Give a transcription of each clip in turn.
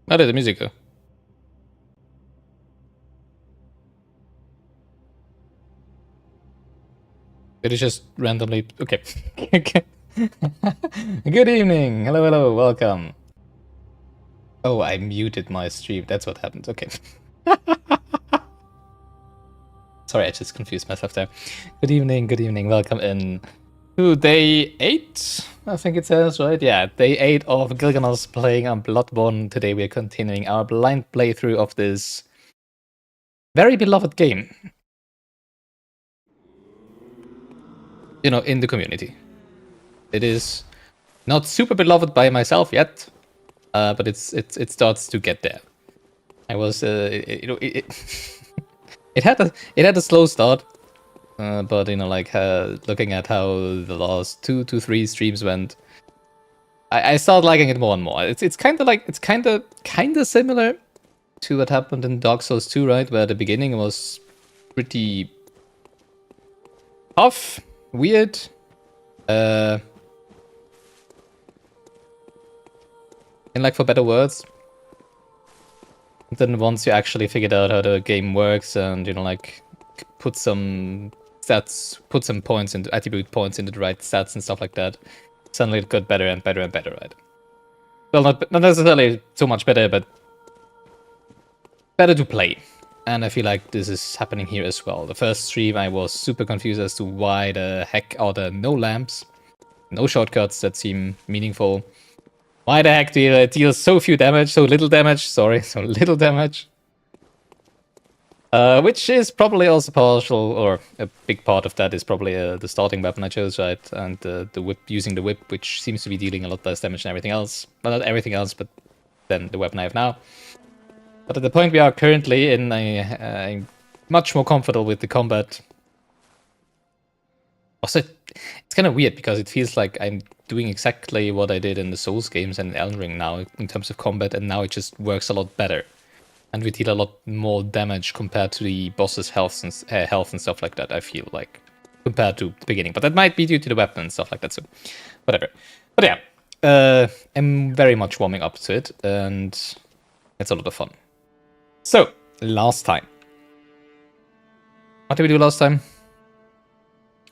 Not the music though. It is just randomly okay. Good evening. Hello, hello, welcome. Oh, I muted my stream. That's what happened. Okay. Sorry, I just confused myself there. Good evening, welcome in to day 8, I think it says, right? Yeah, day 8 of Gilganos playing on Bloodborne. Today we are continuing our blind playthrough of this very beloved game. You know, in the community. It is not super beloved by myself yet, but it starts to get there. I was, it had a slow start, but you know, like looking at how the last 2 to 3 streams went, I started liking it more and more. It's kind of similar to what happened in Dark Souls 2, right? Where the beginning was pretty tough, weird. And like for better words. Then once you actually figured out how the game works and, you know, like put some stats, put some points into attribute points into the right stats and stuff like that, suddenly it got better and better and better, right? Well, not necessarily so much better, but better to play. And I feel like this is happening here as well. The first stream I was super confused as to why the heck are there no lamps, no shortcuts that seem meaningful. Why the heck do you deal so few damage, so little damage? Sorry, so little damage. Which is probably also partial, or a big part of that is probably the starting weapon I chose, right? And the whip, using the whip, which seems to be dealing a lot less damage than everything else. Well, not everything else, but than the weapon I have now. But at the point we are currently in, I'm much more comfortable with the combat. Also, it's kind of weird because it feels like I'm doing exactly what I did in the Souls games and Elden Ring now in terms of combat, and now it just works a lot better. And we deal a lot more damage compared to the boss's health and stuff like that, I feel like, compared to the beginning. But that might be due to the weapon and stuff like that, so whatever. But yeah, I'm very much warming up to it, and it's a lot of fun. So, last time. What did we do last time?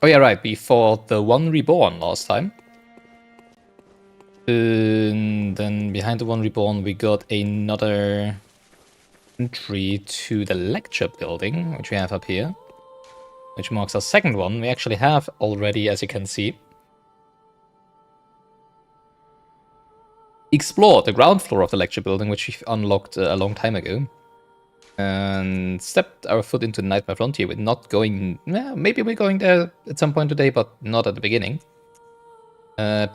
Oh yeah, right, we fought the One Reborn last time. And then behind the One Reborn we got another entry to the lecture building, which we have up here, which marks our second one. We actually have already, as you can see, explored the ground floor of the lecture building, which we unlocked a long time ago, and stepped our foot into the Nightmare Frontier. We're not going... Well, maybe we're going there at some point today, but not at the beginning. I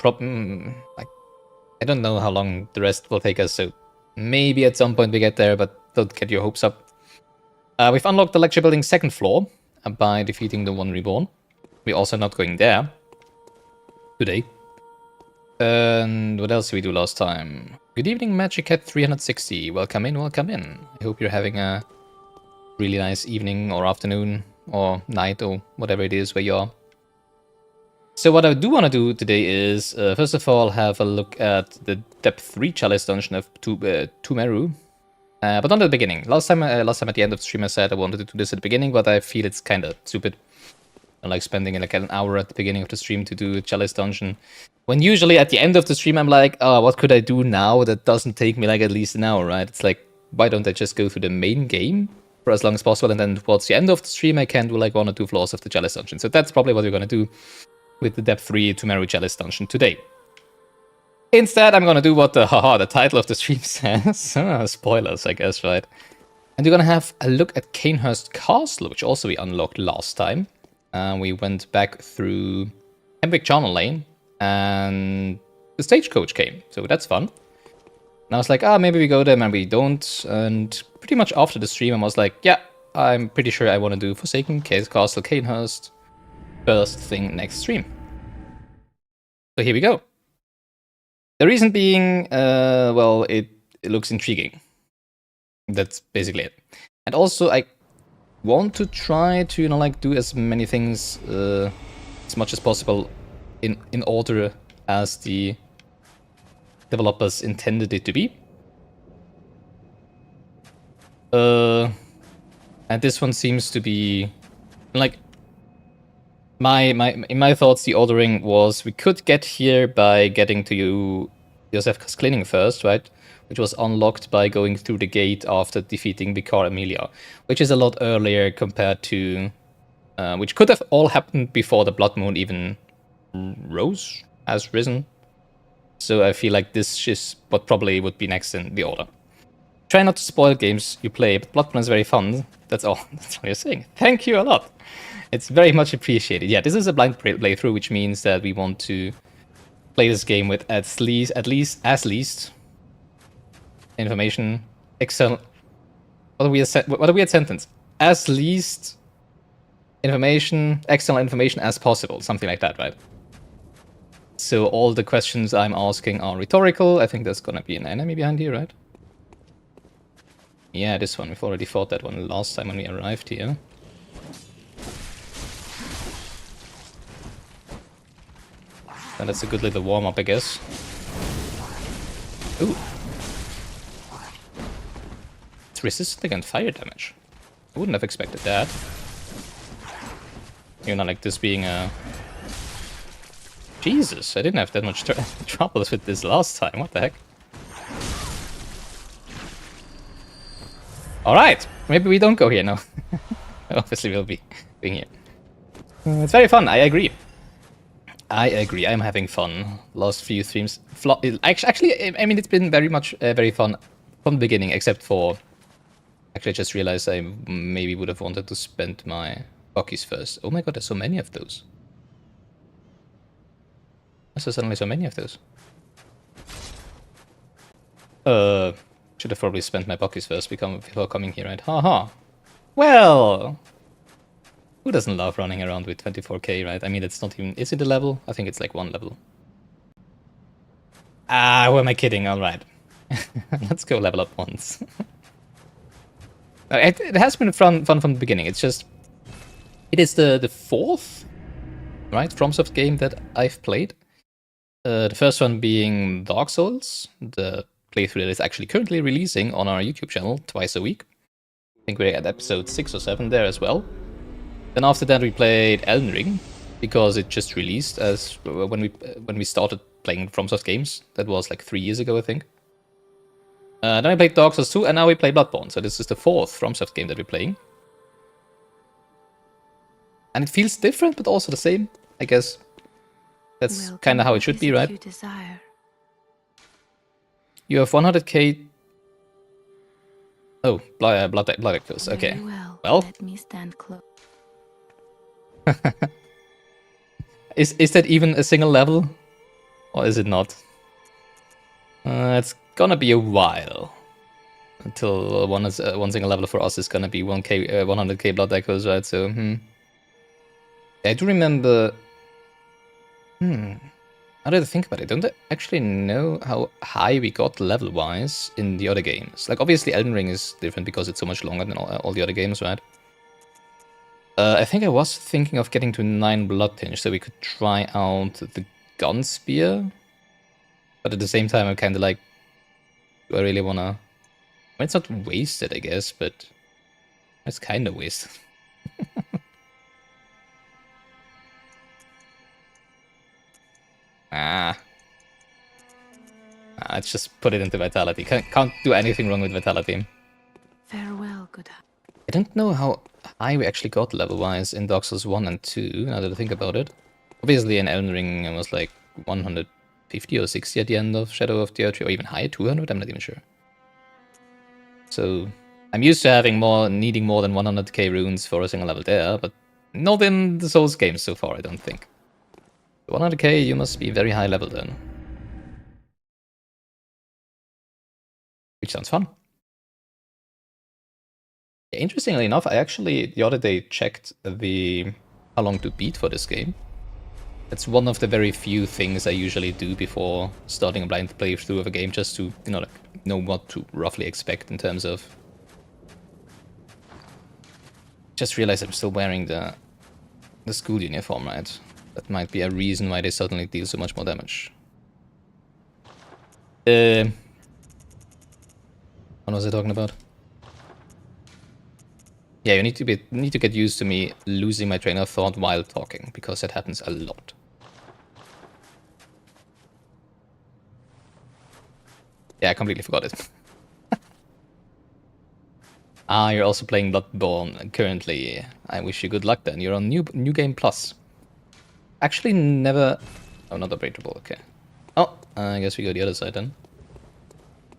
don't know how long the rest will take us, so maybe at some point we get there, but don't get your hopes up. We've unlocked the lecture building's second floor by defeating the One Reborn. We're also not going there today. And what else did we do last time? Good evening, Magic Cat 360. Welcome in, welcome in. I hope you're having a really nice evening or afternoon or night or whatever it is where you are. So what I do want to do today is, first of all, have a look at the Depth 3 Chalice Dungeon of Tumeru. But not at the beginning. Last time at the end of the stream I said I wanted to do this at the beginning, but I feel it's kind of stupid. I like spending like an hour at the beginning of the stream to do a Chalice Dungeon. When usually at the end of the stream I'm like, oh, what could I do now that doesn't take me like at least an hour, right? It's like, why don't I just go through the main game for as long as possible, and then towards the end of the stream I can do like 1 or 2 floors of the Chalice Dungeon. So that's probably what we're going to do with the Depth 3 Tumeru Chalice Dungeon today. Instead, I'm gonna do what the title of the stream says. Spoilers, I guess, right? And we're gonna have a look at Canehurst Castle, which also we unlocked last time. We went back through Hemwick Charnel Lane, and the stagecoach came, so that's fun. And I was like, maybe we go there, maybe we don't. And pretty much after the stream, I was like, yeah, I'm pretty sure I want to do Forsaken Castle Canehurst first thing next stream. So here we go. The reason being, well, it looks intriguing. That's basically it. And also, I want to try to, you know, like do as many things as much as possible in order as the developers intended it to be. And this one seems to be like in my thoughts. The ordering was we could get here by getting to Josefka's cleaning first, right? Which was unlocked by going through the gate after defeating Vicar Emilia, which is a lot earlier compared to, which could have all happened before the Blood Moon even has risen. So I feel like this is what probably would be next in the order. Try not to spoil games you play, but Bloodborne is very fun. That's all. That's all you're saying. Thank you a lot. It's very much appreciated. Yeah, this is a blind playthrough, which means that we want to play this game with at least information. Excellent. What a weird sentence. As least information, external information as possible. Something like that, right? So all the questions I'm asking are rhetorical. I think there's gonna be an enemy behind here, right? Yeah, this one. We've already fought that one last time when we arrived here. And that's a good little warm-up, I guess. Ooh. It's resistant against fire damage. I wouldn't have expected that. You know, like this being a... Jesus, I didn't have that much troubles with this last time. What the heck? Alright, maybe we don't go here now. Obviously we'll be being here. It's very fun, I agree. I agree, I'm having fun. Last few streams... Actually, I mean, it's been very much very fun from the beginning, except for... Actually, I just realized I maybe would have wanted to spend my buckies first. Oh my god, there's so many of those. There's suddenly so many of those. Should have probably spent my buckies first before coming here, right? Haha. Well, who doesn't love running around with 24k, right? I mean, it's not even... Is it a level? I think it's like one level. Ah, who am I kidding? Alright. Let's go level up once. It has been fun from the beginning. It's just... It is the fourth, right, FromSoft game that I've played. The first one being Dark Souls, the playthrough that is actually currently releasing on our YouTube channel twice a week. I think we're at episode 6 or 7 there as well. Then after that we played Elden Ring, because it just released as when we started playing FromSoft games. That was like 3 years ago, I think. Then I played Dark Souls 2, and now we play Bloodborne. So this is the fourth FromSoft game that we're playing. And it feels different, but also the same, I guess. That's kind of how it should be, right? You have 100k... Oh, blood echoes, okay. Well. Let me stand close. Is that even a single level? Or is it not? It's gonna be a while. Until one single level for us is gonna be 100k blood echoes, right? So, I do remember... How did I think about it? Don't I actually know how high we got level-wise in the other games? Like, obviously Elden Ring is different because it's so much longer than all the other games, right? I think I was thinking of getting to 9 blood tinge so we could try out the gun spear. But at the same time, I'm kind of like, do I really want to... I mean, it's not wasted, I guess, but it's kind of wasted. Let's just put it into Vitality. Can't do anything wrong with Vitality. Farewell, good. I don't know how high we actually got level-wise in Dark Souls 1 and 2, now that I think about it. Obviously in Elden Ring it was like 150 or 60 at the end of Shadow of the Erdtree, or even higher, 200, I'm not even sure. So I'm used to needing more than 100k runes for a single level there, but not in the Souls games so far, I don't think. 100k, you must be very high level then. Which sounds fun. Yeah, interestingly enough, I actually the other day checked how long to beat for this game. It's one of the very few things I usually do before starting a blind playthrough of a game, just to, you know, like, know what to roughly expect in terms of... Just realized I'm still wearing the school uniform, right? That might be a reason why they suddenly deal so much more damage. What was I talking about? Yeah, you need to get used to me losing my train of thought while talking, because that happens a lot. Yeah, I completely forgot it. You're also playing Bloodborne currently. I wish you good luck then. You're on New Game Plus. Actually, never... Oh, not upgradable, okay. Oh, I guess we go the other side then.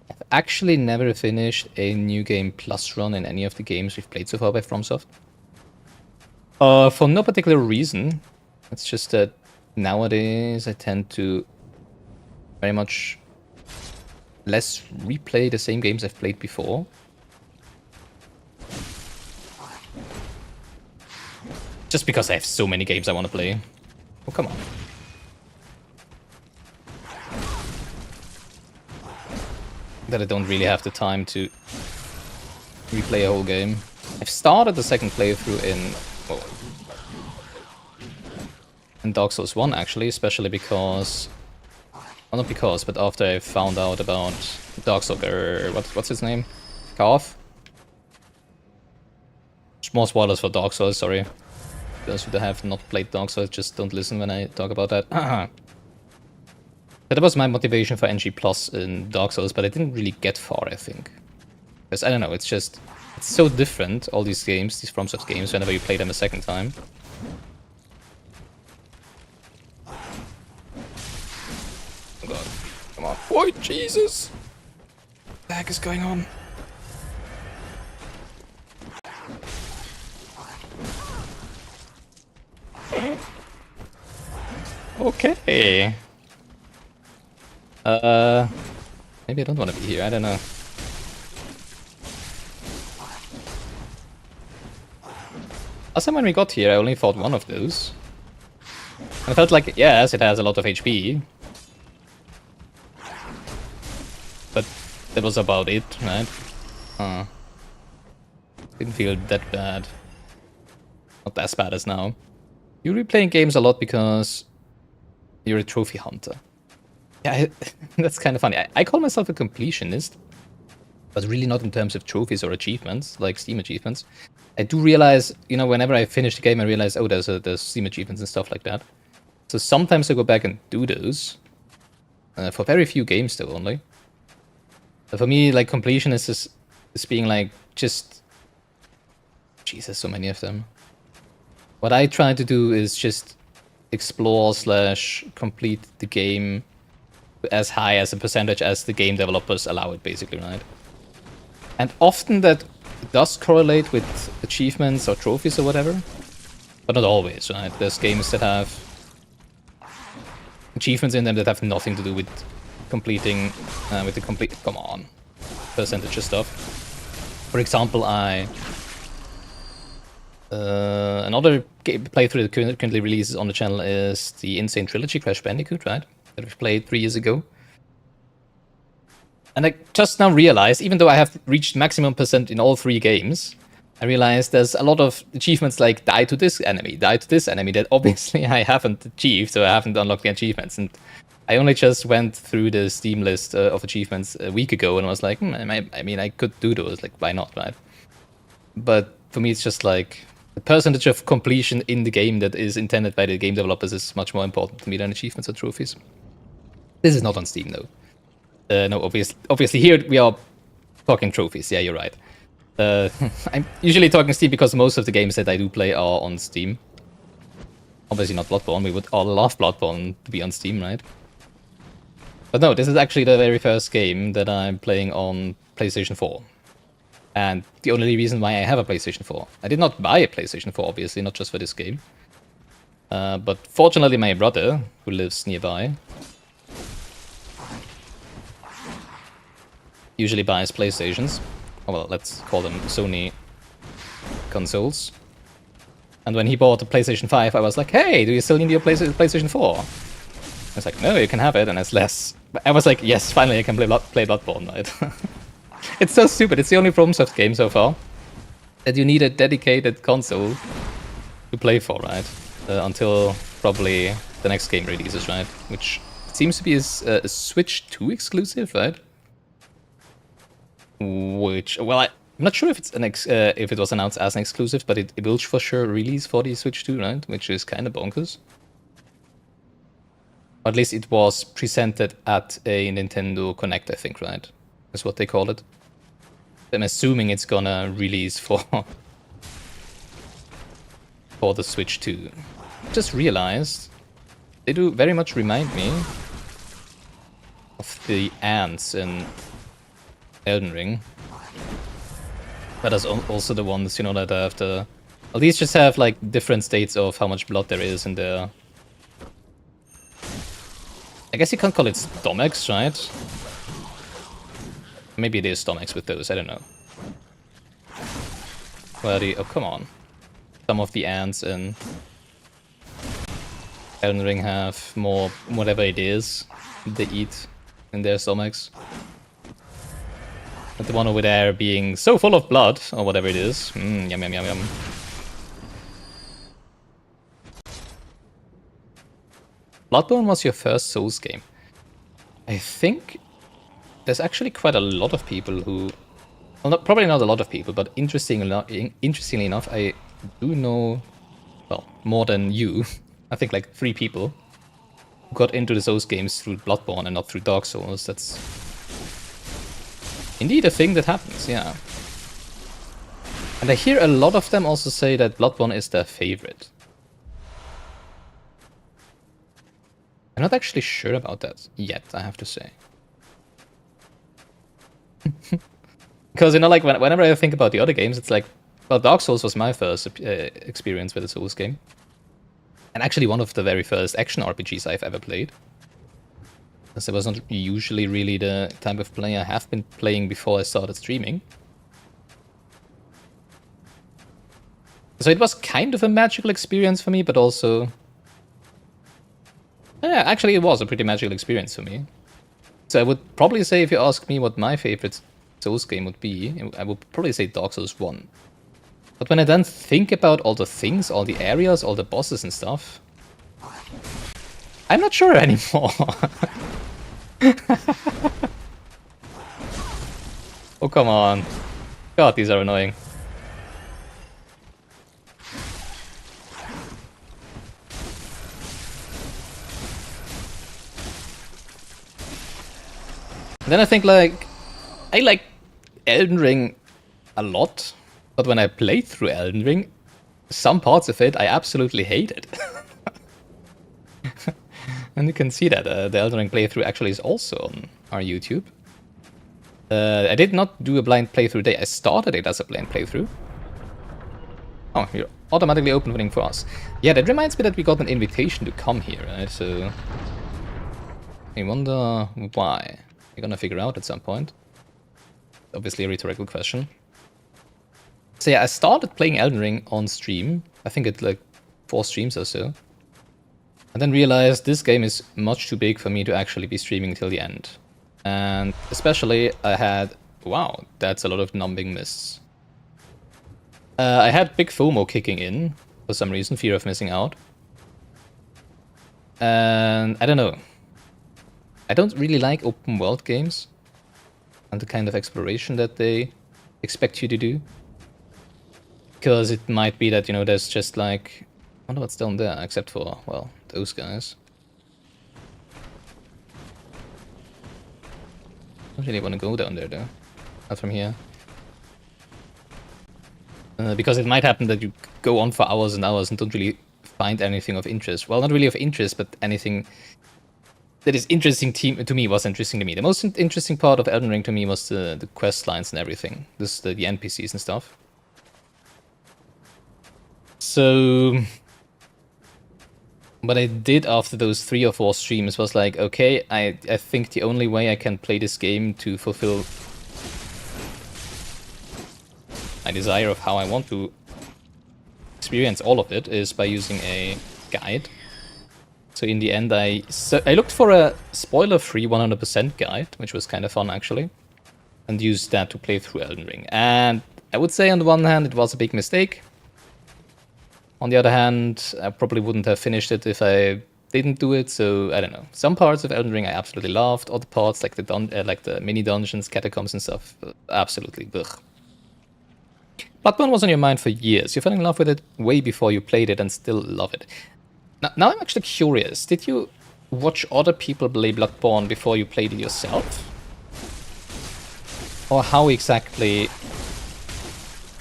I've actually never finished a New Game Plus run in any of the games we've played so far by FromSoft. For no particular reason. It's just that nowadays I tend to very much less replay the same games I've played before. Just because I have so many games I want to play. Oh, come on. That I don't really have the time to replay a whole game. I've started the second playthrough in Dark Souls 1 actually, especially because... Well, not because, but after I found out about Darkstalker... What's his name? Karth? More spoilers for Dark Souls, sorry. Those who have not played Dark Souls, just don't listen when I talk about that. But that was my motivation for NG Plus in Dark Souls, but I didn't really get far, I think. Because, I don't know, it's just... It's so different, all these games, these FromSoft games, whenever you play them a second time. Oh god. Come on. Oh, Jesus! What the heck is going on? Okay. Maybe I don't want to be here, I don't know. Last time when we got here, I only fought one of those. I felt like, yes, it has a lot of HP. But that was about it, right? Didn't feel that bad. Not as bad as now. You're replaying games a lot because you're a trophy hunter. Yeah, that's kind of funny. I call myself a completionist, but really not in terms of trophies or achievements, like Steam achievements. I do realize, you know, whenever I finish the game, I realize, oh, there's Steam achievements and stuff like that. So sometimes I go back and do those. For very few games, though, only. But for me, like, completionist is being, like, just... Jesus, so many of them. What I try to do is just explore / complete the game as high as a percentage as the game developers allow it, basically, right? And often that does correlate with achievements or trophies or whatever, but not always, right? There's games that have achievements in them that have nothing to do with completing, with the complete, come on, percentage of stuff. For example, another playthrough that currently releases on the channel is the Insane Trilogy Crash Bandicoot, right? That we played 3 years ago. And I just now realized, even though I have reached maximum percent in all 3 games, I realized there's a lot of achievements like die to this enemy that obviously I haven't achieved, so I haven't unlocked the achievements. And I only just went through the Steam list of achievements a week ago and was like, I mean, I could do those, like, why not, right? But for me, it's just like, the percentage of completion in the game that is intended by the game developers is much more important to me than achievements or trophies. This is not on Steam, though. No, obviously here we are talking trophies. Yeah, you're right. I'm usually talking Steam because most of the games that I do play are on Steam. Obviously not Bloodborne. We would all love Bloodborne to be on Steam, right? But no, this is actually the very first game that I'm playing on PlayStation 4. And the only reason why I have a PlayStation 4. I did not buy a PlayStation 4, obviously, not just for this game. But fortunately my brother, who lives nearby, usually buys PlayStations. Oh, well, let's call them Sony consoles. And when he bought a PlayStation 5, I was like, hey, do you still need your PlayStation 4? I was like, no, you can have it, and it's less... I was like, yes, finally I can play Bloodborne, right? It's so stupid. It's the only FromSoft game so far that you need a dedicated console to play for, right? Until probably the next game releases, right? Which seems to be a Switch 2 exclusive, right? Which, well, I'm not sure if it's if it was announced as an exclusive, but it will for sure release for the Switch 2, right? Which is kind of bonkers. Or at least it was presented at a Nintendo Connect, I think, right? That's what they call it. I'm assuming it's gonna release for the Switch 2. Just realized they do very much remind me of the ants in Elden Ring. That is also the ones, you know, that have the... Well, these just have, like, different states of how much blood there is in there. I guess you can't call it stomachs, right? Maybe it is stomachs with those, I don't know. Where the... Oh, come on. Some of the ants in Elden Ring have more whatever it is they eat in their stomachs. But the one over there being so full of blood, or whatever it is. Yum, yum, yum, yum. Bloodborne was your first Souls game. I think there's actually quite a lot of people who... Well, probably not a lot of people, but interestingly enough, I do know, well, more than you. I think like 3 people who got into the Souls games through Bloodborne and not through Dark Souls. That's indeed a thing that happens, yeah. And I hear a lot of them also say that Bloodborne is their favorite. I'm not actually sure about that yet, I have to say. Because, you know, like, whenever I think about the other games, it's like, well, Dark Souls was my first experience with a Souls game. And actually one of the very first action RPGs I've ever played. Because I was not usually really the type of player I have been playing before I started streaming. So it was kind of a magical experience for me, but also... Yeah, actually it was a pretty magical experience for me. So I would probably say, if you ask me what my favorite Souls game would be, I would probably say Dark Souls 1. But when I then think about all the things, all the areas, all the bosses and stuff, I'm not sure anymore. Oh, come on. God, these are annoying. Then I think, like, I like Elden Ring a lot, but when I played through Elden Ring, some parts of it I absolutely hated. And you can see that the Elden Ring playthrough actually is also on our YouTube. I did not do a blind playthrough day. I started it as a blind playthrough. Oh, you're automatically opening for us. Yeah, that reminds me that we got an invitation to come here, right? So I wonder why. We're gonna figure out at some point. Obviously a rhetorical question. So yeah, I started playing Elden Ring on stream. I think it's like 4 streams or so. And then realized this game is much too big for me to actually be streaming till the end. And especially I had... Wow, that's a lot of numbing mists. I had big FOMO kicking in for some reason, fear of missing out. And I don't know. I don't really like open world games and the kind of exploration that they expect you to do. Because it might be that, you know, there's just like... I wonder what's down there, except for, well, those guys. I don't really want to go down there, though. Not from here. Because it might happen that you go on for hours and hours and don't really find anything of interest. Well, not really of interest, but anything that is interesting to me was interesting to me. The most interesting part of Elden Ring to me was the quest lines and everything. This, the NPCs and stuff. So... what I did after those 3 or 4 streams was like, okay, I think the only way I can play this game to fulfill my desire of how I want to experience all of it is by using a guide. So in the end, I looked for a spoiler-free 100% guide, which was kind of fun actually, and used that to play through Elden Ring. And I would say on the one hand, it was a big mistake. On the other hand, I probably wouldn't have finished it if I didn't do it, so I don't know. Some parts of Elden Ring I absolutely loved, other parts like the mini dungeons, catacombs and stuff, absolutely ugh. Bloodborne was on your mind for years. You fell in love with it way before you played it and still love it. Now I'm actually curious. Did you watch other people play Bloodborne before you played it yourself? Or how exactly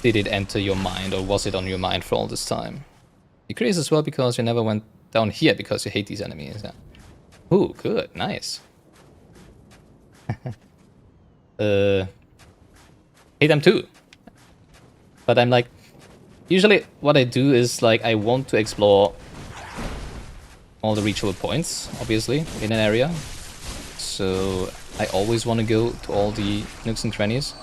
did it enter your mind, or was it on your mind for all this time? You're curious as well because you never went down here because you hate these enemies. Yeah. Ooh, good, nice. Hate them too. But I'm like, usually what I do is like I want to explore all the reachable points, obviously, in an area. So I always want to go to all the nooks and crannies.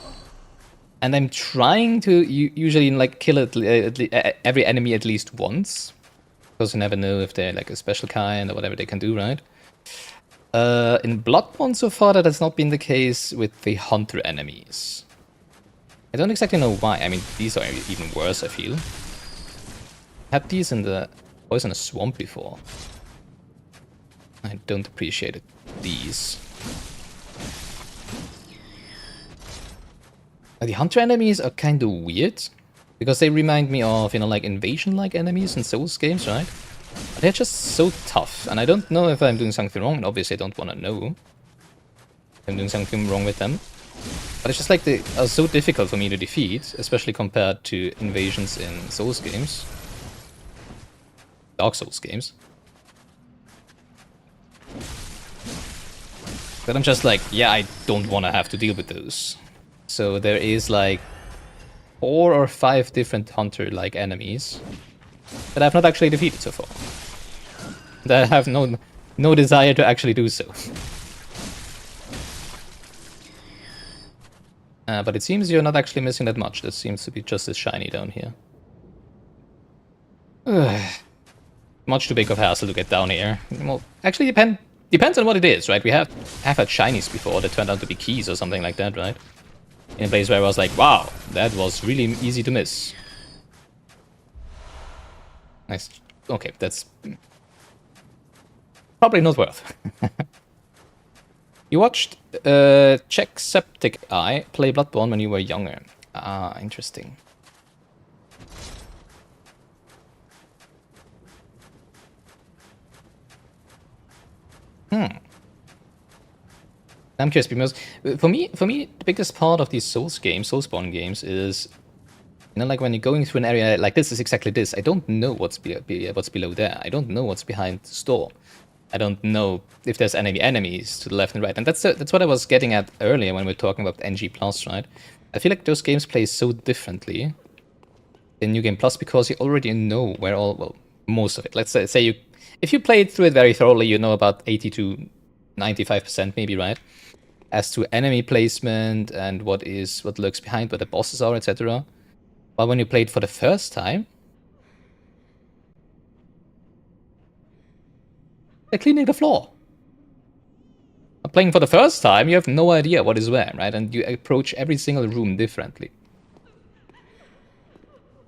And I'm trying to usually like kill every enemy at least once. Because you never know if they're like a special kind or whatever they can do, right? In Bloodborne so far that has not been the case with the hunter enemies. I don't exactly know why. I mean, these are even worse, I feel. Had these in the poisonous swamp before. I don't appreciate it. These. The hunter enemies are kind of weird. Because they remind me of, you know, like invasion-like enemies in Souls games, right? But they're just so tough. And I don't know if I'm doing something wrong. And obviously I don't want to know if I'm doing something wrong with them. But it's just like they are so difficult for me to defeat, especially compared to invasions in Souls games. Dark Souls games. But I'm just like, yeah, I don't want to have to deal with those. So there is like 4 or 5 different hunter-like enemies that I've not actually defeated so far. That I have no desire to actually do so. But it seems you're not actually missing that much. This seems to be just as shiny down here. Much too big of a hassle to get down here. Well, actually depends on what it is, right? We have had shinies before that turned out to be keys or something like that, right? In a place where I was like, wow, that was really easy to miss. Nice. Okay, that's probably not worth. You watched Jacksepticeye play Bloodborne when you were younger. Ah, interesting. I'm curious because for me, the biggest part of these Soulsborne games is, you know, like when you're going through an area like this is exactly this. I don't know what's below there. I don't know what's behind the store. I don't know if there's any enemies to the left and right. And that's what I was getting at earlier when we were talking about NG+, right? I feel like those games play so differently in New Game Plus because you already know where all, well, most of it. Let's say if you played through it very thoroughly, you know about 80 to 95% maybe, right? As to enemy placement and what lurks behind, where the bosses are, etc. But when you played for the first time, they're cleaning the floor. Playing for the first time, you have no idea what is where, right? And you approach every single room differently.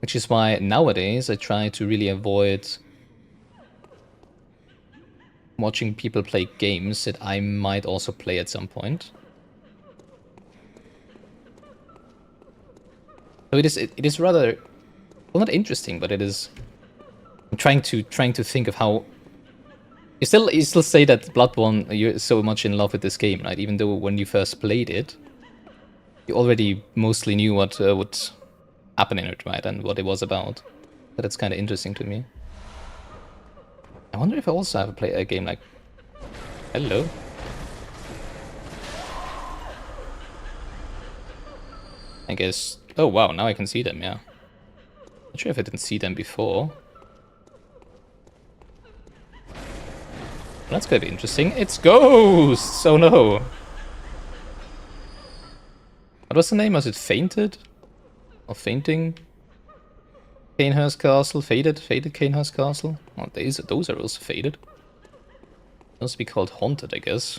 Which is why nowadays I try to really avoid watching people play games that I might also play at some point. So it is rather, well, not interesting, but it is. I'm trying to think of how. You still say that Bloodborne, you're so much in love with this game, right? Even though when you first played it, you already mostly knew what would happen in it, right? And what it was about. But it's kind of interesting to me. I wonder if I also have played a game like... Hello? I guess... Oh wow, now I can see them, yeah. Not sure if I didn't see them before. That's gonna be interesting. It's ghosts! Oh no! What was the name? Was it Fainted? Or Fainting? Canehurst Castle? Faded Canehurst Castle? Oh, those are also faded. Those be called Haunted, I guess.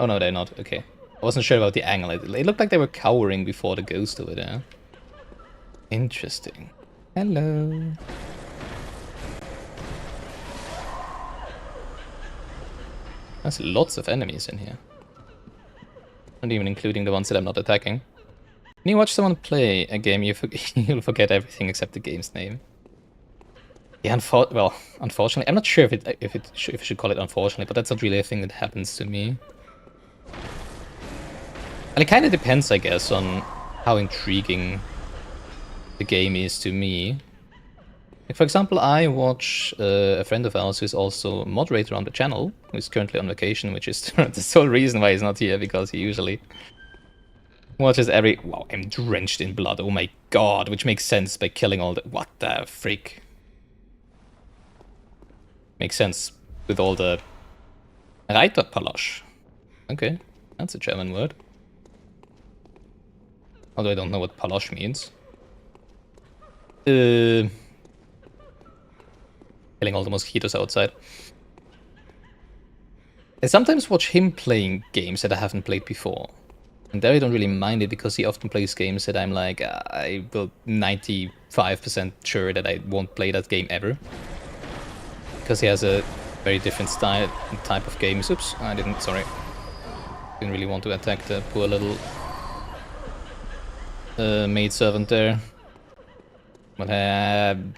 Oh no, they're not. Okay. I wasn't sure about the angle. It looked like they were cowering before the ghost over there. Interesting. Hello. There's lots of enemies in here. Not even including the ones that I'm not attacking. When you watch someone play a game, you'll forget everything except the game's name. Yeah, unfortunately, I'm not sure if I should call it unfortunately, but that's not really a thing that happens to me. And it kind of depends, I guess, on how intriguing the game is to me. Like, for example, I watch a friend of ours who's also a moderator on the channel, who's currently on vacation, which is the sole reason why he's not here, because he usually watches every... Wow, I'm drenched in blood, oh my god, which makes sense by killing all the... What the freak? Makes sense with all the... rhetorical. Okay, that's a German word. Although I don't know what palosh means. Killing all the mosquitoes outside. I sometimes watch him playing games that I haven't played before. And there I don't really mind it because he often plays games that I'm like, I will 95% sure that I won't play that game ever. Because he has a very different style and type of games. Oops, I didn't, sorry. Didn't really want to attack the poor little maid servant there. But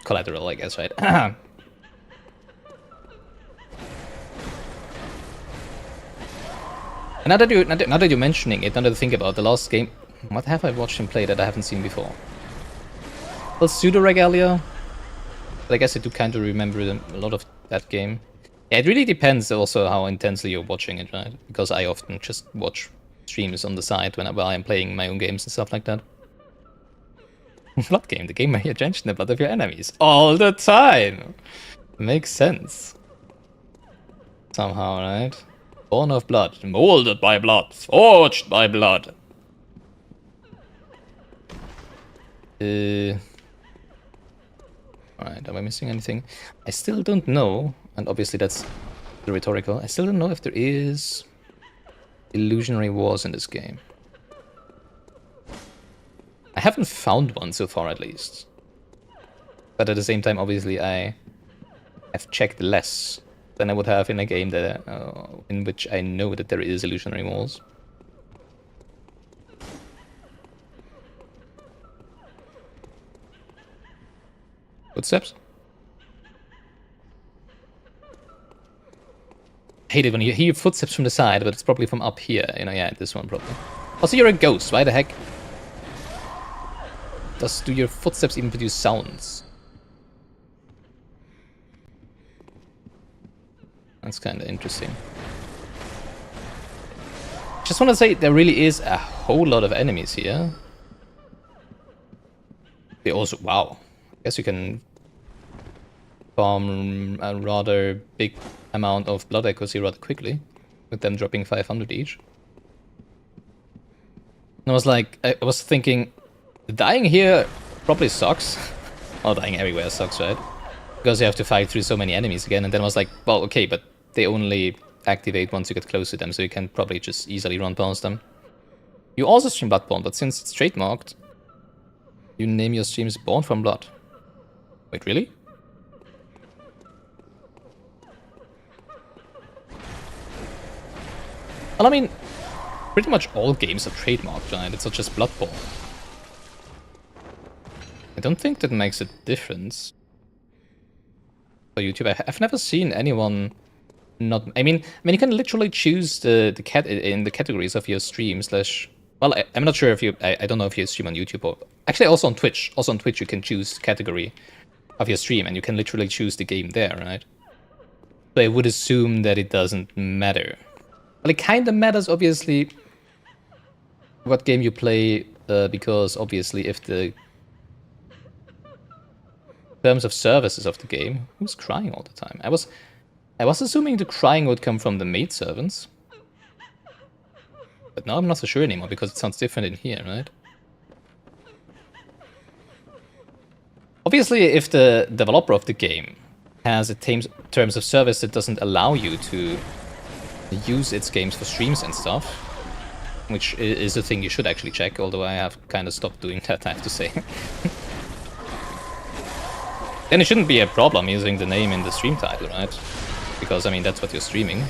collateral, I guess, right? Now that you're mentioning it, now that I think about the last game, what have I watched him play that I haven't seen before? Well, Pseudo Regalia, but I guess I do kind of remember a lot of that game. Yeah, it really depends also how intensely you're watching it, right? Because I often just watch streams on the side while I'm playing my own games and stuff like that. Blood game, the game where you drench in the blood of your enemies all the time. Makes sense. Somehow, right? Born of blood, molded by blood, forged by blood. Alright, am I missing anything? I still don't know, and obviously that's the rhetorical. I still don't know if there is illusionary wars in this game. I haven't found one so far, at least. But at the same time, obviously, I have checked less than I would have in a game that in which I know that there is illusionary walls. Footsteps? I hate it when you hear footsteps from the side, but it's probably from up here. You know, yeah, this one probably. Also, you're a ghost. Why the heck? Do your footsteps even produce sounds? That's kind of interesting. Just want to say, there really is a whole lot of enemies here. They also... Wow. I guess you can farm a rather big amount of blood echoes here rather quickly, with them dropping 500 each. And I was thinking, dying here probably sucks. Well, dying everywhere sucks, right? Because you have to fight through so many enemies again, and then I was like, well, okay, but they only activate once you get close to them, so you can probably just easily run past them. You also stream Bloodborne, but since it's trademarked, you name your streams Born from Blood. Wait, really? Well, I mean, pretty much all games are trademarked, right? It's not just Bloodborne. I don't think that makes a difference for YouTube. I've never seen anyone not... I mean, you can literally choose the categories of your stream slash... Well, I'm not sure if you... I don't know if you stream on YouTube or... Actually, also on Twitch. Also on Twitch, you can choose the category of your stream, and you can literally choose the game there, right? So I would assume that it doesn't matter. Well, it kind of matters, obviously, what game you play, because obviously if the terms of services of the game... Who's crying all the time? I was assuming the crying would come from the maid servants. But now I'm not so sure anymore, because it sounds different in here, right? Obviously, if the developer of the game has a terms of service that doesn't allow you to use its games for streams and stuff, which is a thing you should actually check, although I have kind of stopped doing that, I have to say. Then it shouldn't be a problem using the name in the stream title, right? Because, I mean, that's what you're streaming.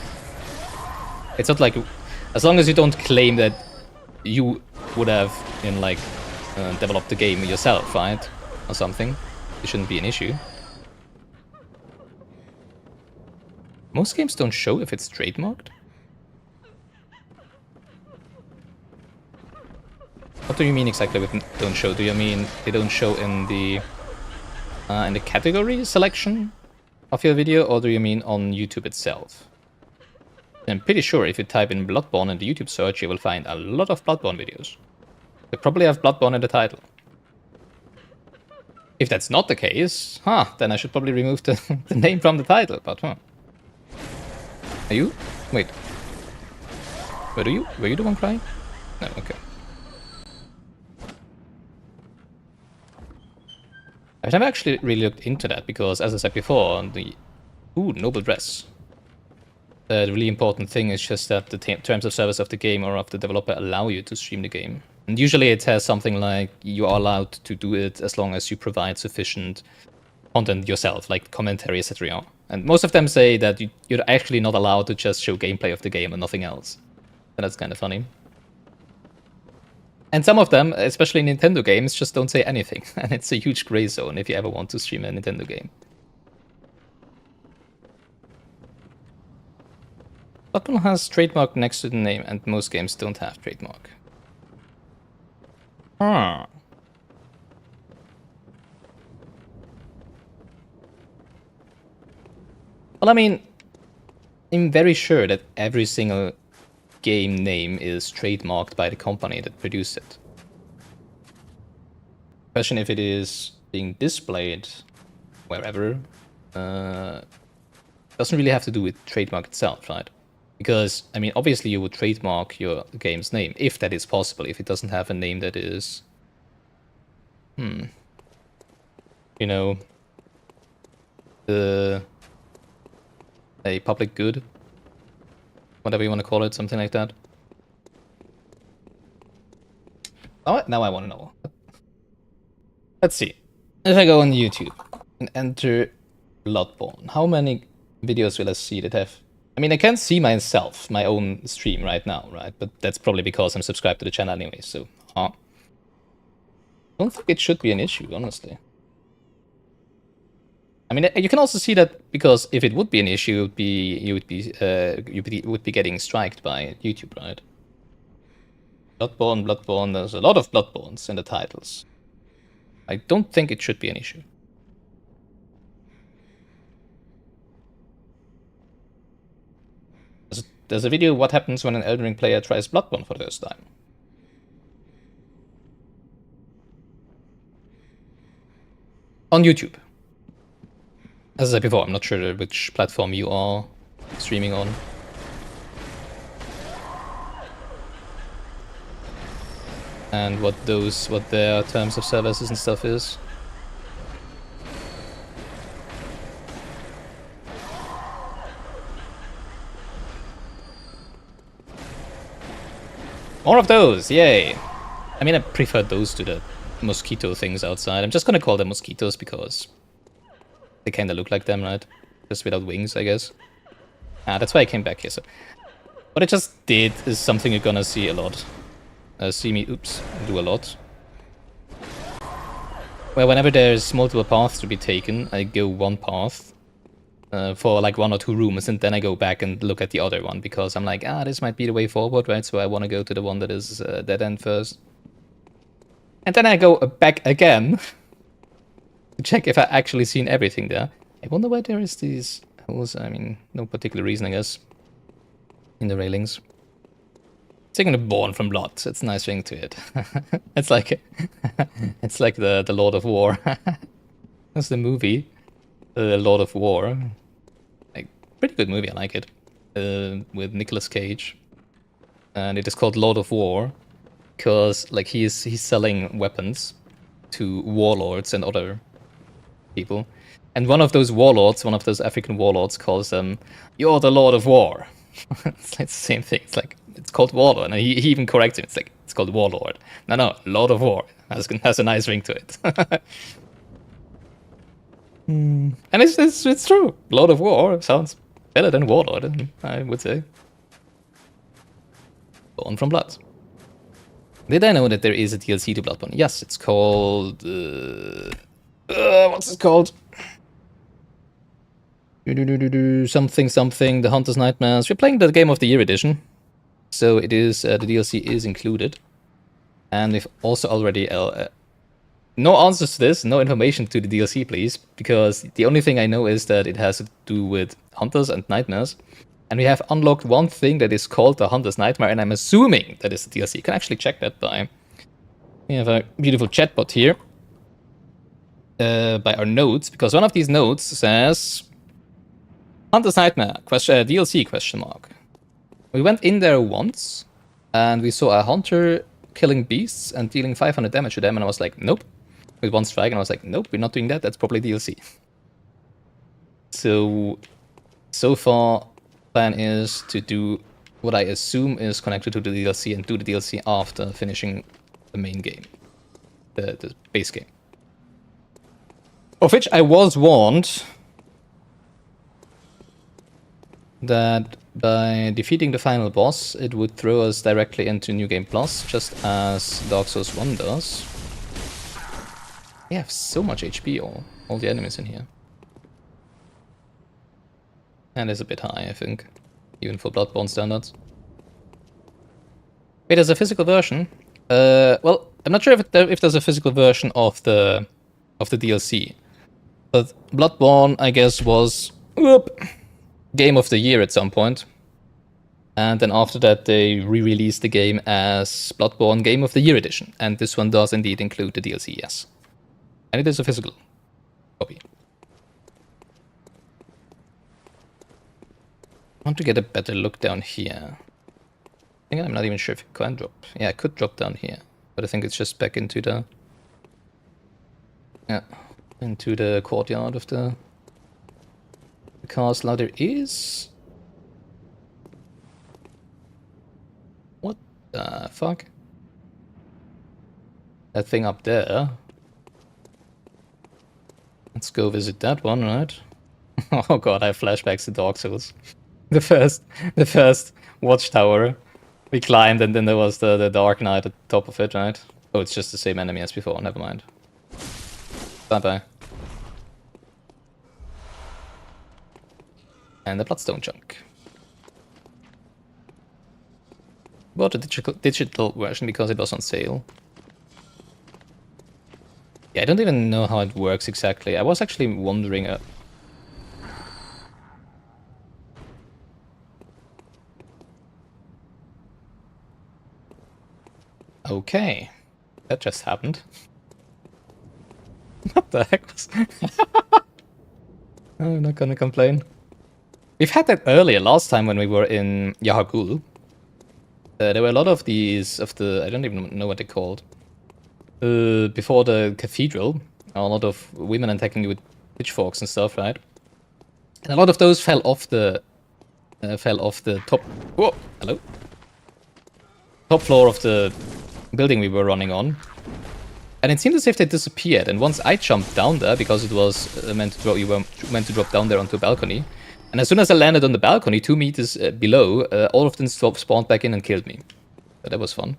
It's not like, as long as you don't claim that you would have developed the game yourself, right, or something, it shouldn't be an issue. Most games don't show if it's trademarked. What do you mean exactly with don't show? Do you mean they don't show in the category selection of your video, or do you mean on YouTube itself? I'm pretty sure if you type in Bloodborne in the YouTube search, you will find a lot of Bloodborne videos. They probably have Bloodborne in the title. If that's not the case, then I should probably remove the name from the title, but Are you? Wait. Were you the one crying? No, okay. I've never actually really looked into that because, as I said before, noble dress. The really important thing is just that the terms of service of the game or of the developer allow you to stream the game. And usually it has something like you are allowed to do it as long as you provide sufficient content yourself, like commentary, etc. And most of them say that you're actually not allowed to just show gameplay of the game and nothing else. And that's kind of funny. And some of them, especially Nintendo games, just don't say anything. And it's a huge gray zone if you ever want to stream a Nintendo game. Bloodborne has trademark next to the name, and most games don't have trademark. Well, I mean, I'm very sure that every single game name is trademarked by the company that produced it. Question if it is being displayed wherever doesn't really have to do with trademark itself, right? Because, I mean, obviously you would trademark your game's name, if that is possible, if it doesn't have a name that is... you know... a public good? Whatever you want to call it, something like that. Oh, now I want to know. Let's see. If I go on YouTube and enter Bloodborne, how many videos will I see that have... I mean, I can't see myself, my own stream right now, right? But that's probably because I'm subscribed to the channel anyway, so... I don't think it should be an issue, honestly. I mean, you can also see that because if it would be an issue, you would be getting striked by YouTube, right? Bloodborne, there's a lot of Bloodbornes in the titles. I don't think it should be an issue. There's a video, what happens when an Elden Ring player tries Bloodborne for the first time. On YouTube. As I said before, I'm not sure which platform you are streaming on. And what their terms of services and stuff is. More of those, yay! I mean, I prefer those to the mosquito things outside. I'm just gonna call them mosquitoes because they kinda look like them, right? Just without wings, I guess. That's why I came back here. So what I just did is something you're gonna see a lot. See me, do a lot. Well, whenever there's multiple paths to be taken, I go one path for like 1 or 2 rooms, and then I go back and look at the other one, because I'm like, this might be the way forward, right? So I want to go to the one that is dead end first. And then I go back again to check if I actually seen everything there. I wonder why there is these holes. I mean, no particular reason, I guess, in the railings. Taking a Born from Blood, it's a nice ring to it. It's like it's like the Lord of War. That's the movie, the Lord of War. Like, pretty good movie, I like it. With Nicolas Cage, and it is called Lord of War because like he's selling weapons to warlords and other people, and one of those warlords, one of those African warlords, calls them, "You're the Lord of War." It's like the same thing. It's like, it's called Warlord, and he even corrects him. It's like, it's called Warlord. No, Lord of War. Has a nice ring to it. And it's true. Lord of War sounds better than Warlord, I would say. Born from Blood. Did I know that there is a DLC to Bloodborne? Yes, it's called... what's it called? Something, The Hunter's Nightmares. We're playing the Game of the Year edition. So it is, the DLC is included. And we've also already... no answers to this, no information to the DLC, please. Because the only thing I know is that it has to do with Hunters and Nightmares. And we have unlocked one thing that is called the Hunter's Nightmare, and I'm assuming that is the DLC. You can actually check that by... We have a beautiful chatbot here. By our notes, because one of these notes says... Hunter's Nightmare, DLC, question mark. We went in there once, and we saw a hunter killing beasts and dealing 500 damage to them, and I was like, nope. With one strike, and I was like, nope, we're not doing that, that's probably DLC. So far... plan is to do what I assume is connected to the DLC and do the DLC after finishing the main game. The base game. Of which I was warned that by defeating the final boss, it would throw us directly into New Game Plus, just as Dark Souls 1 does. We have so much HP, all the enemies in here. And it's a bit high, I think, even for Bloodborne standards. Wait, there's a physical version? Well, I'm not sure if there's a physical version of the DLC. But Bloodborne, I guess, was Game of the Year at some point. And then after that, they re-released the game as Bloodborne Game of the Year Edition. And this one does indeed include the DLC, yes. And it is a physical copy. I want to get a better look down here. I think I'm not even sure if it can drop. Yeah, it could drop down here. But I think it's just back into the... yeah, into the courtyard of the castle. Now there is... what the fuck? That thing up there. Let's go visit that one, right? Oh god, I have flashbacks to Dark Souls. The first watchtower we climbed, and then there was the Dark Knight at the top of it, right? Oh, it's just the same enemy as before, never mind. Bye-bye. And the Bloodstone chunk. Bought a digital version because it was on sale. Yeah, I don't even know how it works exactly. I was actually wondering... okay, that just happened. What the heck was... I'm not gonna complain. We've had that earlier, last time when we were in Yahagul. There were a lot of these, I don't even know what they're called. Before the cathedral, a lot of women attacking you with pitchforks and stuff, right? And a lot of those fell off the top... whoa, hello? Top floor of the building we were running on, and it seemed as if they disappeared. And once I jumped down there, because it was meant to you were meant to drop down there onto a balcony, and as soon as I landed on the balcony 2 meters below, all of them spawned back in and killed me. So that was fun.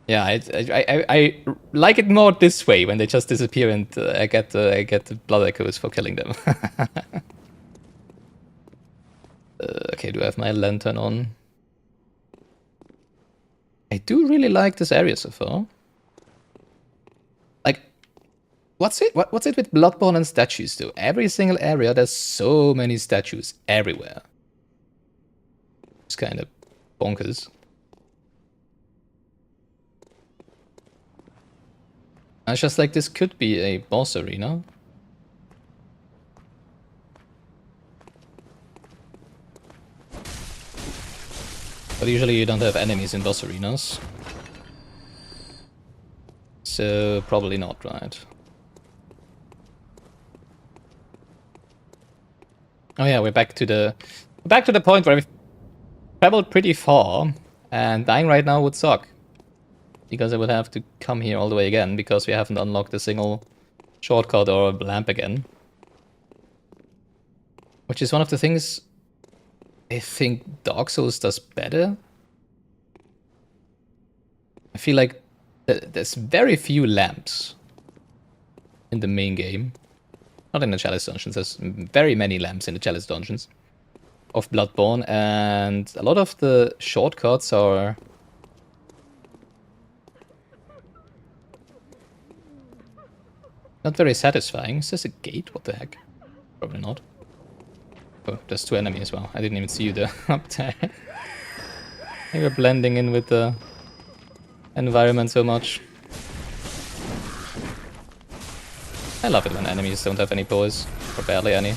Yeah, I like it more this way, when they just disappear and I get the blood echoes for killing them. Okay, do I have my lantern on? I do really like this area so far. Like, what's it with Bloodborne and statues though? Every single area, there's so many statues everywhere. It's kind of bonkers. It's just like this could be a boss arena. But usually you don't have enemies in boss arenas. So probably not, right? Oh yeah, we're back to the point where we've traveled pretty far, and dying right now would suck. Because I would have to come here all the way again, because we haven't unlocked a single shortcut or lamp again. Which is one of the things I think Dark Souls does better. I feel like there's very few lamps in the main game. Not in the Chalice dungeons, there's very many lamps in the Chalice dungeons of Bloodborne, and a lot of the shortcuts are not very satisfying. Is this a gate? What the heck? Probably not. Oh, there's two enemies as well. I didn't even see you there up there. They were blending in with the environment so much. I love it when enemies don't have any pores, or barely any.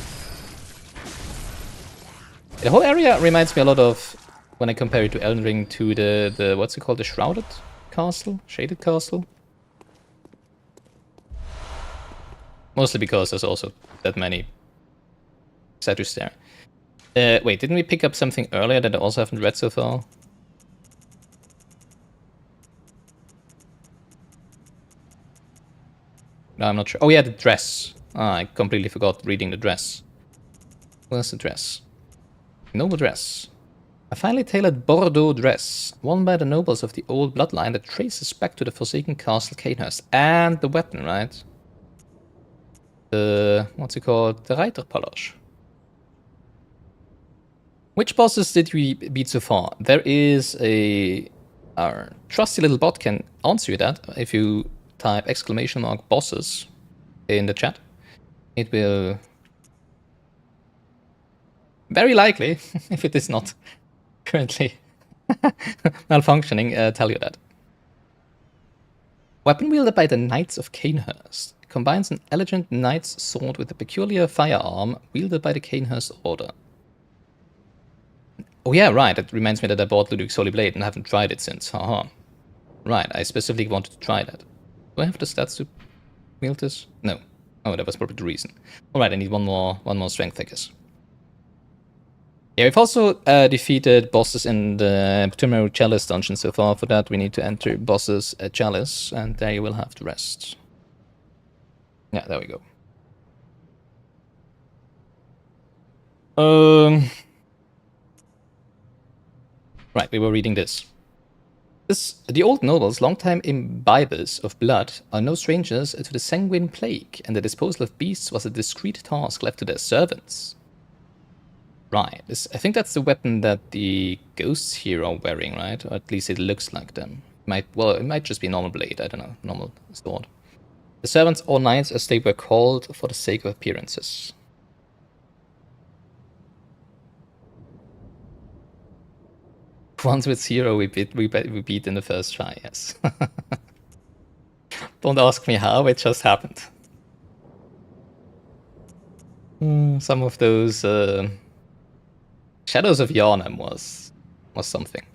The whole area reminds me a lot of, when I compare it to Elden Ring, to the what's it called, the Shrouded Castle? Shaded Castle? Mostly because there's also that many statues there. Wait, didn't we pick up something earlier that I also haven't read so far? No, I'm not sure. Oh yeah, the dress. Ah, I completely forgot reading the dress. Where's the dress? Noble dress. A finely tailored Bordeaux dress, worn by the nobles of the old bloodline that traces back to the forsaken castle Cainhurst. And the weapon, right? What's it called? The rhetorical. Which bosses did we beat so far? There is our trusty little bot can answer you that if you type !bosses in the chat. It will very likely, if it is not currently malfunctioning, tell you that. Weapon wielded by the Knights of Cainhurst. Combines an elegant knight's sword with a peculiar firearm wielded by the Cainhurst Order. Oh yeah, right, it reminds me that I bought Ludwig's Holy Blade and haven't tried it since. Haha. Right, I specifically wanted to try that. Do I have the stats to wield this? No. Oh, that was probably the reason. Alright, I need one more strength, I guess. Yeah, we've also defeated bosses in the Tomorrow Chalice dungeon so far. For that, we need to enter bosses at Chalice, and there you will have to rest. Yeah, there we go. Right, we were reading this. The old nobles, longtime imbibers of blood, are no strangers to the sanguine plague, and the disposal of beasts was a discreet task left to their servants. Right, I think that's the weapon that the ghosts here are wearing, right? Or at least it looks like them. It might just be normal blade, I don't know, normal sword. The servants or knights as they were called for the sake of appearances. Once with Zero we beat in the first try, yes. Don't ask me how, it just happened. Some of those Shadows of Yharnam was something.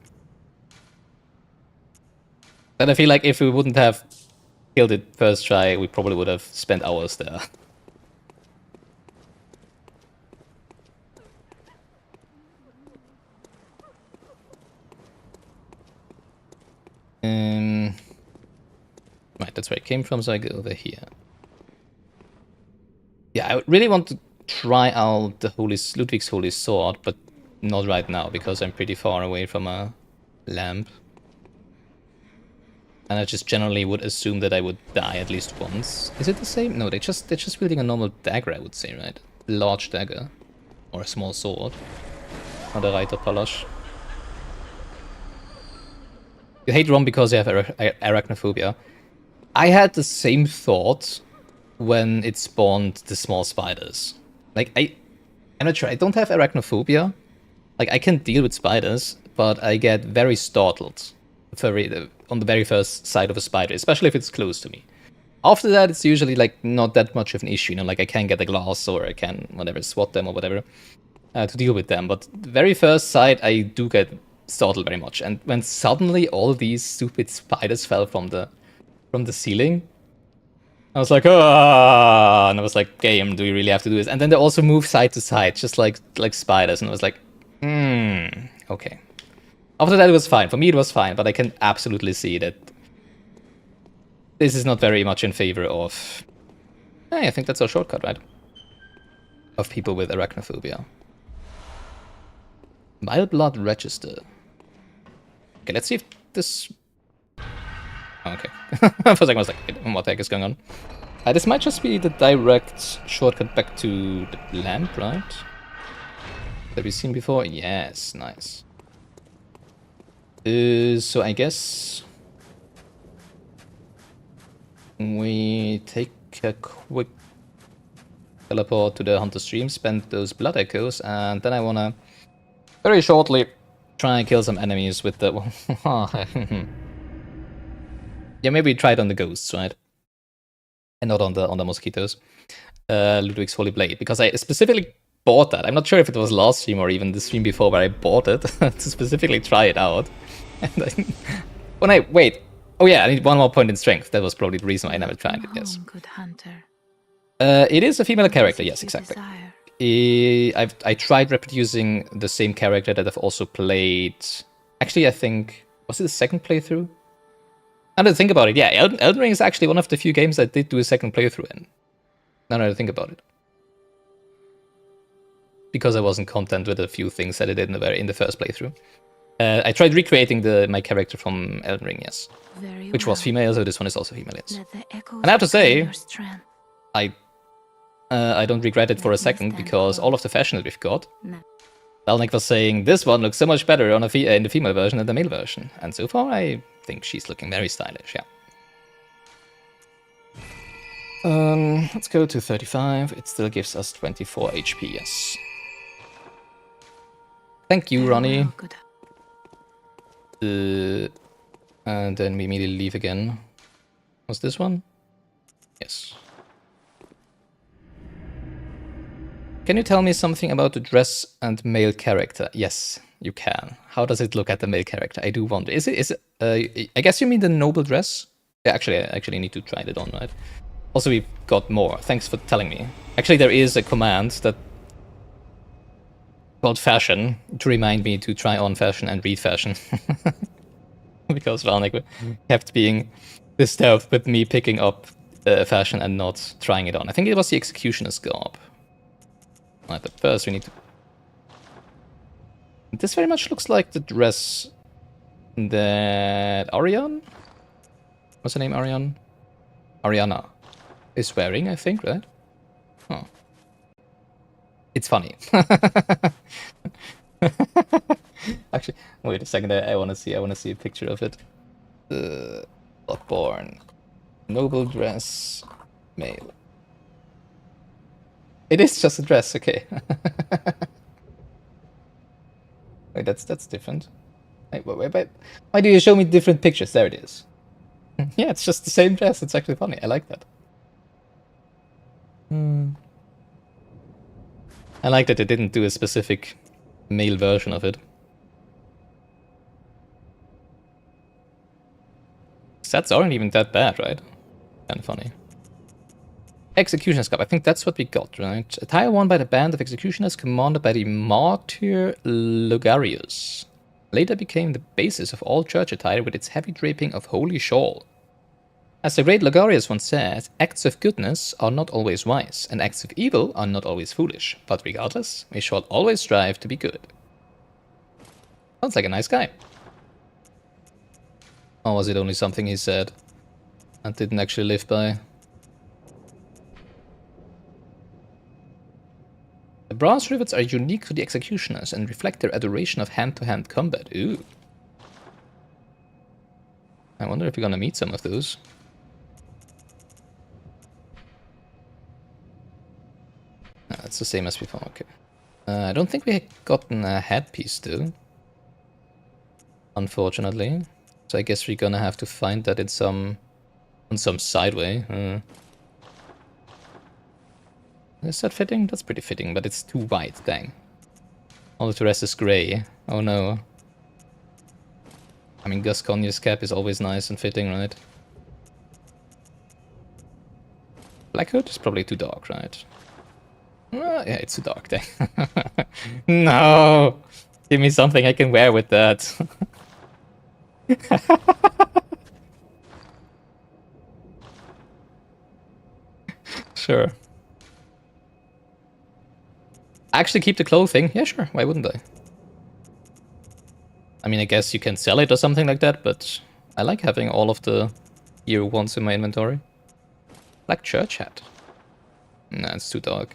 But I feel like if we wouldn't have killed it first try, we probably would have spent hours there. Right, that's where it came from, so I go over here. Yeah, I really want to try out the Ludwig's Holy Sword, but not right now, because I'm pretty far away from a lamp. And I just generally would assume that I would die at least once. Is it the same? No, they're just wielding a normal dagger, I would say, right? A large dagger. Or a small sword. Not a rhetorical. You hate Rom because you have arachnophobia. I had the same thought when it spawned the small spiders. Like, I'm not sure, I don't have arachnophobia. Like, I can deal with spiders, but I get very startled on the very first sight of a spider, especially if it's close to me. After that, it's usually, like, not that much of an issue, you know, like, I can get a glass, or I can, whatever, swat them, or whatever, to deal with them. But the very first sight, I do get startled very much. And when suddenly all these stupid spiders fell from the ceiling, I was like, ah, and I was like, game, do you really have to do this? And then they also move side to side, just like spiders, and I was like, okay. After that, it was fine. For me, it was fine, but I can absolutely see that this is not very much in favor of... I think that's our shortcut, right? Of people with arachnophobia. Vile Blood Register. Okay, let's see if this Okay. For a second I was like, what the heck is going on? This might just be the direct shortcut back to the lamp, right? That we've seen before? Yes, nice. So I guess we take a quick teleport to the Hunter stream, spend those blood echoes, and then I wanna very shortly try and kill some enemies with the... Yeah, maybe try it on the ghosts, right? And not on the mosquitoes. Ludwig's Holy Blade, because I specifically bought that. I'm not sure if it was last stream or even the stream before where I bought it to specifically try it out. And wait, oh yeah, I need one more point in strength. That was probably the reason why I never tried it. Yes. Good hunter. It is a female character. Yes, exactly. I tried reproducing the same character that I've also played. Actually, I think was it the second playthrough? Now that I think about it, yeah, Elden Ring is actually one of the few games I did do a second playthrough in. Now that I think about it. Because I wasn't content with a few things that I did in the first playthrough. I tried recreating my character from Elden Ring, yes. Which was female, so this one is also female, yes. And I have to say, I don't regret it for a second, because all of the fashion that we've got, Valnek was saying, this one looks so much better in the female version than the male version. And so far, I think she's looking very stylish, yeah. Let's go to 35. It still gives us 24 HP, yes. Thank you, Ronnie. And then we immediately leave again. Was this one? Yes. Can you tell me something about the dress and male character? Yes, you can. How does it look at the male character? I do wonder. Is it? I guess you mean the noble dress? Yeah, actually, I actually need to try it on, right? Also, we've got more. Thanks for telling me. Actually, there is a command that called fashion to remind me to try on fashion and read fashion. Because Valnek kept being disturbed with me picking up fashion and not trying it on. I think it was the executioner's garb. Right, but first we need to... This very much looks like the dress that Ariane? What's her name, Ariane? Ariana is wearing, I think, right? Oh. It's funny. Actually, wait a second. I want to see a picture of it. Bloodborne, noble dress, male. It is just a dress, okay. Wait, that's different. Wait, why do you show me different pictures? There it is. Yeah, it's just the same dress. It's actually funny. I like that. I like that they didn't do a specific male version of it. Stats aren't even that bad, right? Kind of funny. Executioner's Cup. I think that's what we got, right? Attire worn by the band of executioners commanded by the Martyr Logarius. Later became the basis of all church attire with its heavy draping of holy shawl. As the great Logarius once said, acts of goodness are not always wise, and acts of evil are not always foolish. But regardless, we shall always strive to be good. Sounds like a nice guy. Or was it only something he said and didn't actually live by? The brass rivets are unique to the executioners and reflect their adoration of hand-to-hand combat. Ooh. I wonder if we're gonna meet some of those. It's the same as before, okay. I don't think we had gotten a headpiece though. Unfortunately. So I guess we're gonna have to find that in on some sideway. Is that fitting? That's pretty fitting, but it's too white, dang. All the rest is grey. Oh no. I mean, Gus Conyers' cap is always nice and fitting, right? Black hood is probably too dark, right? Yeah, it's too dark, dang. No! Give me something I can wear with that. Sure. Actually keep the clothing? Yeah, sure. Why wouldn't I? I mean, I guess you can sell it or something like that, but I like having all of the Gear once in my inventory. Black church hat. Nah, it's too dark.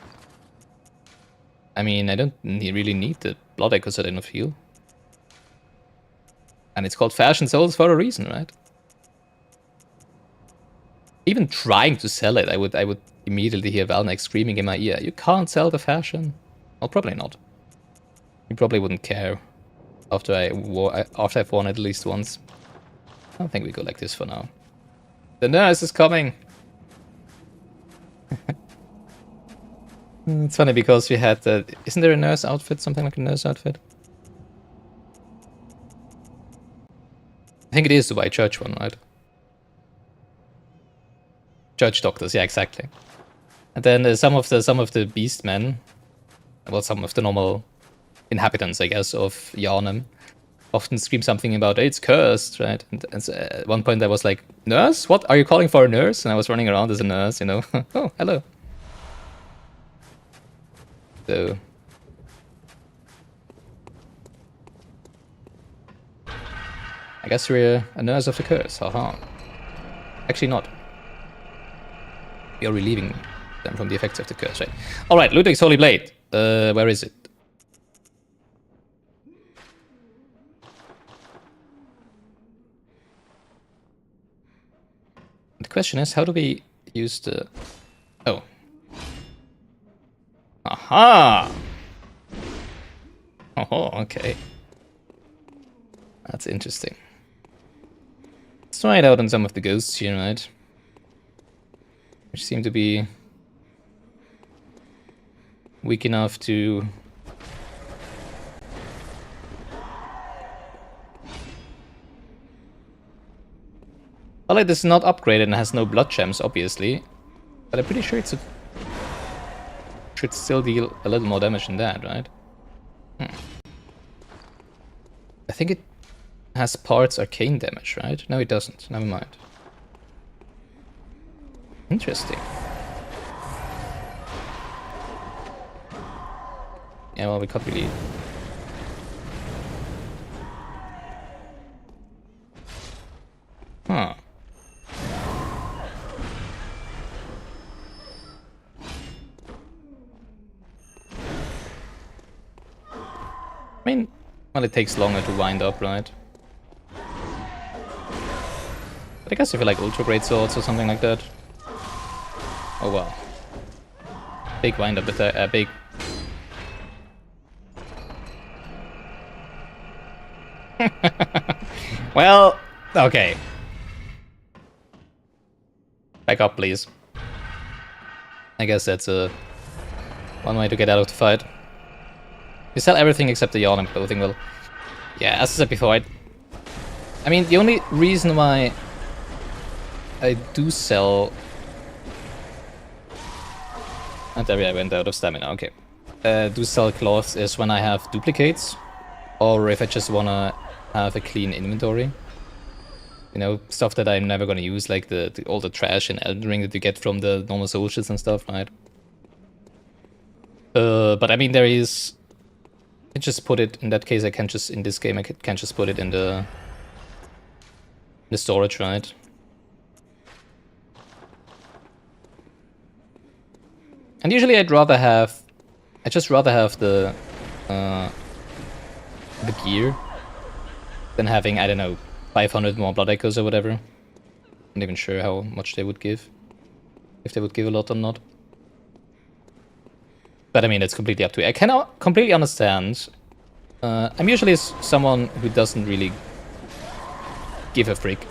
I mean, I don't really need the blood echoes that I don't feel. And it's called Fashion Souls for a reason, right? Even trying to sell it, I would immediately hear Valnek screaming in my ear, "You can't sell the fashion." Well, probably not. He probably wouldn't care after I've worn it at least once. I don't think we go like this for now. The nurse is coming! It's funny because we had the... Isn't there a nurse outfit? Something like a nurse outfit? I think it is the white church one, right? Church doctors, yeah, exactly. And then some of the beast men, well, some of the normal inhabitants, I guess, of Yharnam, often scream something about, "Hey, it's cursed," right? And so at one point I was like, "Nurse? What? Are you calling for a nurse?" And I was running around as a nurse, you know. Oh, hello. So... I guess we're a nurse of the curse, haha. Actually not. You're relieving them from the effects of the curse, right? Alright, Ludwig's Holy Blade. Where is it? The question is, how do we use the... Oh. Aha! Oh, okay. That's interesting. Let's try it out on some of the ghosts here, right? Which seem to be weak enough to... Well, it is not upgraded and has no blood gems, obviously. But I'm pretty sure it should still deal a little more damage than that, right? I think it has parts arcane damage, right? No, it doesn't. Never mind. Interesting. Yeah, well, we can't really... Huh. I mean, well, it takes longer to wind up, right? But I guess if you like ultra great swords or something like that. Oh well. Big wind up attack, big... Well, okay. Back up, please. I guess that's one way to get out of the fight. You sell everything except the Yharnam clothing, well... Yeah, as I said before, I mean, the only reason why I do sell... And there I went out of stamina, okay. Do sell cloths is when I have duplicates, or if I just wanna have a clean inventory. You know, stuff that I'm never gonna use, like all the trash in Elden Ring that you get from the normal soldiers and stuff, right? But I mean, there is... I can just put it, in that case I can just, in this game I can just put it in the storage, right? And usually I'd just rather have the gear than having, I don't know, 500 more blood echoes or whatever. I'm not even sure how much they would give. If they would give a lot or not. But I mean, it's completely up to you. I cannot completely understand. I'm usually someone who doesn't really give a frick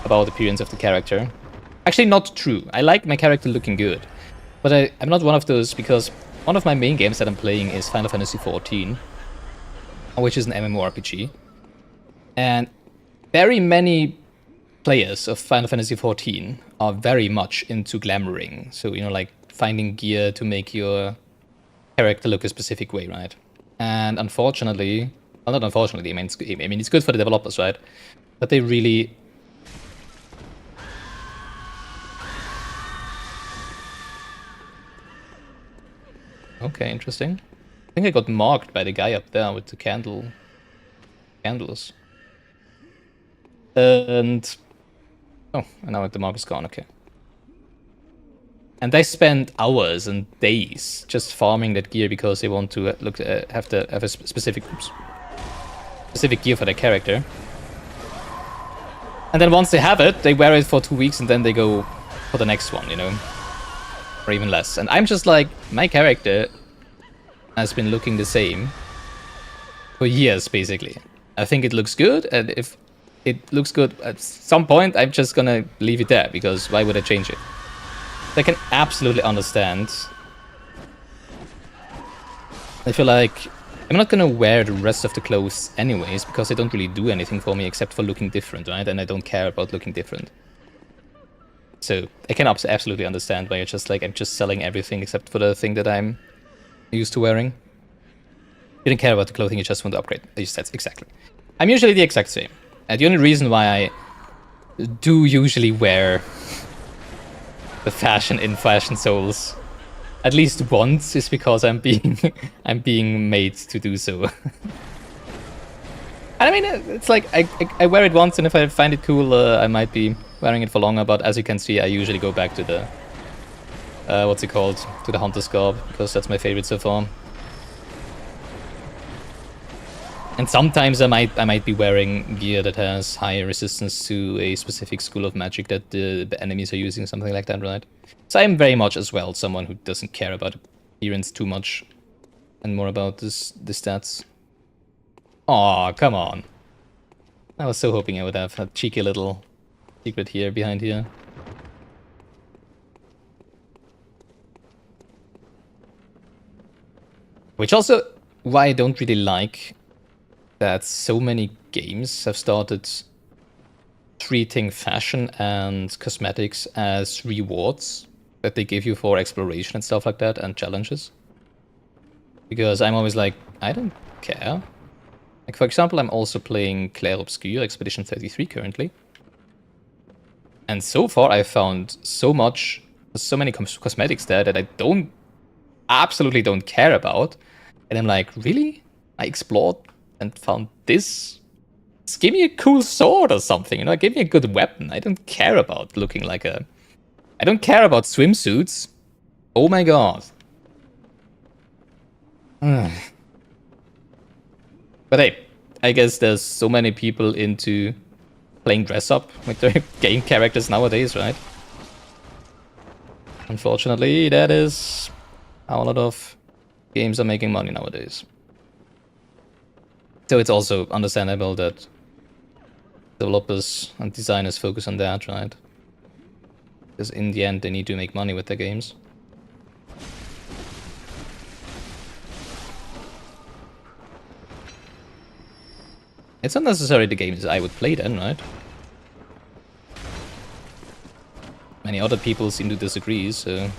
about the appearance of the character. Actually, not true. I like my character looking good. But I'm not one of those, because one of my main games that I'm playing is Final Fantasy XIV, which is an MMORPG. And very many players of Final Fantasy XIV are very much into glamoring. So, you know, like finding gear to make your character look a specific way, right? And unfortunately, well, not unfortunately, I mean, it's good for the developers, right? But they really... Okay, interesting. I think I got marked by the guy up there with the candles. And Oh, and now the mark is gone, okay. And they spend hours and days just farming that gear because they want to have a specific gear for their character. And then once they have it, they wear it for 2 weeks and then they go for the next one, you know? Or even less. And I'm just like, my character has been looking the same for years, basically. I think it looks good, and if it looks good at some point, I'm just gonna leave it there, because why would I change it? I can absolutely understand. I feel like I'm not gonna wear the rest of the clothes anyways, because they don't really do anything for me except for looking different, right? And I don't care about looking different. So I can absolutely understand why you're just like, I'm just selling everything except for the thing that I'm used to wearing. You don't care about the clothing, you just want to upgrade. That's exactly. I'm usually the exact same. And the only reason why I do usually wear the fashion in Fashion Souls at least once is because I'm being made to do so. And I mean, it's like I wear it once, and if I find it cool, I might be wearing it for longer. But as you can see, I usually go back to the what's it called, to the Hunter's Garb, because that's my favorite so far. And sometimes I might be wearing gear that has higher resistance to a specific school of magic that the enemies are using, something like that, right? So I'm very much as well someone who doesn't care about appearance too much, and more about the stats. Aw, come on. I was so hoping I would have a cheeky little secret here, behind here. Which also, why I don't really like that so many games have started treating fashion and cosmetics as rewards that they give you for exploration and stuff like that, and challenges. Because I'm always like, I don't care. Like, for example, I'm also playing Clair Obscure Expedition 33 currently. And so far I found so many cosmetics there that I absolutely don't care about. And I'm like, really? I explored and found this? Just give me a cool sword or something, you know? Give me a good weapon. I don't care about looking like a... I don't care about swimsuits. Oh my god. But hey, I guess there's so many people into playing dress up with their game characters nowadays, right? Unfortunately, that is how a lot of games are making money nowadays. So it's also understandable that developers and designers focus on that, right? Because in the end, they need to make money with their games. It's not necessarily the games I would play then, right? Many other people seem to disagree, so...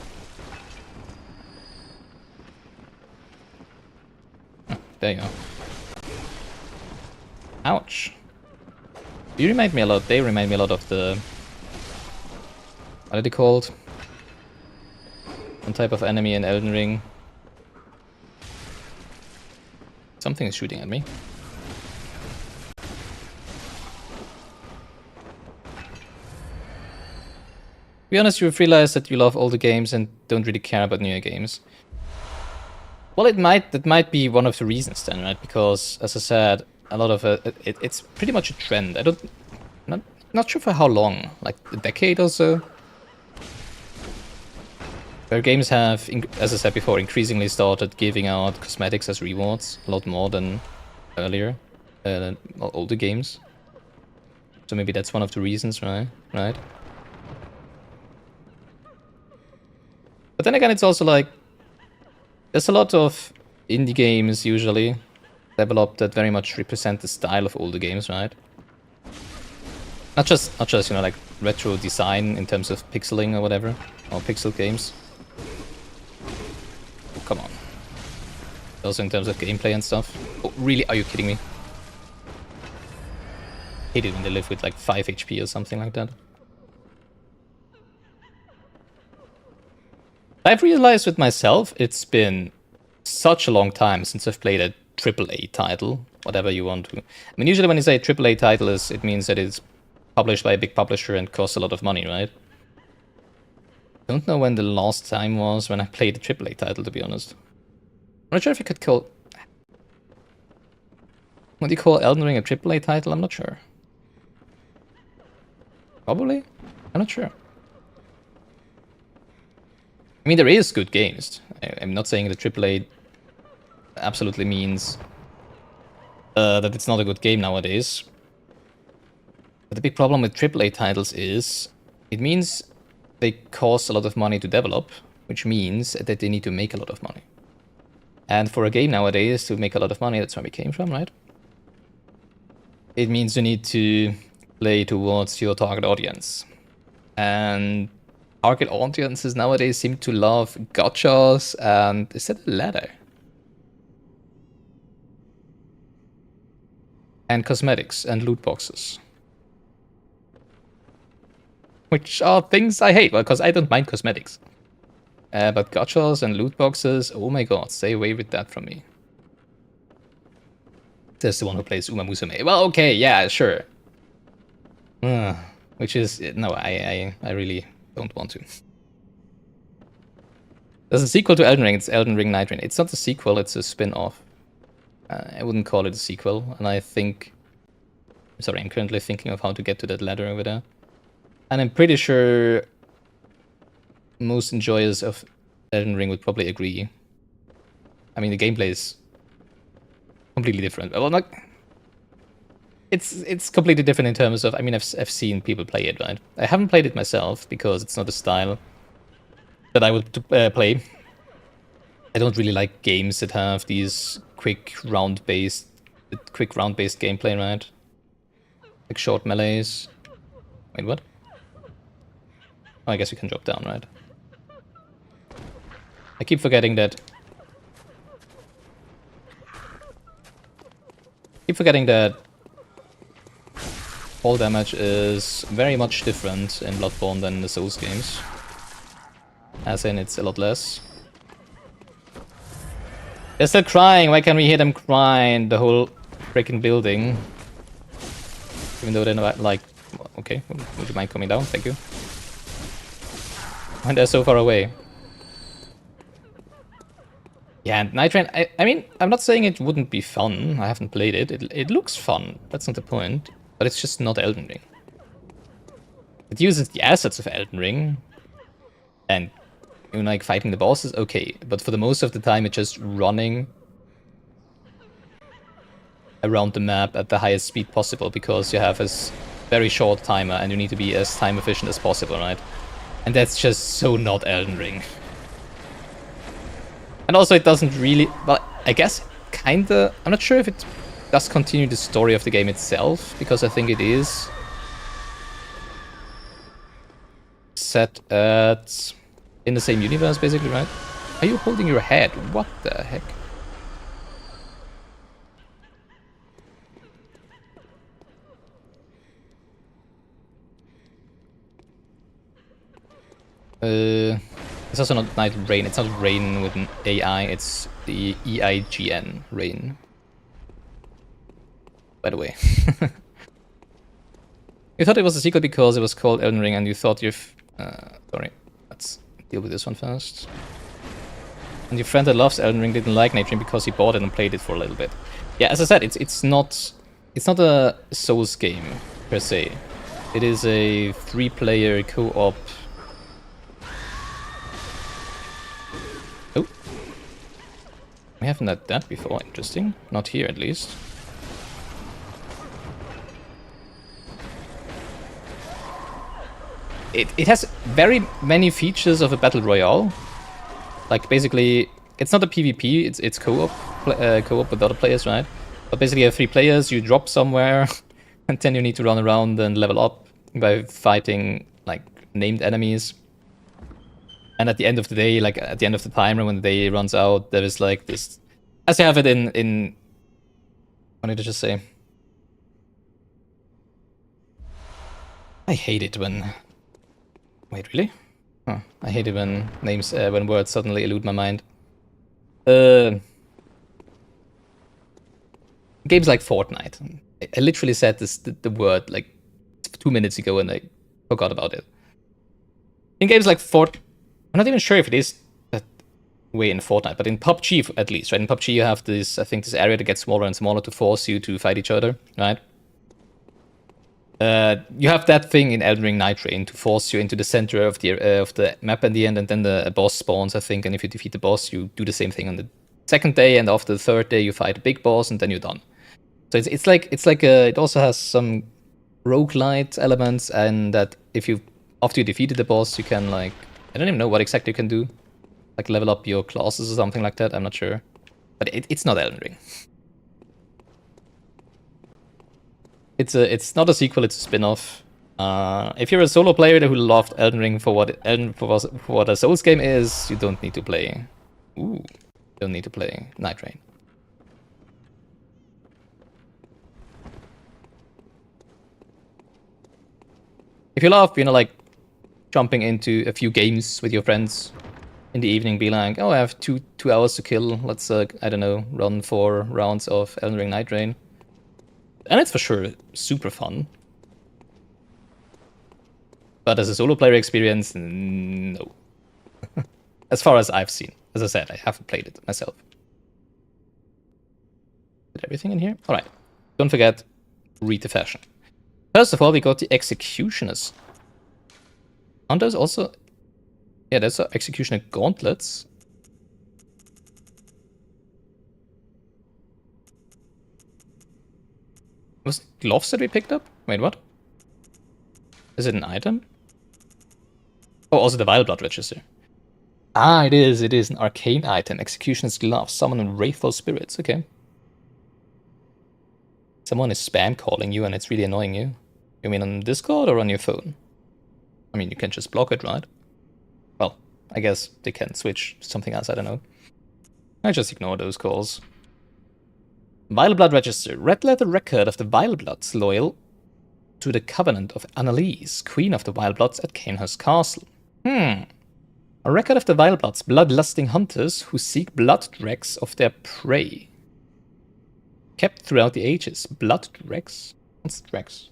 Oh, there you are. Ouch. They remind me a lot of the... What are they called? One type of enemy in Elden Ring. Something is shooting at me. To be honest, you've realized that you love older games and don't really care about newer games. Well, that might be one of the reasons then, right? Because, as I said, a lot of it's pretty much a trend. Not sure for how long, like a decade or so, where games have, as I said before, increasingly started giving out cosmetics as rewards a lot more than earlier, older games. So maybe that's one of the reasons, right? But then again, it's also like, there's a lot of indie games usually developed that very much represent the style of older games, right? Not just you know, like retro design in terms of pixeling or whatever, or pixel games. Oh, come on. Also in terms of gameplay and stuff. Oh, really? Are you kidding me? I hate it when they live with like 5 HP or something like that. I've realized with myself, it's been such a long time since I've played a AAA title, whatever you want to. I mean, usually when you say AAA title, it means that it's published by a big publisher and costs a lot of money, right? Don't know when the last time was when I played a AAA title, to be honest. I'm not sure if you could call... Would you call Elden Ring a AAA title? I'm not sure. Probably? I'm not sure. I mean, there is good games. I'm not saying that AAA absolutely means that it's not a good game nowadays. But the big problem with AAA titles is it means they cost a lot of money to develop, which means that they need to make a lot of money. And for a game nowadays to make a lot of money, that's where we came from, right? It means you need to play towards your target audience. And target audiences nowadays seem to love gachas and... Is that a ladder? And cosmetics and loot boxes. Which are things I hate, because I don't mind cosmetics. But gachas and loot boxes, oh my god, stay away with that from me. There's the one who plays Uma Musume. Well, okay, yeah, sure. Which is... No, I really don't want to. There's a sequel to Elden Ring, it's Elden Ring Nightmarish. It's not a sequel, it's a spin-off. I wouldn't call it a sequel, and I think... Sorry, I'm currently thinking of how to get to that ladder over there. And I'm pretty sure most enjoyers of Elden Ring would probably agree. I mean, the gameplay is completely different. Well, not... It's completely different in terms of... I mean, I've seen people play it, right? I haven't played it myself, because it's not a style that I would play. I don't really like games that have these quick round-based gameplay, right? Like short melees. Wait, what? Oh, I guess you can drop down, right? I keep forgetting that... fall damage is very much different in Bloodborne than the Souls games. As in, it's a lot less. They're still crying, why can't we hear them crying the whole freaking building? Even though they're not like... Okay, would you mind coming down? Thank you. And they're so far away. Yeah, and Night Train, I mean, I'm not saying it wouldn't be fun. I haven't played it. It looks fun. That's not the point. But it's just not Elden Ring. It uses the assets of Elden Ring. And, you know, like, fighting the bosses, okay. But for the most of the time, it's just running around the map at the highest speed possible. Because you have a very short timer and you need to be as time efficient as possible, right? And that's just so not Elden Ring. And also it doesn't really... Well, I guess kinda... I'm not sure if it does continue the story of the game itself, because I think it is set at... in the same universe, basically, right? Are you holding your head? What the heck? It's also not Night Rain. It's not Rain with an AI. It's the EIGN Rain. By the way. You thought it was a sequel because it was called Elden Ring and you thought you've... sorry. Let's deal with this one first. And your friend that loves Elden Ring didn't like Night Rain because he bought it and played it for a little bit. Yeah, as I said, it's not a Souls game per se. It is a 3-player co-op. Oh. We haven't had that before, interesting. Not here at least. It has very many features of a battle royale. Like basically, it's not a PvP, it's co-op, co-op with other players, right? But basically you have 3 players, you drop somewhere, and then you need to run around and level up by fighting like named enemies. And at the end of the day, like at the end of the timer when the day runs out, there is like this... As you have it in... What did I just say? I hate it when... Wait, really? Huh. I hate it when names, when words suddenly elude my mind. Games like Fortnite. I literally said this, the word like 2 minutes ago and I forgot about it. In games like Fort, I'm not even sure if it is that way in Fortnite, but in PUBG at least, right? In PUBG you have this, I think, this area that gets smaller and smaller to force you to fight each other, right? You have that thing in Elden Ring Night Rain to force you into the center of the map in the end, and then the boss spawns, I think, and if you defeat the boss, you do the same thing on the second day, and after the third day, you fight a big boss, and then you're done. So it also has some roguelite elements, and that if you after you defeated the boss, you can I don't even know what exactly you can do, like level up your classes or something like that. I'm not sure, but it's not Elden Ring. It's not a sequel, it's a spin-off. If you're a solo player who loved Elden Ring for what a Souls game is, you don't need to play. Don't need to play Night Rain. If you love, jumping into a few games with your friends in the evening, be like, oh, I have two hours to kill. Let's I don't know, run 4 rounds of Elden Ring Night Rain. And it's for sure super fun. But as a solo player experience, no. As far as I've seen. As I said, I haven't played it myself. Did everything in here? Alright. Don't forget, read the fashion. First of all, we got the Executioners. Aren't those also... Yeah, there's Executioner gauntlets. Was it gloves that we picked up? Wait, what? Is it an item? Oh, also the Vile Blood Register. Ah, it is an arcane item. Executioner's gloves. Summon wrathful spirits. Okay. Someone is spam calling you and it's really annoying you. You mean on Discord or on your phone? I mean, you can just block it, right? Well, I guess they can switch to something else, I don't know. I just ignore those calls. Vile Blood Register. Red letter record of the Vile Bloods loyal to the Covenant of Annalise, Queen of the Vile Bloods at Cainhurst Castle. A record of the Vile Bloods, bloodlusting hunters who seek blood dregs of their prey. Kept throughout the ages. Blood dregs? What's dregs?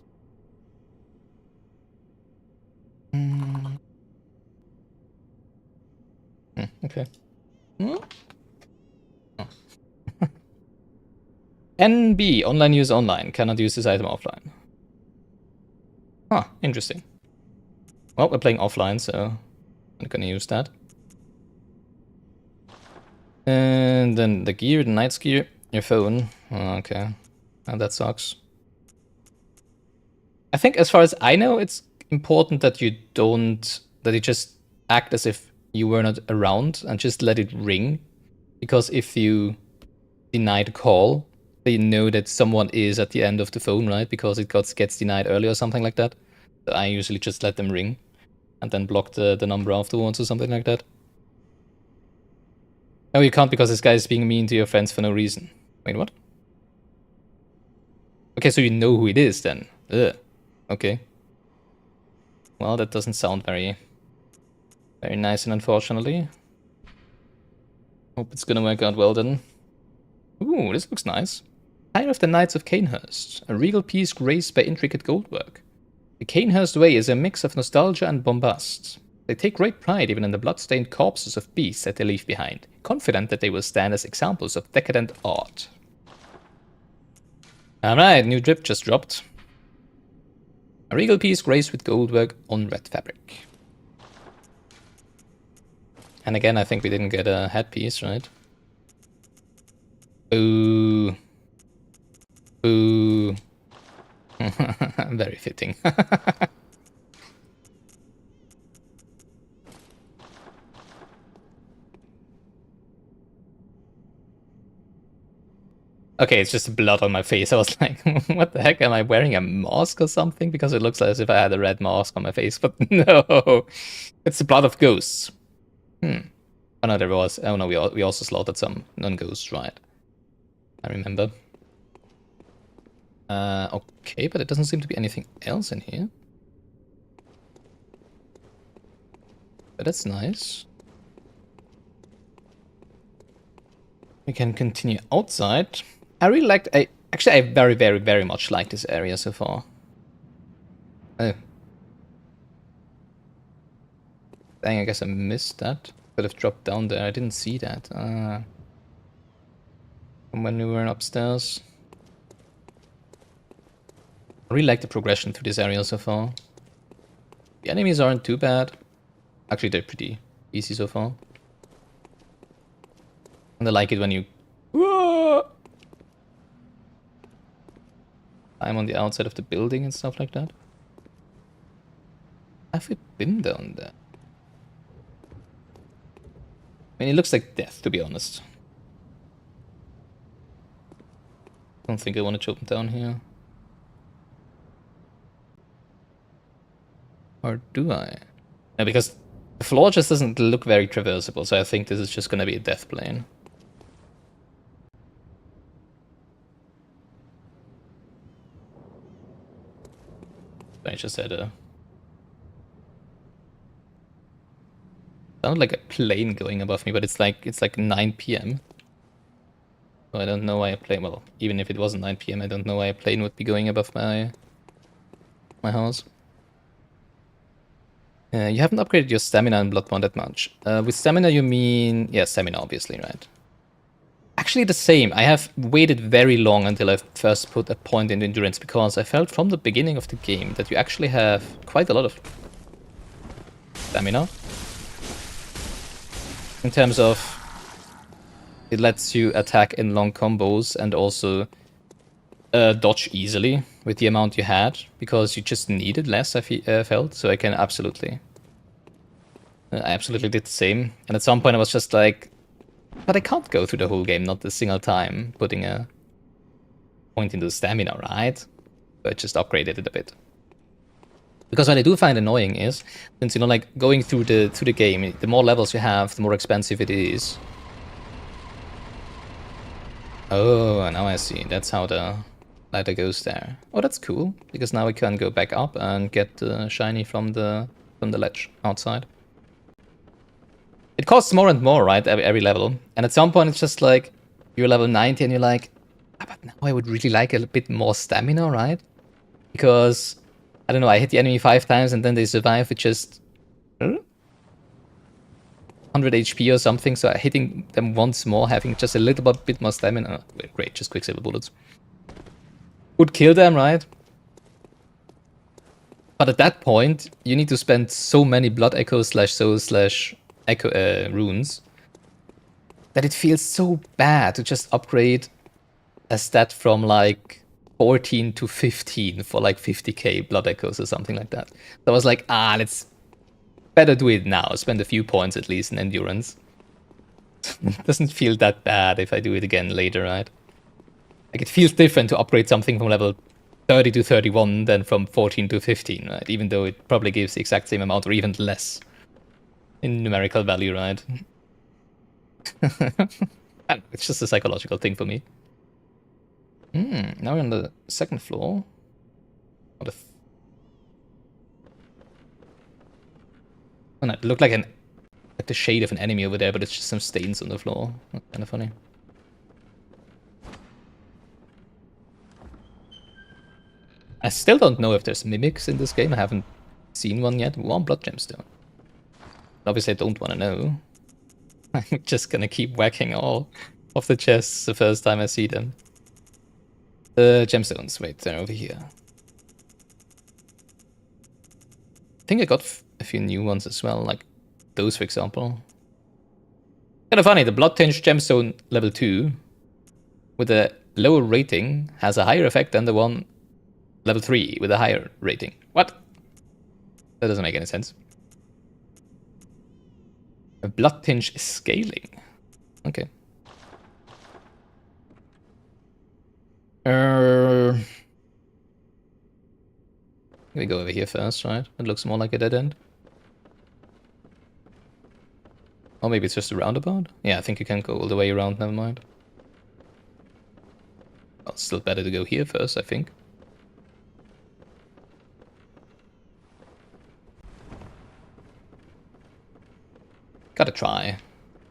Okay. Oh. NB, online use online. Cannot use this item offline. Huh, interesting. Well, we're playing offline, so I'm gonna use that. And then the gear, the knight's gear, your phone. Oh, okay. Oh, that sucks. I think as far as I know, it's important that you just act as if you were not around and just let it ring. Because if you deny the call, they know that someone is at the end of the phone, right? Because it gets denied early or something like that. So I usually just let them ring and then block the number afterwards or something like that. No, you can't because this guy is being mean to your friends for no reason. Wait, what? Okay, so you know who it is then. Ugh. Okay. Well, that doesn't sound very nice, and unfortunately. Hope it's gonna work out well then. Ooh, this looks nice. Tire of the Knights of Cainhurst, a regal piece graced by intricate goldwork. The Cainhurst way is a mix of nostalgia and bombast. They take great pride even in the blood-stained corpses of beasts that they leave behind, confident that they will stand as examples of decadent art. Alright, new drip just dropped. A regal piece graced with goldwork on red fabric. And again, I think we didn't get a headpiece, right? Ooh. Ooh. Very fitting. Okay, it's just blood on my face. I was like, what the heck? Am I wearing a mask or something? Because it looks as if I had a red mask on my face. But no, it's the blood of ghosts. Oh no, there was. Oh no, we also slaughtered some non-ghosts, right? I remember. Okay, but it doesn't seem to be anything else in here. But that's nice. We can continue outside. I really liked... Actually, I very, very, very much like this area so far. Oh. Dang, I guess I missed that. Could have dropped down there. I didn't see that. From when we were upstairs. I really like the progression through this area so far. The enemies aren't too bad. Actually, they're pretty easy so far. And I like it when you... I'm on the outside of the building and stuff like that. Have we been down there? I mean, it looks like death, to be honest. I don't think I want to jump down here. Or do I? No, because the floor just doesn't look very traversable, so I think this is just gonna be a death plane. I just had a... Sounded like a plane going above me, but it's like 9 PM. So I don't know why a plane... Well, even if it wasn't 9 PM, I don't know why a plane would be going above my house. You haven't upgraded your stamina in Bloodborne that much. With stamina you mean... Yeah, stamina obviously, right? Actually the same. I have waited very long until I first put a point in endurance, because I felt from the beginning of the game that you actually have quite a lot of stamina. In terms of... It lets you attack in long combos and also dodge easily with the amount you had, because you just needed less, I felt, so I can absolutely... I absolutely did the same. And at some point I was just like, but I can't go through the whole game, not a single time, putting a point into stamina, right? So I just upgraded it a bit. Because what I do find annoying is, since, you know, like, going through the game, the more levels you have, the more expensive it is. Oh, now I see. That's how the ladder goes there. Oh, that's cool, because now we can go back up and get the shiny from the ledge outside. It costs more and more, right, every level. And at some point it's just like, you're level 90 and you're like, ah, but now I would really like a bit more stamina, right? Because, I don't know, I hit the enemy 5 times and then they survive with just 100 HP or something, so hitting them once more, having just a little bit more stamina, oh, great, just quicksilver bullets, would kill them, right? But at that point, you need to spend so many blood echoes slash souls slash echo runes that it feels so bad to just upgrade a stat from like 14 to 15 for like 50k blood echoes or something like that. So I was like, let's better do it now, spend a few points at least in endurance. It doesn't feel that bad if I do it again later, right? Like, it feels different to upgrade something from level 30 to 31 than from 14 to 15, right? Even though it probably gives the exact same amount or even less in numerical value, right? It's just a psychological thing for me. Now we're on the second floor. Oh, no, it looked like the shade of an enemy over there, but it's just some stains on the floor. That's kind of funny. I still don't know if there's mimics in this game. I haven't seen one yet. One blood gemstone. Obviously I don't want to know. I'm just gonna keep whacking all of the chests the first time I see them. The gemstones, wait, they're over here. I think I got a few new ones as well, like those for example. Kinda funny, the blood-tinged gemstone level 2 with a lower rating has a higher effect than the one level 3 with a higher rating. What? That doesn't make any sense. A blood tinge is scaling. Okay. We go over here first, right? It looks more like a dead end. Or maybe it's just a roundabout? Yeah, I think you can go all the way around, never mind. Well, it's still better to go here first, I think. Gotta try.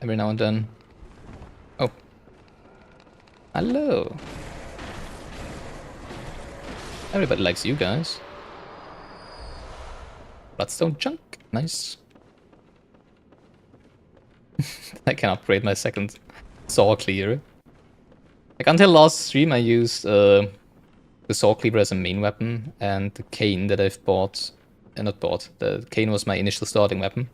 Every now and then. Oh. Hello. Everybody likes you guys. Bloodstone chunk. Nice. I can upgrade my second saw cleaver. Like, until last stream, I used the saw cleaver as a main weapon, and the cane that I've bought... not bought. The cane was my initial starting weapon.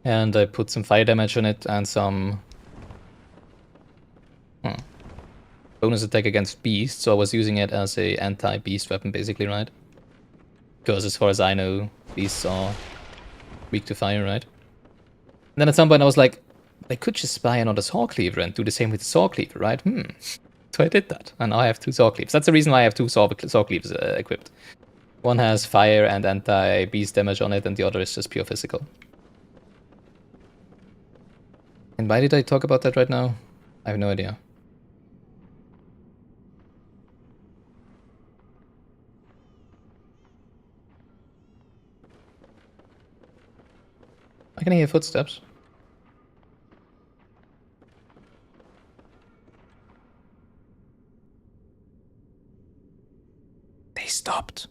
And I put some fire damage on it and some... bonus attack against beasts, so I was using it as a anti-beast weapon, basically, right? Because as far as I know, beasts are weak to fire, right? And then at some point I was like, I could just buy another saw cleaver and do the same with the saw cleaver, right? So I did that, and now I have 2 saw cleavers. That's the reason why I have 2 saw cleavers equipped. One has fire and anti-beast damage on it, and the other is just pure physical. And why did I talk about that right now? I have no idea. I can hear footsteps. They stopped.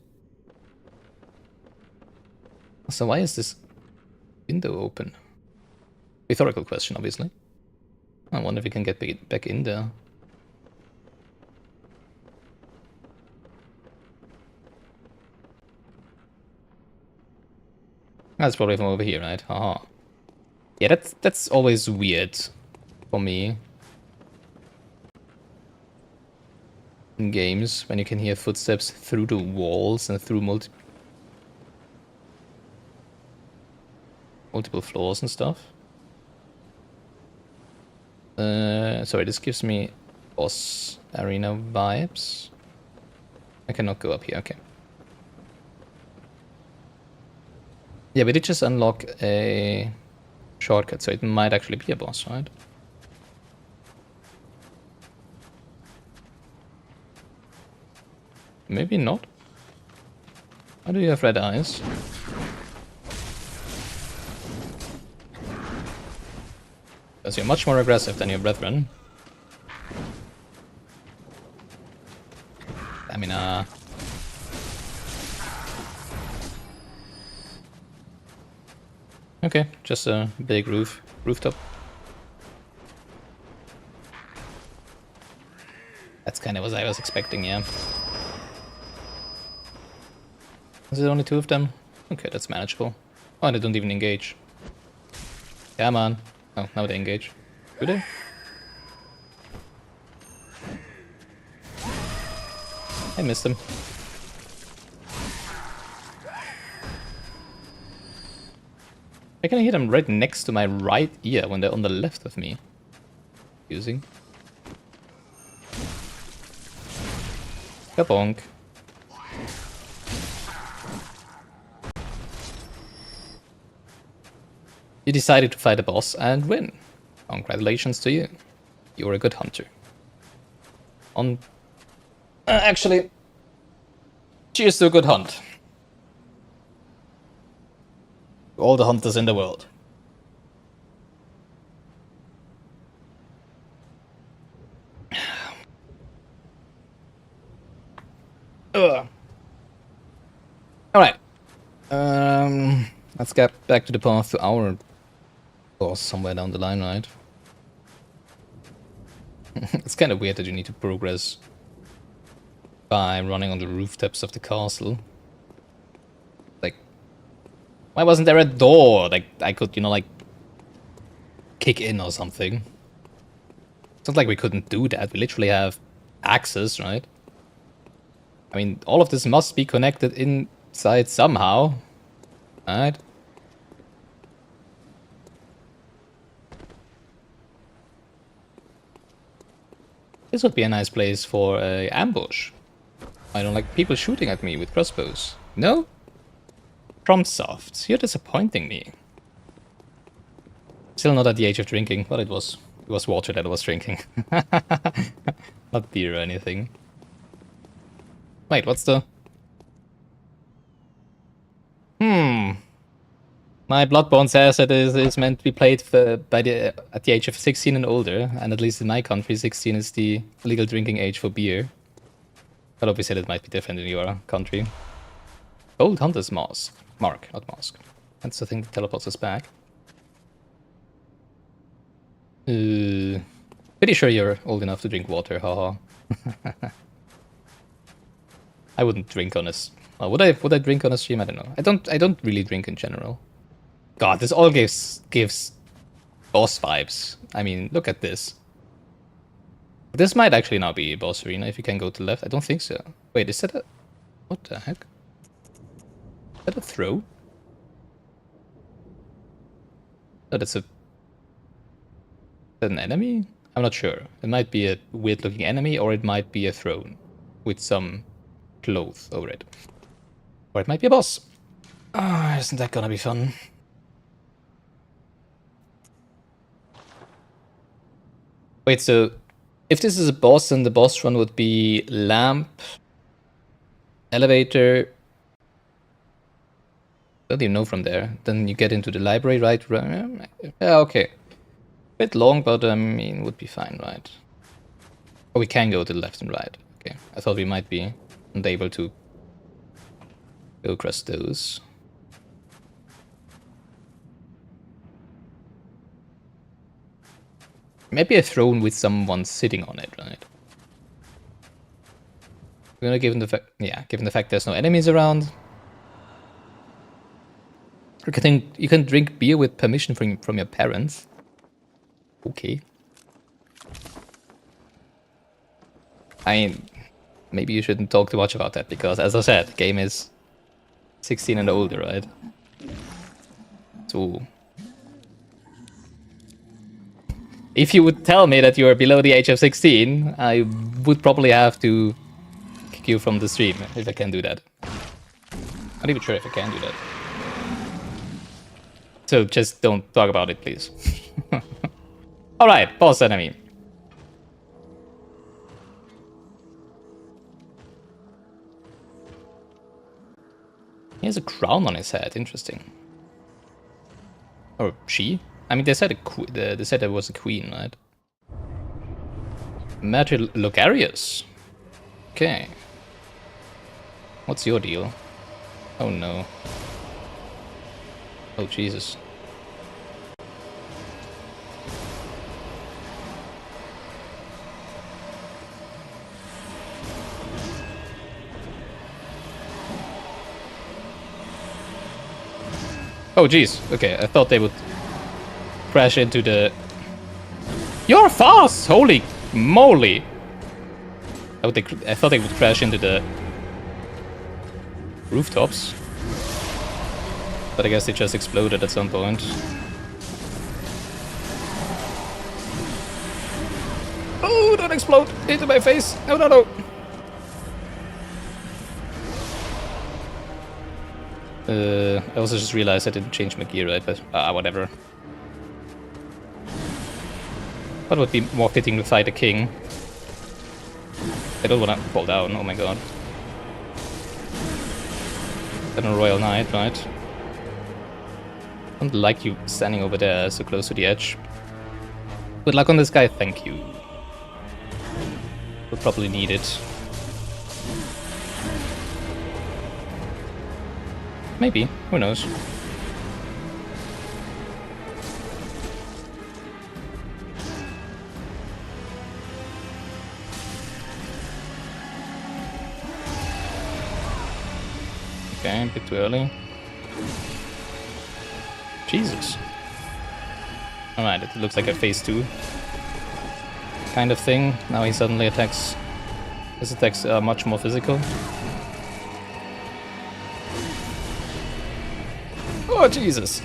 So why is this window open? Rhetorical question, obviously. I wonder if we can get back in there. That's probably from over here, right? Haha. Yeah, that's always weird for me. In games, when you can hear footsteps through the walls and through multiple floors and stuff. Sorry, this gives me boss arena vibes. I cannot go up here, okay. Yeah, we did just unlock a shortcut, so it might actually be a boss, right? Maybe not. Why do you have red eyes? Because you're much more aggressive than your brethren. I mean, okay, just a big rooftop. That's kind of what I was expecting, yeah. Is it only 2 of them? Okay, that's manageable. Oh, and they don't even engage. Come on. Oh, now they engage. Do they? I missed them. I can hear them right next to my right ear when they're on the left of me. Using. Kabonk. You decided to fight a boss and win. Congratulations to you. You're a good hunter. Actually, cheers to a good hunt. To all the hunters in the world. Alright. Let's get back to the path to our boss somewhere down the line, right? It's kind of weird that you need to progress by running on the rooftops of the castle. Like, why wasn't there a door? Like, I could, you know, like, kick in or something. It's not like we couldn't do that. We literally have access, right? I mean, all of this must be connected inside somehow, right? This would be a nice place for an ambush. I don't like people shooting at me with crossbows. No? FromSoft, you're disappointing me. Still not at the age of drinking, but it was water that I was drinking. Not beer or anything. Wait, what's the... My Bloodborne says it is meant to be played at the age of 16 and older, and at least in my country, 16 is the legal drinking age for beer. But obviously that might be different in your country. Gold Hunter's Mask. Mark, not mask. That's the thing that teleports us back. Pretty sure you're old enough to drink water, haha. I wouldn't drink on a... Well, would I drink on a stream? I don't know. I don't really drink in general. God, this all gives boss vibes. I mean, look at this. This might actually now be a boss arena if you can go to the left. I don't think so. Wait, is that a... What the heck? Is that a throw? Oh, that's a... Is that an enemy? I'm not sure. It might be a weird looking enemy, or it might be a throne with some clothes over it. Or it might be a boss. Ah, isn't that gonna be fun? Wait, so if this is a boss, then the boss run would be lamp, elevator. Don't even know from there. Then you get into the library, right? Yeah, okay. Bit long, but I mean, would be fine, right? Oh, we can go to the left and right. Okay, I thought we might be unable to go across those. Maybe a throne with someone sitting on it, right? We're gonna given the fact, yeah, given the fact there's no enemies around. You can drink beer with permission from your parents. Okay. I mean, maybe you shouldn't talk too much about that, because as I said, the game is 16 and older, right? So... if you would tell me that you are below the age of 16, I would probably have to kick you from the stream, if I can do that. Not even sure if I can do that. So just don't talk about it, please. Alright, boss enemy. He has a crown on his head, interesting. Or she? I mean, they said they said there was a queen, right? Martyr Logarius. Okay. What's your deal? Oh no. Oh Jesus. Oh jeez. Okay, I thought they would crash into the... You're fast! Holy moly! I thought they would crash into the rooftops. But I guess they just exploded at some point. Oh, don't explode into my face! No, no, no! I also just realized I didn't change my gear, right? But whatever. What would be more fitting to fight a king? I don't want to fall down, oh my god. Then a royal knight, right? I don't like you standing over there so close to the edge. Good luck on this guy, thank you. We'll probably need it. Maybe, who knows? Okay, a bit too early. Jesus. Alright, it looks like a phase 2 kind of thing. Now he suddenly attacks. His attacks are much more physical. Oh, Jesus.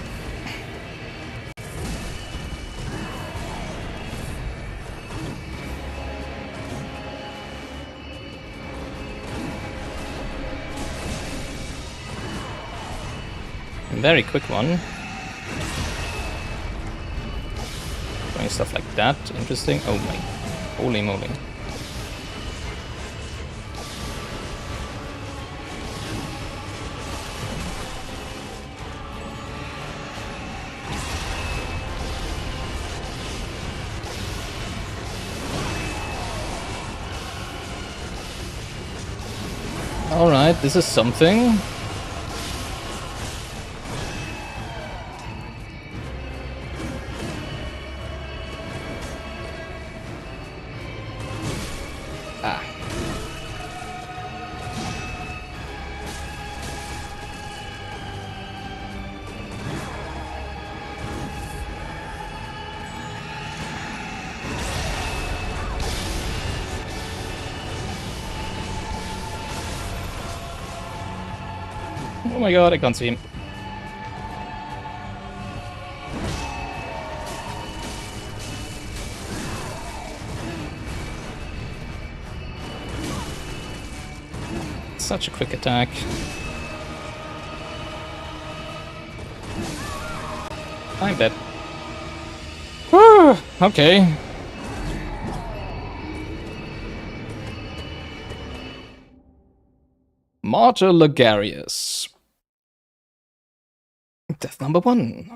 Very quick one. Doing stuff like that. Interesting. Oh my. Holy moly. Alright, this is something. Oh my god, I can't see him. Such a quick attack. I'm dead. Whew, okay. Martyr Logarius. Death number 1.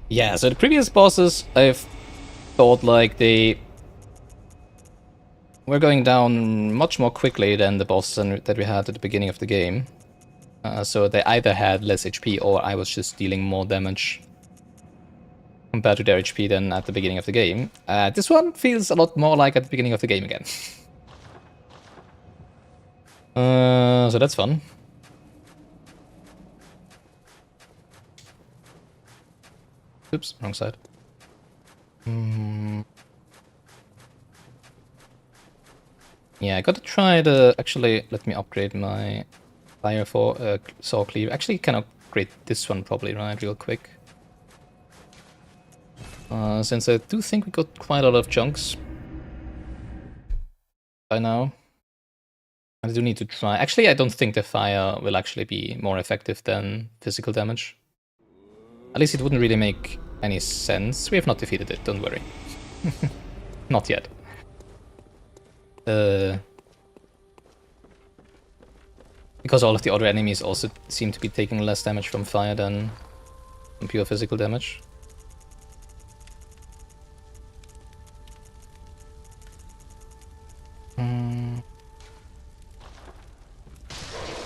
Yeah, so the previous bosses, I've thought like they were going down much more quickly than the bosses that we had at the beginning of the game. So they either had less HP or I was just dealing more damage compared to their HP than at the beginning of the game. This one feels a lot more like at the beginning of the game again. So that's fun. Oops, wrong side. Yeah, I gotta try the... Actually, let me upgrade my fire for saw cleave. Actually, can upgrade this one probably, right, real quick. Since I do think we got quite a lot of chunks by now. I do need to try. Actually, I don't think the fire will actually be more effective than physical damage. At least it wouldn't really make any sense. We have not defeated it, don't worry. Not yet. Because all of the other enemies also seem to be taking less damage from fire than from pure physical damage.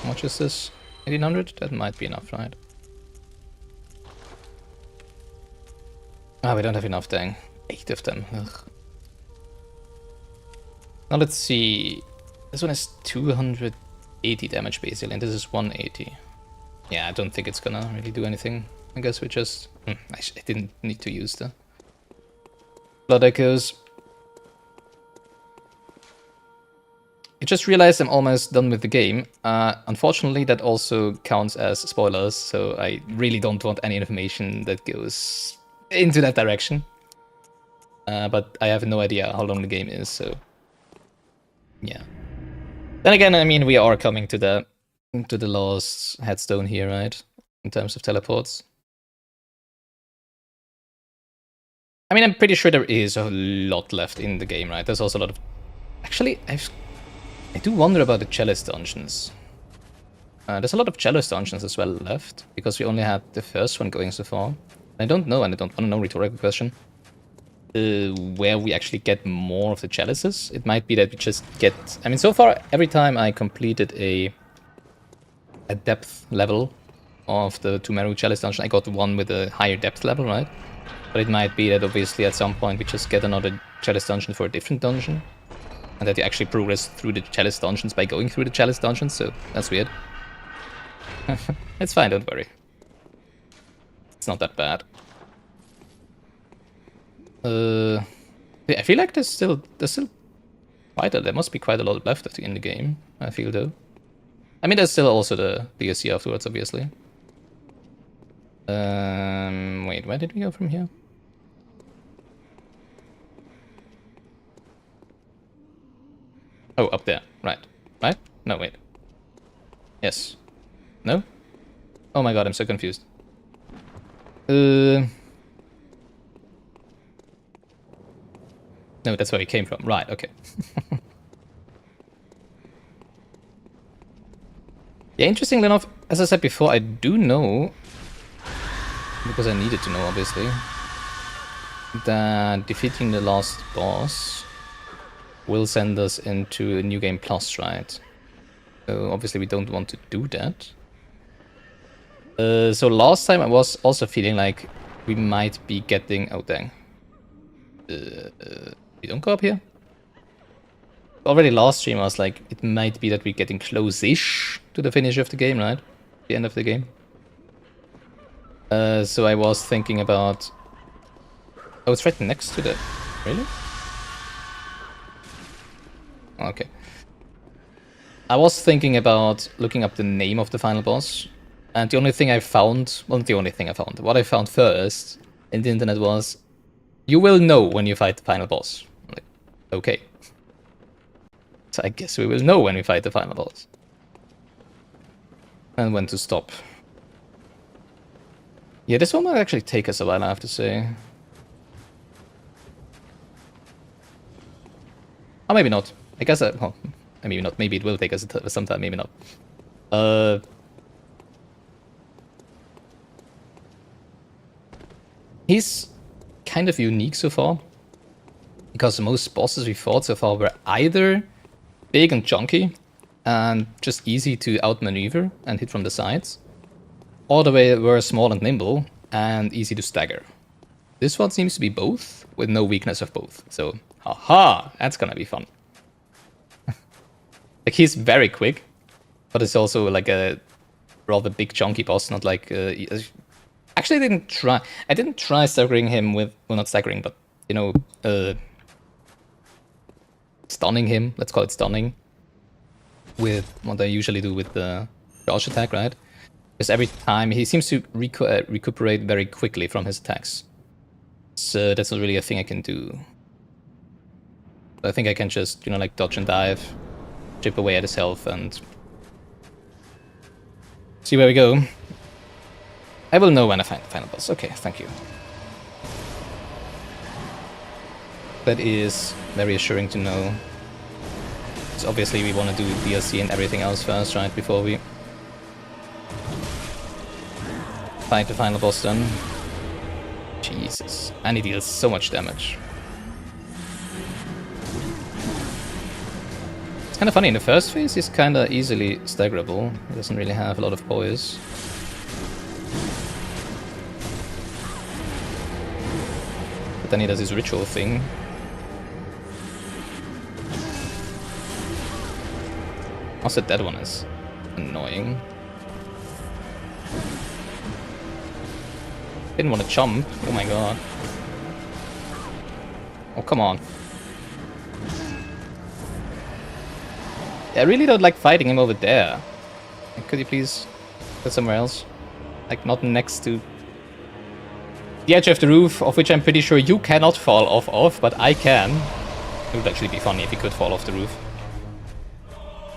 How much is this? 1800? That might be enough, right? Ah, we don't have enough, dang. 8 of them. Ugh. Now let's see. This one is 280 damage basically, and this is 180. Yeah, I don't think it's gonna really do anything. I guess we just... I didn't need to use the Blood Echoes. I just realized I'm almost done with the game. Unfortunately, that also counts as spoilers, so I really don't want any information that goes into that direction. But I have no idea how long the game is, so... Yeah. Then again, I mean, we are coming to the last headstone here, right? In terms of teleports. I mean, I'm pretty sure there is a lot left in the game, right? There's also a lot of... Actually, I do wonder about the Chalice dungeons. There's a lot of Chalice dungeons as well left, because we only had the first one going so far. I don't know, and I don't want to know, rhetorical question, where we actually get more of the chalices. It might be that we just get... I mean, so far, every time I completed a depth level of the Tumeru Chalice dungeon, I got one with a higher depth level, right? But it might be that obviously at some point we just get another Chalice dungeon for a different dungeon. And that you actually progress through the Chalice dungeons by going through the Chalice dungeons, so that's weird. It's fine, don't worry. It's not that bad. I feel like there's still quite a... There must be quite a lot left in the game, I feel, though. I mean, there's still also the DLC afterwards, obviously. Wait, where did we go from here? Oh, up there. Right. Right? No, wait. Yes. No? Oh my god, I'm so confused. No, that's where we came from. Right, okay. Yeah, interestingly enough, as I said before, I do know, because I needed to know, obviously, that defeating the last boss will send us into a New Game Plus, right? So obviously we don't want to do that. So last time I was also feeling like we might be getting... Oh, dang. We don't go up here? Already last stream I was like, it might be that we're getting close-ish to the finish of the game, right? The end of the game. So I was thinking about Oh, it's right next to the... Really? Okay. I was thinking about looking up the name of the final boss, and the only thing I found... Well, not the only thing I found. What I found first in the internet was, you will know when you fight the final boss. I'm like, okay. So I guess we will know when we fight the final boss. And when to stop. Yeah, this one might actually take us a while, I have to say. Or maybe not. I guess, well, maybe not. Maybe it will take us some time, maybe not. He's kind of unique so far. Because most bosses we fought so far were either big and chunky, and just easy to outmaneuver and hit from the sides, or they were small and nimble, and easy to stagger. This one seems to be both, with no weakness of both. So, haha, that's gonna be fun. Like, he's very quick, but it's also like a rather big chunky boss, not like... Actually, I didn't try staggering him with... Well, not staggering, but, you know, stunning him, let's call it stunning, with what I usually do with the charge attack, right? Because every time he seems to recuperate very quickly from his attacks. So that's not really a thing I can do. I think I can just, you know, like dodge and dive, chip away at his health, and see where we go. I will know when I find the final boss. Okay, thank you. That is very assuring to know. So obviously we want to do DLC and everything else first, right? Before we fight the final boss then. Jesus. And he deals so much damage. It's kind of funny, in the first phase he's kind of easily staggerable. He doesn't really have a lot of poise. But then he does his ritual thing. Also, that one is annoying. Didn't want to jump. Oh my god. Oh, come on. Yeah, I really don't like fighting him over there. Could you please go somewhere else? Like, not next to the edge of the roof, of which I'm pretty sure you cannot fall off of, but I can. It would actually be funny if he could fall off the roof.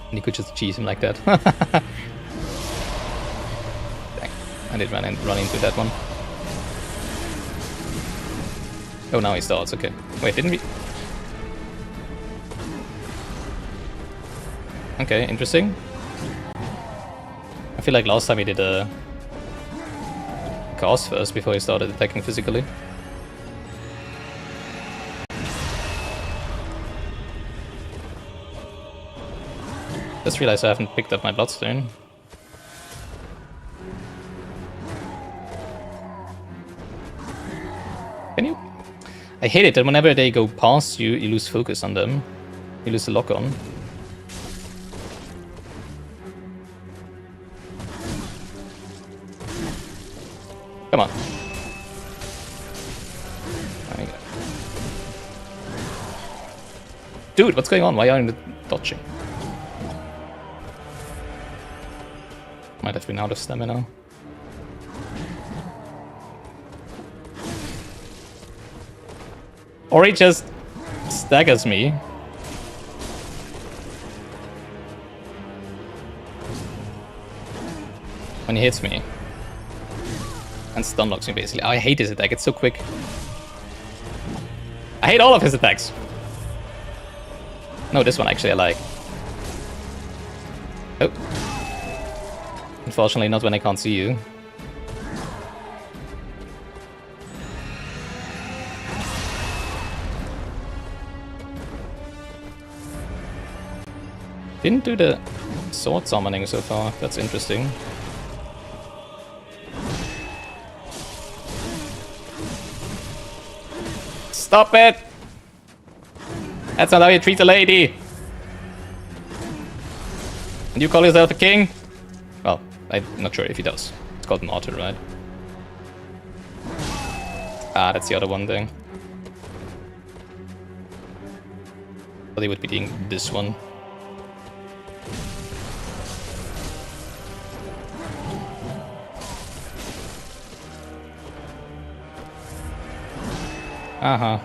And you could just cheese him like that. Dang. I did run into that one. Oh, now he starts, okay. Wait, didn't we? Okay, interesting. I feel like last time he did a cast first before he started attacking physically. Just realized I haven't picked up my bloodstone. Can you? I hate it that whenever they go past you, you lose focus on them. You lose the lock on. Come on. There you go. Dude, what's going on? Why aren't you dodging? Might have been out of stamina. Or he just staggers me. When he hits me. And stun locks me basically. Oh, I hate his attack, it's so quick. I hate all of his attacks. No, this one actually I like. Oh. Unfortunately, not when I can't see you. Didn't do the sword summoning so far. That's interesting. Stop it! That's not how you treat a lady! And you call yourself a king? Well, I'm not sure if he does. It's called Martyr, right? Ah, that's the other one thing. they would be doing this one. Uh-huh.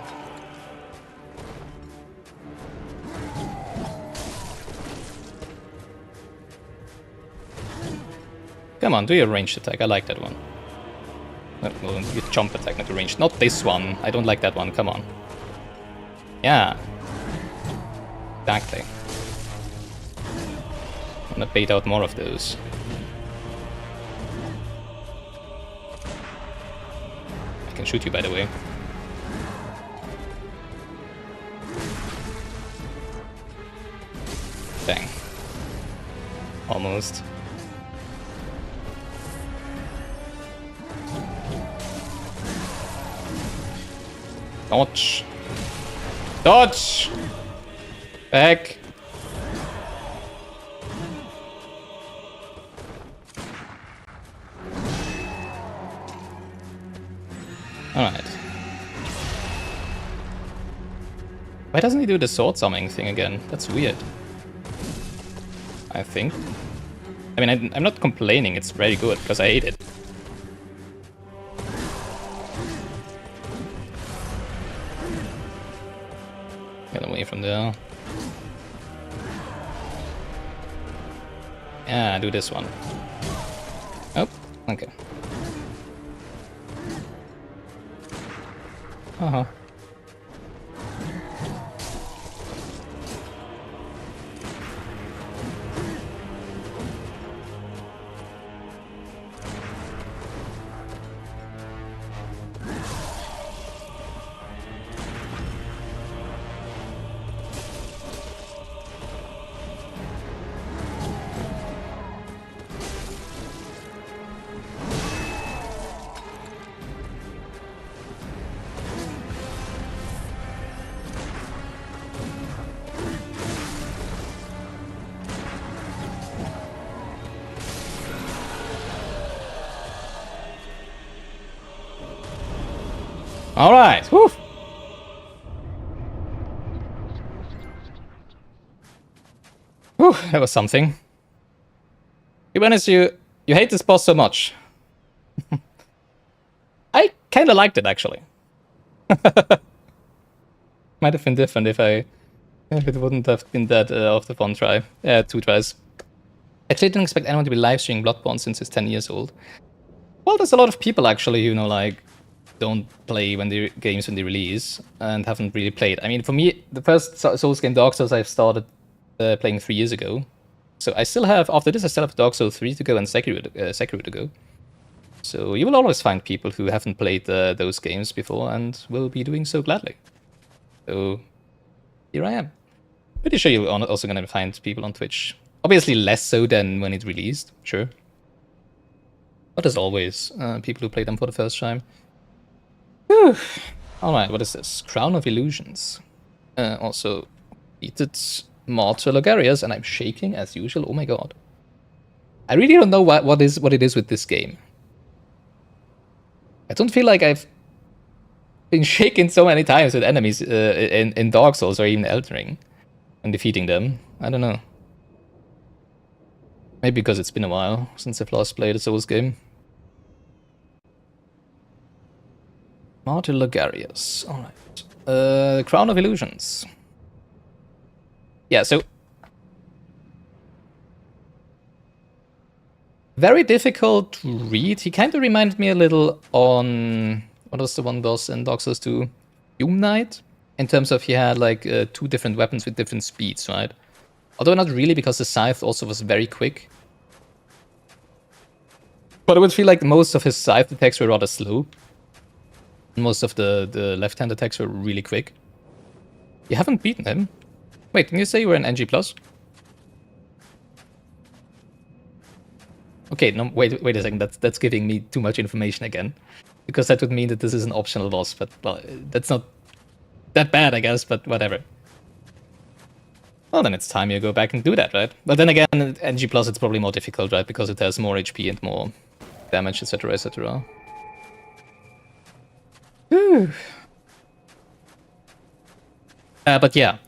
Come on, do your ranged attack. I like that one. Well, your jump attack, not the ranged. Not this one. I don't like that one. Come on. Yeah. Exactly. I'm gonna bait out more of those. I can shoot you, by the way. Dang. Almost. Dodge. Dodge! Back. Alright. Why doesn't he do the sword summoning thing again? That's weird. I think. I mean, I'm not complaining, it's very good, because I hate it. Get away from there. Yeah, do this one. Oh, okay. Uh-huh. Alright, whew! Whew, that was something. To be honest, you hate this boss so much. I kinda liked it, actually. Might have been different if it wouldn't have been that of the one try. Yeah, 2 tries. Actually, I didn't expect anyone to be live streaming Bloodborne since it's 10 years old. Well, there's a lot of people actually who, like, don't play when the games when they release and haven't really played. I mean, for me, the first Souls game, Dark Souls, I've started playing 3 years ago. So I still have, after this, I still have Dark Souls 3 to go and Sekiro to go. So you will always find people who haven't played those games before and will be doing so gladly. So here I am. Pretty sure you're also going to find people on Twitch. Obviously less so than when it released, sure. But as always, people who play them for the first time. Whew. Alright, what is this? Crown of Illusions. Also, defeated Martyr Logarius, and I'm shaking as usual. Oh my god. I really don't know what it is with this game. I don't feel like I've been shaken so many times with enemies in Dark Souls or even Elden Ring and defeating them. I don't know. Maybe because it's been a while since I've last played a Souls game. Martyr Logarius. Alright. Crown of Illusions. Yeah, so... very difficult to read. He kind of reminded me a little on... what was the one boss in Dark Souls 2? Doom Knight? In terms of he had like 2 different weapons with different speeds, right? Although not really, because the scythe also was very quick. But I would feel like most of his scythe attacks were rather slow. Most of the left-hand attacks were really quick. You haven't beaten him. Wait, didn't you say you were an NG+? Okay, no, wait a second. That's giving me too much information again. Because that would mean that this is an optional boss, but well, that's not that bad, I guess, but whatever. Well, then it's time you go back and do that, right? But then again, NG+, it's probably more difficult, right? Because it has more HP and more damage, etc., etc. But yeah,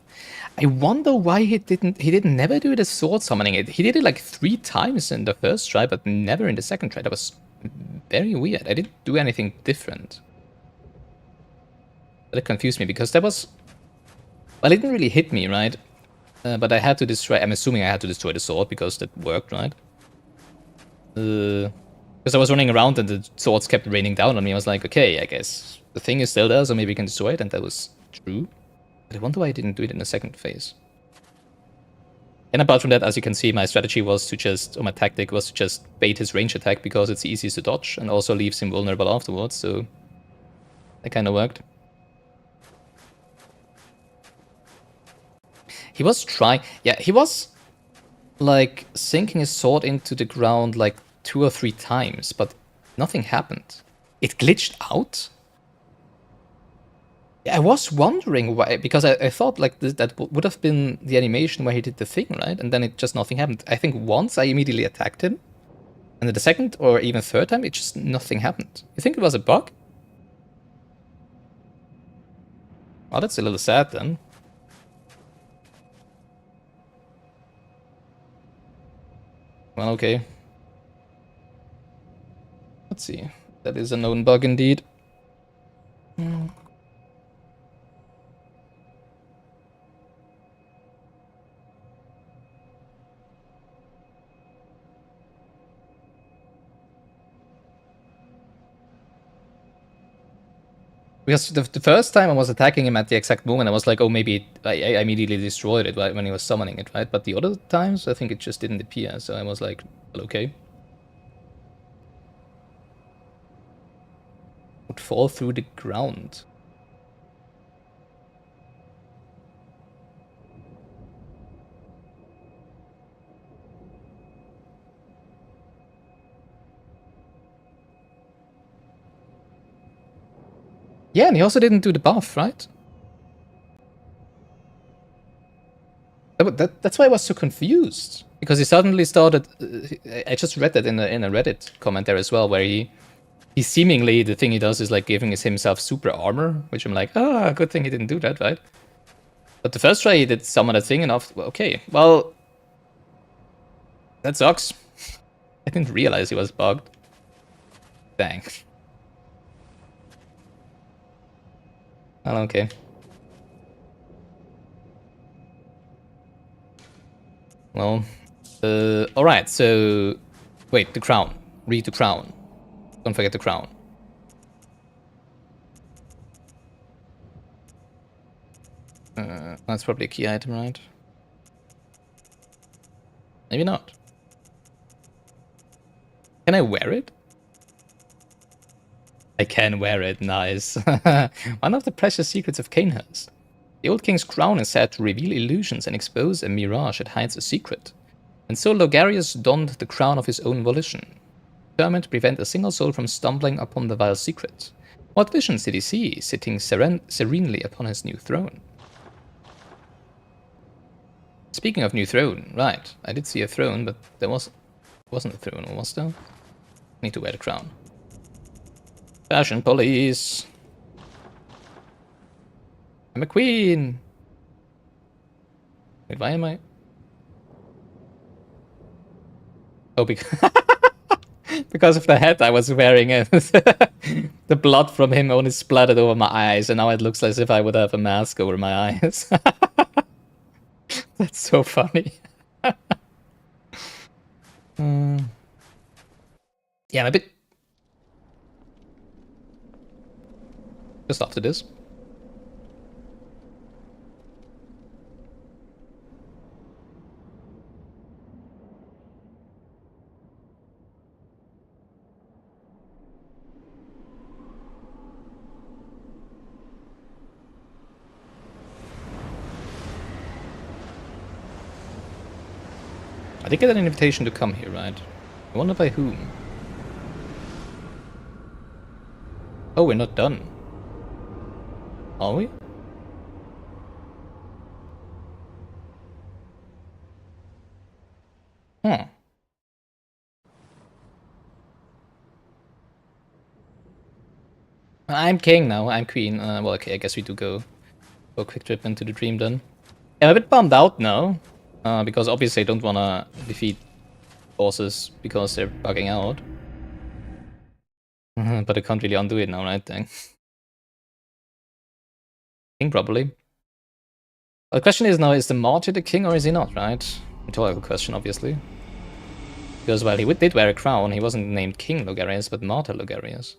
I wonder why he didn't never do the sword summoning it. He did it like 3 times in the first try, but never in the second try. That was very weird. I didn't do anything different. But it confused me because that was... Well, it didn't really hit me, right? But I had to destroy... I'm assuming I had to destroy the sword because that worked, right? Because I was running around and the swords kept raining down on me. I was like, okay, I guess the thing is still there, so maybe we can destroy it. And that was true. But I wonder why I didn't do it in the second phase. And apart from that, as you can see, my strategy was to just... Or my tactic was to just bait his range attack because it's easiest to dodge and also leaves him vulnerable afterwards, so... That kind of worked. He was trying... Yeah, he was... like, sinking his sword into the ground like 2 or 3 times, but nothing happened. It glitched out? Yeah, I was wondering why, because I thought like that would have been the animation where he did the thing, right? And then it just nothing happened. I think once I immediately attacked him, and then the second or even third time, it just nothing happened. You think it was a bug? Oh, that's a little sad then. Well, okay. Let's see. That is a known bug indeed. Because the first time I was attacking him at the exact moment, I was like, oh, maybe I immediately destroyed it right, when he was summoning it, right? But the other times, I think it just didn't appear, so I was like, well, okay. Would fall through the ground. Yeah, and he also didn't do the buff, right? That's why I was so confused. Because he suddenly started... I just read that in a Reddit comment there as well, where he seemingly, the thing he does is like giving himself super armor, which I'm like, ah, good thing he didn't do that, right? But the first try he did summon a thing and off... Okay, well... That sucks. I didn't realize he was bugged. Dang. Well, okay. Well, alright, so... Wait, the crown. Read the crown. Don't forget the crown. That's probably a key item, right? Maybe not. Can I wear it? I can wear it, nice. One of the precious secrets of Canehurst. The old king's crown is said to reveal illusions and expose a mirage that hides a secret. And so Logarius donned the crown of his own volition, determined to prevent a single soul from stumbling upon the vile secret. What visions did he see, sitting serenely upon his new throne? Speaking of new throne, right, I did see a throne, but there wasn't a throne, was there? Need to wear the crown. Fashion police! I'm a queen! Wait, why am I... Oh, because of the hat I was wearing, the blood from him only splattered over my eyes, and now it looks as if I would have a mask over my eyes. That's so funny. Yeah, I'm a bit... Just after this. I did get an invitation to come here, right? I wonder by whom. Oh, we're not done. Are we? Huh. I'm king now, I'm queen. Well, okay, I guess we do go a quick trip into the dream then. I'm a bit bummed out now, because obviously I don't want to defeat bosses because they're bugging out. But I can't really undo it now, right? Dang. I think probably. Well, the question is now, is the Martyr the king or is he not, right? Rhetorical question, obviously. Because while he did wear a crown, he wasn't named King Logarius, but Martyr Logarius.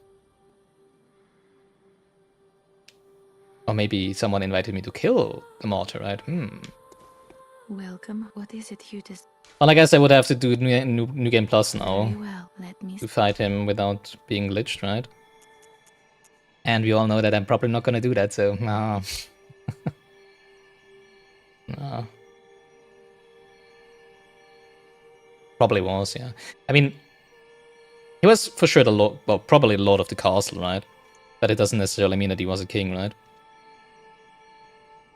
Or maybe someone invited me to kill the Martyr, right? Welcome. What is it you just? Well, I guess I would have to do New Game Plus now Very well. Let me. to fight him without being glitched, right? And we all know that I'm probably not gonna do that, so no. No. Probably was, yeah. I mean, he was for sure the lord, well, probably the lord of the castle, right? But it doesn't necessarily mean that he was a king, right?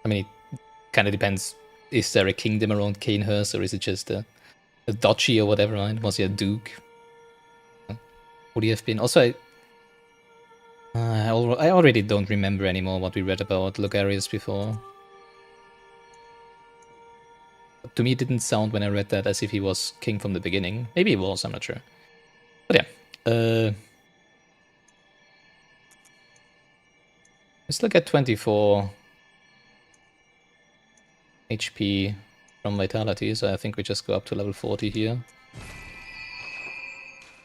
I mean, it kind of depends. Is there a kingdom around Cainhurst, or is it just a duchy or whatever, right? Was he a duke? Would he have been? Also, I already don't remember anymore what we read about Logarius before. But to me, it didn't sound when I read that as if he was king from the beginning. Maybe he was, I'm not sure. But yeah. Let's look at 24 HP from Vitality, so I think we just go up to level 40 here.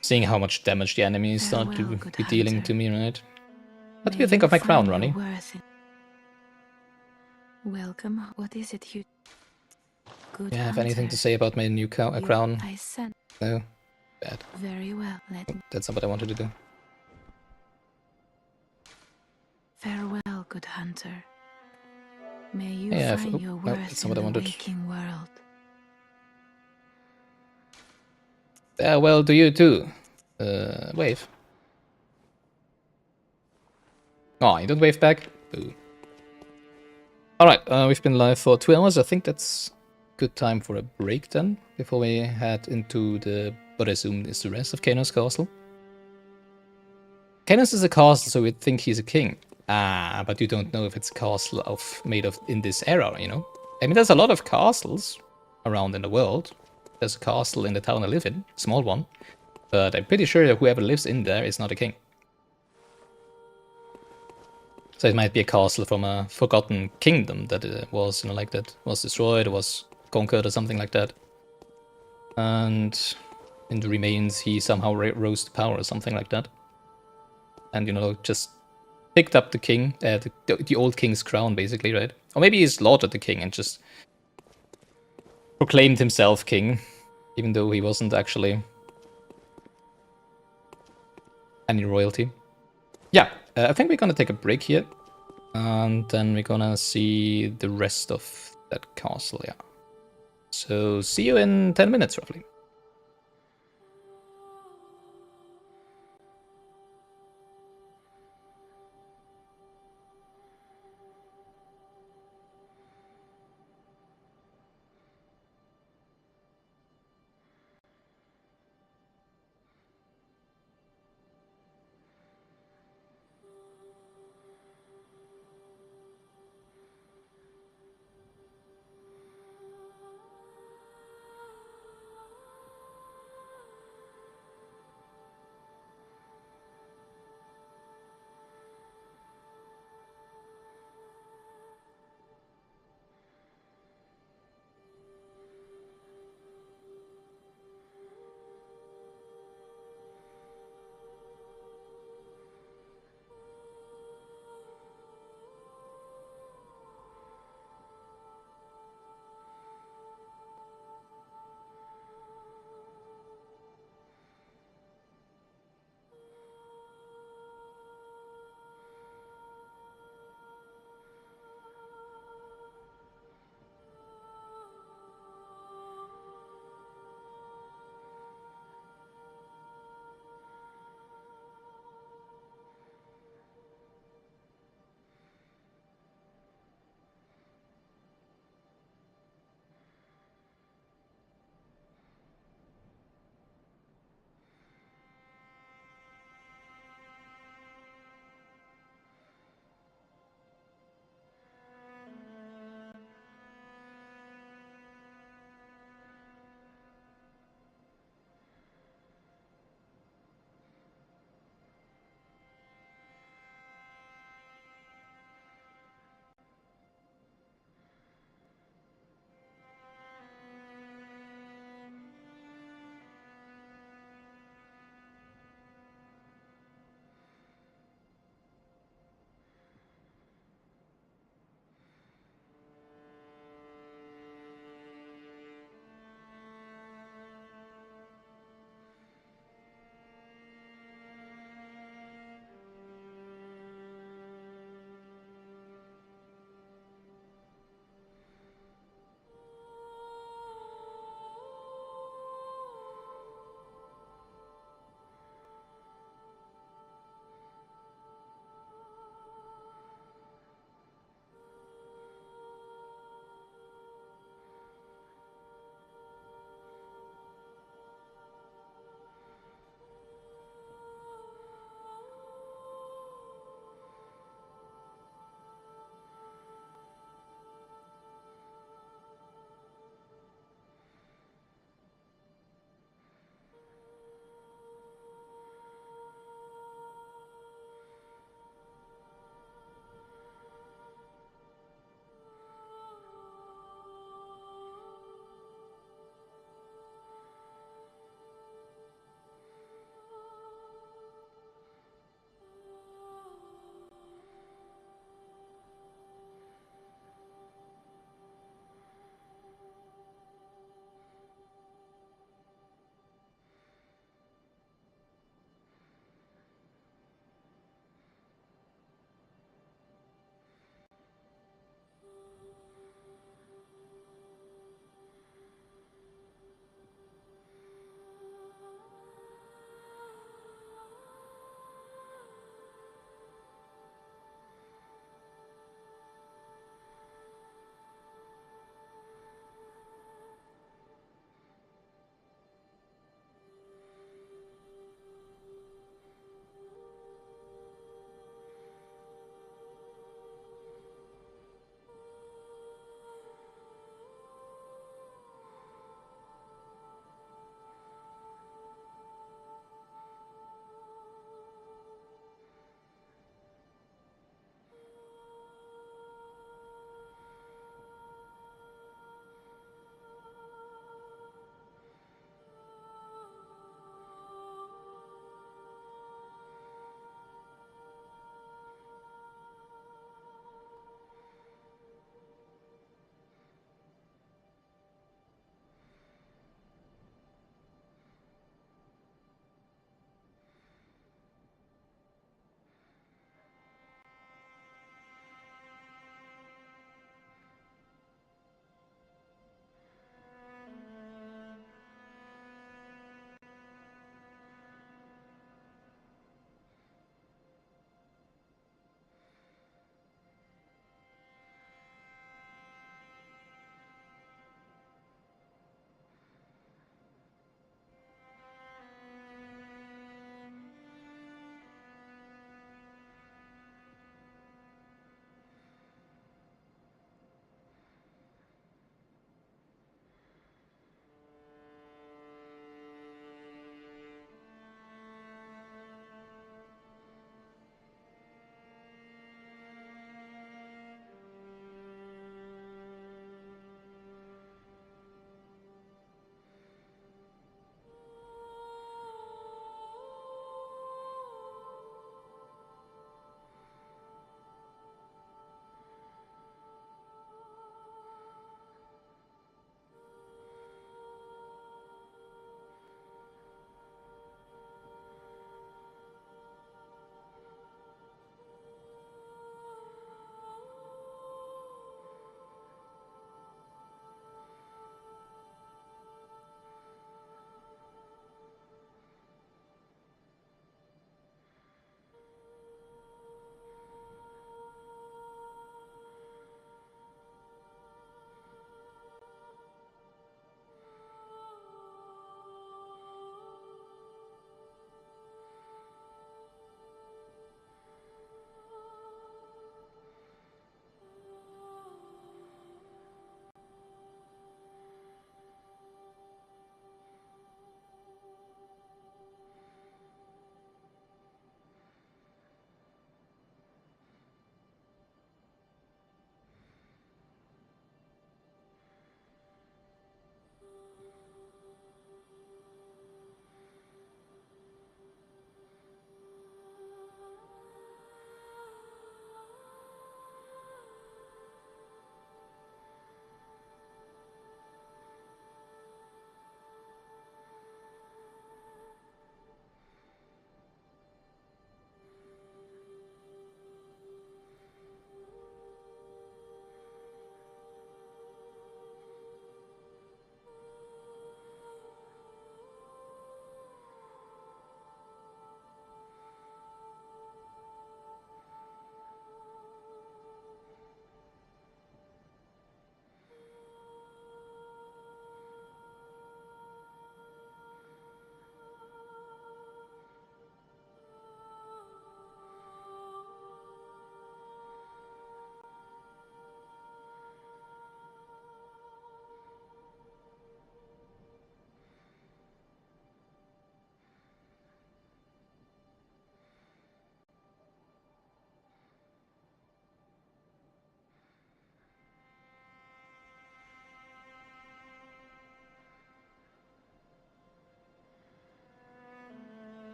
Seeing how much damage the enemies start to be dealing to me, right? What do you think of my crown, Ronnie? Welcome. What is it you? Good. Do you have anything to say about my new crown? I sent. No? Bad. Very well. That's not what I wanted to do. Farewell, good hunter. May you find your worth in the waking world. Well, do you too. Wave. Oh, you don't wave back? Boo. Alright, we've been live for 2 hours. I think that's good time for a break then, before we head into what I assume is the rest of Canos Castle. Canos is a castle, so we'd think he's a king. But you don't know if it's a castle made of in this era, you know? I mean, there's a lot of castles around in the world. There's a castle in the town I live in, a small one. But I'm pretty sure that whoever lives in there is not a king. So it might be a castle from a forgotten kingdom that was, you know, like that was destroyed or was conquered or something like that. And in the remains, he somehow rose to power or something like that. And, you know, just picked up the king, the old king's crown, basically, right? Or maybe he slaughtered the king and just proclaimed himself king, even though he wasn't actually any royalty. Yeah, I think we're gonna take a break here. And then we're gonna see the rest of that castle, yeah. So, see you in 10 minutes, roughly.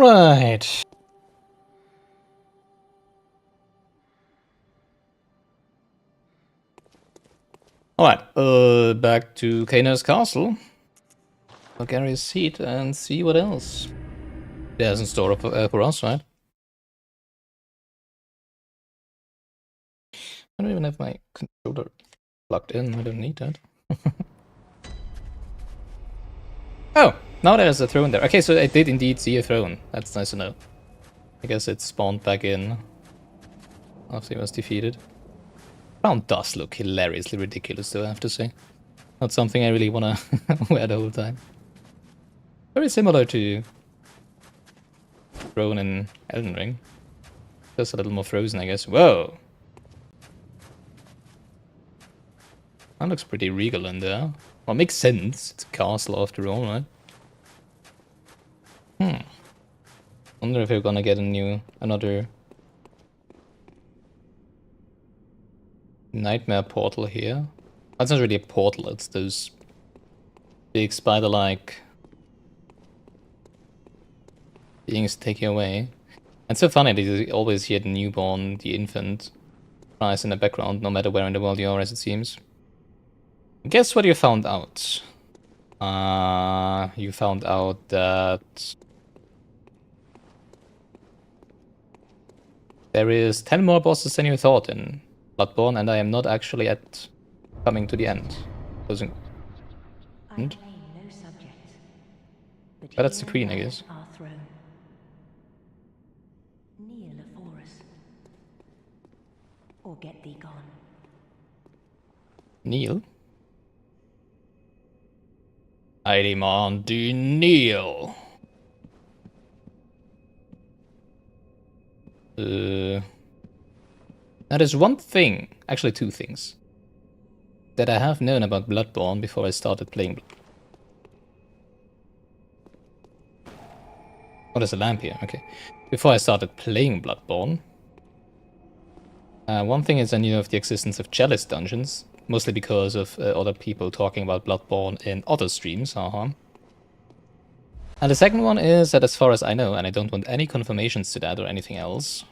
Alright. Alright, back to Gilganos Castle. Bulgaria's seat and see what else there's in store for us, right? I don't even have my controller plugged in, I don't need that. Oh, now there's a throne there. Okay, so I did indeed see a throne. That's nice to know. I guess it spawned back in after he was defeated. Crown does look hilariously ridiculous though, I have to say. Not something I really want to wear the whole time. Very similar to throne in Elden Ring. Just a little more frozen, I guess. Whoa! That looks pretty regal in there. Well, it makes sense. It's a castle after all, right? Wonder if we're gonna get another nightmare portal here. That's not really a portal, it's those big spider-like beings taking away. And so funny that you always hear the newborn, the infant, cries in the background, no matter where in the world you are, as it seems. Guess what you found out? You found out that there is 10 more bosses than you thought in Bloodborne, and I am not actually coming to the end. Closing. But that's the queen, I guess. Kneel afore us, or get thee gone. Kneel? I demand thee kneel. Now there's one thing, actually two things, that I have known about Bloodborne before I started playing. Oh, there's a lamp here, okay. Before I started playing Bloodborne, one thing is I knew of the existence of chalice dungeons, mostly because of other people talking about Bloodborne in other streams, And the second one is that as far as I know, and I don't want any confirmations to that or anything else,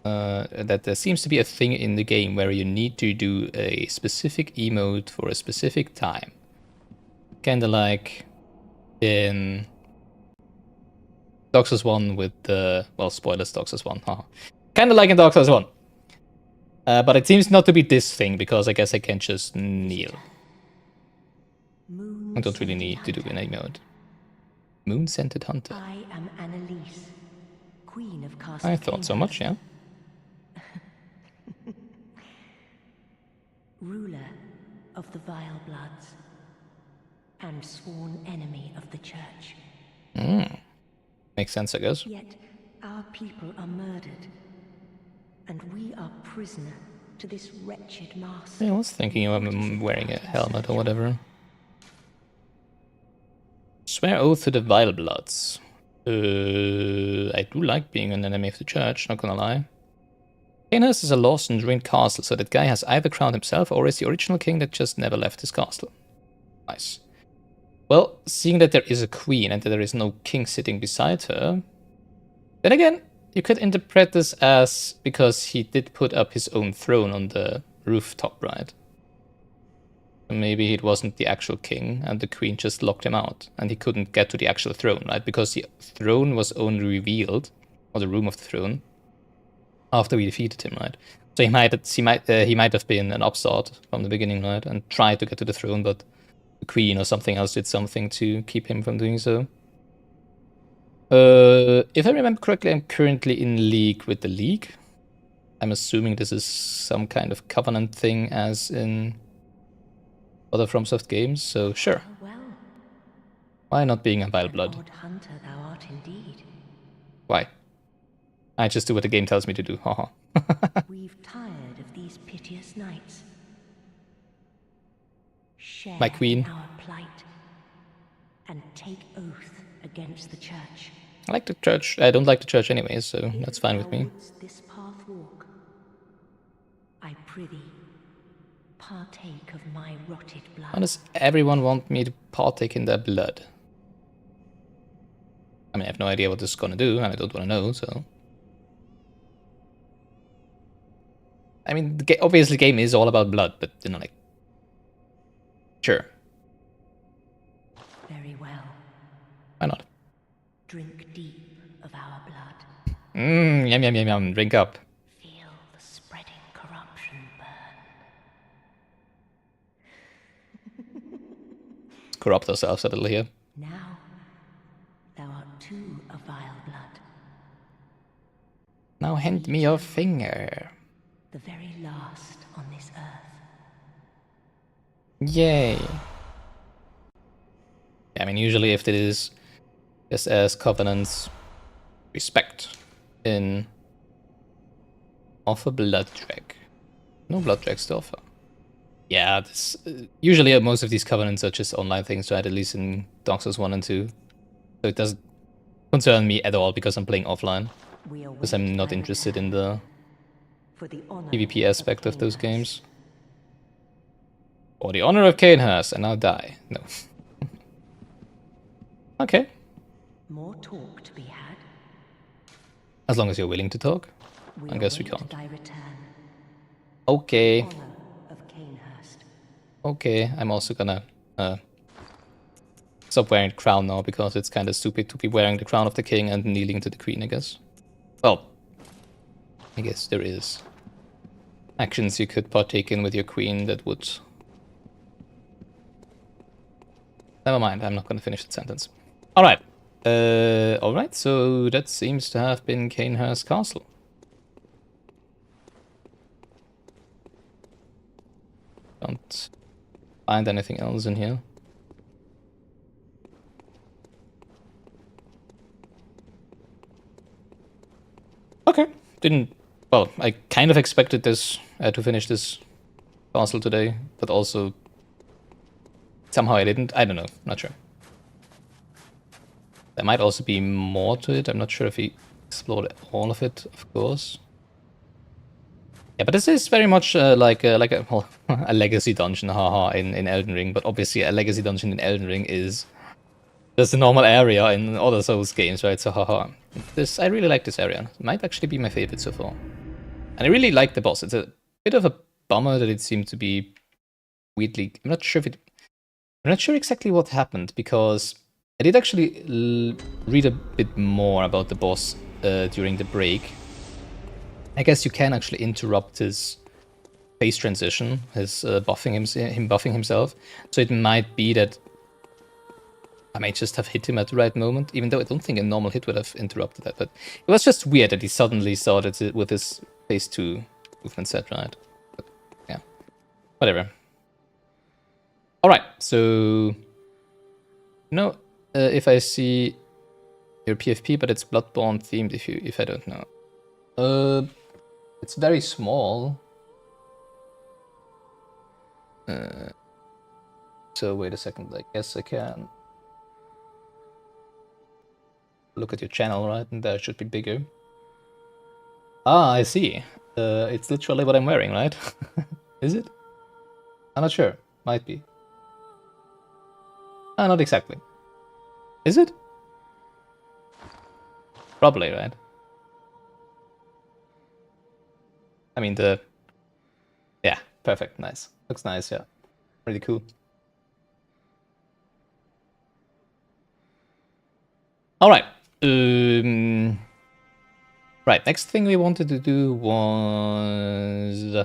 that there seems to be a thing in the game where you need to do a specific emote for a specific time. Kinda like in Dark Souls 1 with the... well, spoilers, Dark Souls 1, Kinda like in Dark Souls 1. But it seems not to be this thing, because I guess I can just kneel. I don't really need to do an emote. Moon-scented hunter. I am Annalise, queen of Castle I thought so much, yeah. Ruler of the Vile Bloods, and sworn enemy of the Church. Makes sense, I guess. Yet our people are murdered, and we are prisoner to this wretched mask. Yeah, I was thinking of wearing a helmet or whatever. Swear oath to the Vile Bloods. I do like being an enemy of the Church, not gonna lie. Gilganos is a lost and ruined castle, so that guy has either crowned himself or is the original king that just never left his castle. Nice. Well, seeing that there is a queen and that there is no king sitting beside her, then again, you could interpret this as because he did put up his own throne on the rooftop, right? Maybe it wasn't the actual king, and the queen just locked him out, and he couldn't get to the actual throne, right? Because the throne was only revealed, or the room of the throne, after we defeated him, right? So he might have been an upstart from the beginning, right? And tried to get to the throne, but the queen or something else did something to keep him from doing so. If I remember correctly, I'm currently in league with the League. I'm assuming this is some kind of covenant thing, as in other FromSoft games, so sure. Well, Why not being a Vile Blood? odd hunter thou art indeed. Why? I just do what the game tells me to do, haha. We've tired of these piteous nights. Share My queen. in our plight, and take oath against the Church. I like the Church. I don't like the Church anyway, so that's fine with If me. thou wouldst this path walk, I prithee, partake of my rotted blood. Why does everyone want me to partake in their blood? I mean, I have no idea what this is gonna do, and I don't want to know, so... I mean, obviously the game is all about blood, but, you know, like... Sure. Very well. Why not? Drink deep of our blood. Yum, yum, yum, yum. Drink up. Feel the spreading corruption burn. Corrupt ourselves a little here. Now, thou art too a vile blood. Now hand me your finger. The very last on this earth. Yay. I mean, usually if it is just as covenants respect in offer blood drag. No blood drags to offer. Yeah, this, usually most of these covenants are just online things, right? At least in Dark Souls 1 and 2. So it doesn't concern me at all because I'm playing offline. Because I'm not interested in the PvP aspect of those games. For the honor of Cainhurst, and I'll die. No. Okay. More talk to be had. As long as you're willing to talk. I guess we can't. Thy return. Okay. Honor of Cainhurst. Okay, I'm also gonna stop wearing the crown now because it's kind of stupid to be wearing the crown of the king and kneeling to the queen, I guess. Well, I guess there is actions you could partake in with your queen that would... Never mind, I'm not gonna finish the sentence. Alright. Alright, so that seems to have been Cainhurst Castle. Don't find anything else in here. Okay, didn't... Well, I kind of expected this, to finish this castle today, but also somehow I didn't. I don't know, not sure. There might also be more to it. I'm not sure if we explored all of it, of course. Yeah, but this is very much like a well, a legacy dungeon, haha, in Elden Ring. But obviously, a legacy dungeon in Elden Ring is just a normal area in other Souls games, right? So haha. This, I really like this area. It might actually be my favorite so far. And I really like the boss. It's a bit of a bummer that it seemed to be weirdly... I'm not sure exactly what happened, because I did actually read a bit more about the boss during the break. I guess you can actually interrupt his phase transition, his him buffing himself. So it might be that I might just have hit him at the right moment, even though I don't think a normal hit would have interrupted that. But it was just weird that he suddenly started it with his phase 2 movement set, right? But yeah, whatever. Alright, so... No, if I see your PFP, but it's Bloodborne themed if I don't know. It's very small. So wait a second, I guess I can look at your channel, right? And there should be bigger. Ah, I see. It's literally what I'm wearing, right? Is it? I'm not sure. Might be. Ah, not exactly. Is it? Probably, right? I mean, yeah, perfect, nice. Looks nice, yeah. Really cool. Alright. Right, next thing we wanted to do was...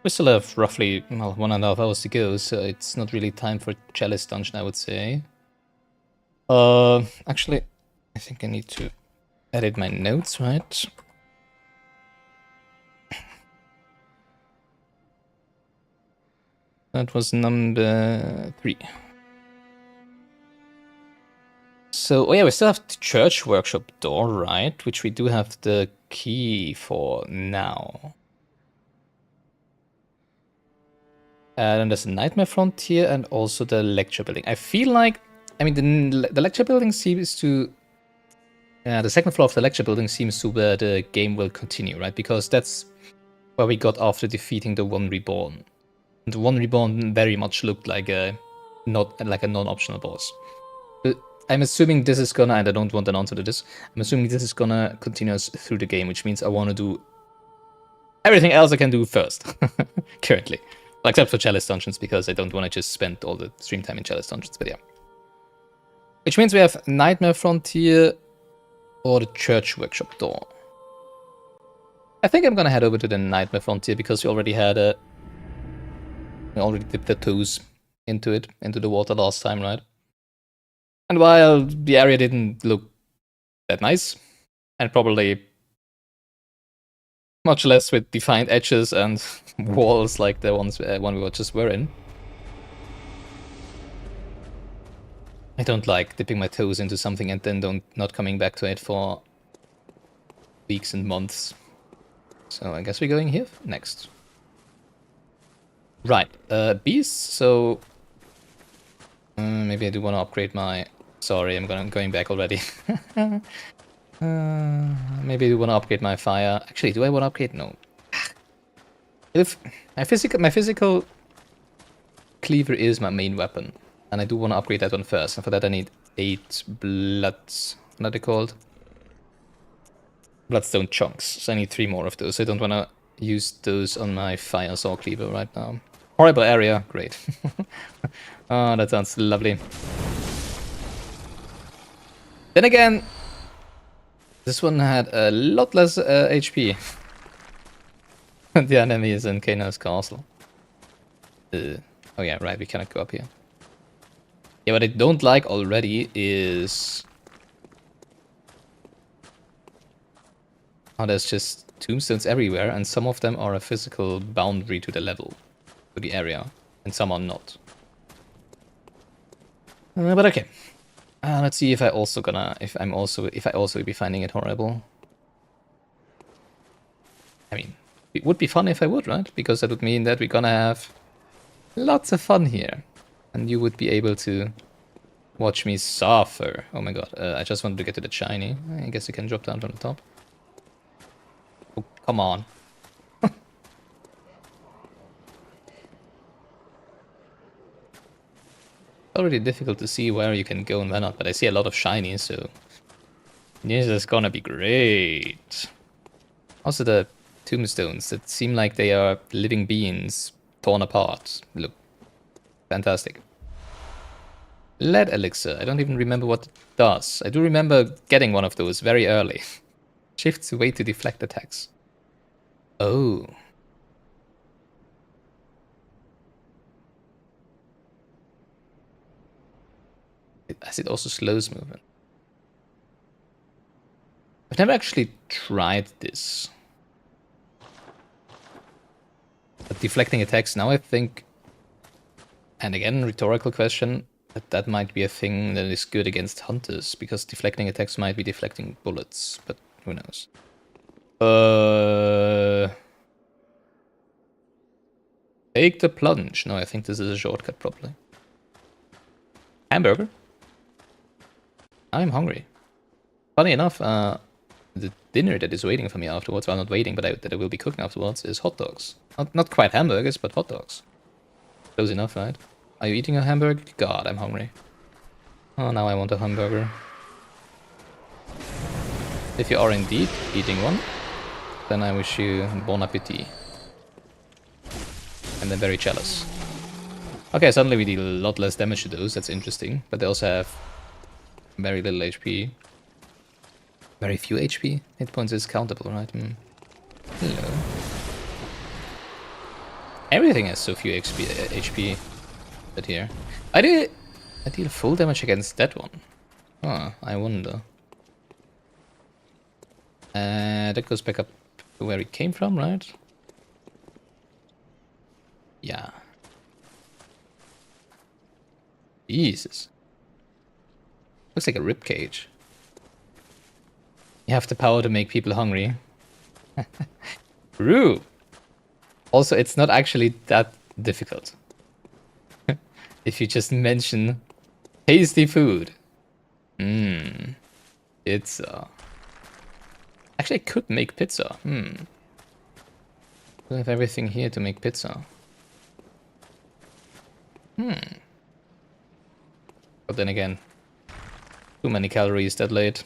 We still have roughly, well, 1.5 hours to go, so it's not really time for Chalice Dungeon, I would say. Actually, I think I need to edit my notes, right? That was number 3. So, oh yeah, we still have the church workshop door, right? Which we do have the key for now. And then there's a Nightmare Frontier and also the lecture building. I feel like, I mean, the lecture building seems to... the second floor of the lecture building seems to where the game will continue, right? Because that's where we got after defeating the One Reborn. The One Reborn very much looked like a non-optional boss. I'm assuming this is gonna, and I don't want an answer to this, I'm assuming this is gonna continue us through the game, which means I want to do everything else I can do first, currently. Well, except for Chalice Dungeons, because I don't want to just spend all the stream time in Chalice Dungeons, but yeah. Which means we have Nightmare Frontier or the Church Workshop door. I think I'm gonna head over to the Nightmare Frontier, because we already had a... We already dipped the toes into it, into the water last time, right? And while the area didn't look that nice, and probably much less with defined edges and walls like the one we just were in, I don't like dipping my toes into something and then not coming back to it for weeks and months. So I guess we're going here next. Right, beasts, so... maybe I do want to upgrade my... Sorry, I'm going back already. Maybe I do want to upgrade my fire. Actually, do I want to upgrade? No. If my physical cleaver is my main weapon, and I do want to upgrade that one first. And for that I need 8 bloods. What are they called? Bloodstone chunks. So I need 3 more of those. I don't want to use those on my fire saw cleaver right now. Horrible area. Great. Oh, that sounds lovely. Then again, this one had a lot less HP. The enemy is in Kano's castle. Oh yeah, right, we cannot go up here. Yeah, what I don't like already is... Oh, there's just tombstones everywhere, and some of them are a physical boundary to the level, to the area, and some are not. But okay. Let's see if I also be finding it horrible. I mean, it would be fun if I would, right? Because that would mean that we're gonna have lots of fun here, and you would be able to watch me suffer. Oh my god! I just wanted to get to the shiny. I guess you can drop down from the top. Oh, come on! Already difficult to see where you can go and where not, but I see a lot of shinies, so this is gonna be great. Also the tombstones that seem like they are living beings torn apart. Look fantastic. Lead elixir. I don't even remember what it does. I do remember getting one of those very early. Shifts away to deflect attacks. Oh. As it also slows movement. I've never actually tried this. But deflecting attacks, now I think... And again, rhetorical question, that might be a thing that is good against hunters, because deflecting attacks might be deflecting bullets, but who knows. Take the plunge. No, I think this is a shortcut, probably. Hamburger? I'm hungry. Funny enough, the dinner that is waiting for me afterwards, well, not waiting, but that I will be cooking afterwards, is hot dogs. Not quite hamburgers, but hot dogs. Close enough, right? Are you eating a hamburger? God, I'm hungry. Oh, now I want a hamburger. If you are indeed eating one, then I wish you bon appetit. And then very jealous. Okay, suddenly we deal a lot less damage to those, that's interesting. But they also have very little HP. Very few HP? Hit points is countable, right? Hello. Everything has so few HP. But here. I deal full damage against that one. Oh, I wonder. That goes back up to where it came from, right? Yeah. Jesus. Looks like a ribcage. You have the power to make people hungry. True. Also, it's not actually that difficult. If you just mention tasty food. Pizza. Actually, I could make pizza. I have everything here to make pizza. But then again, Too many calories that late.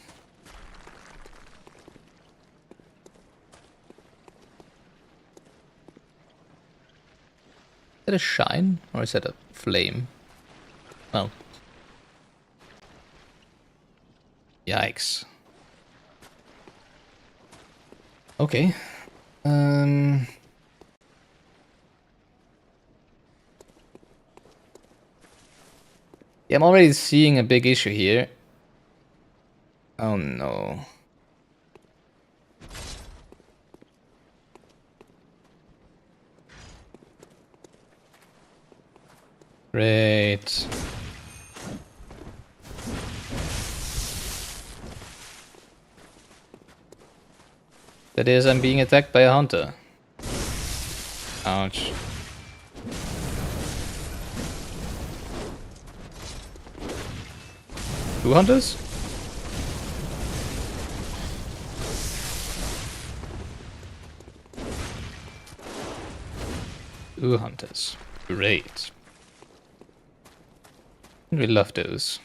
Is that a shine? Or is that a flame? Oh. Yikes. Okay. Yeah, I'm already seeing a big issue here. Oh no. Great. That is, I'm being attacked by a hunter. Ouch. Two hunters? Two hunters. Great. We love those.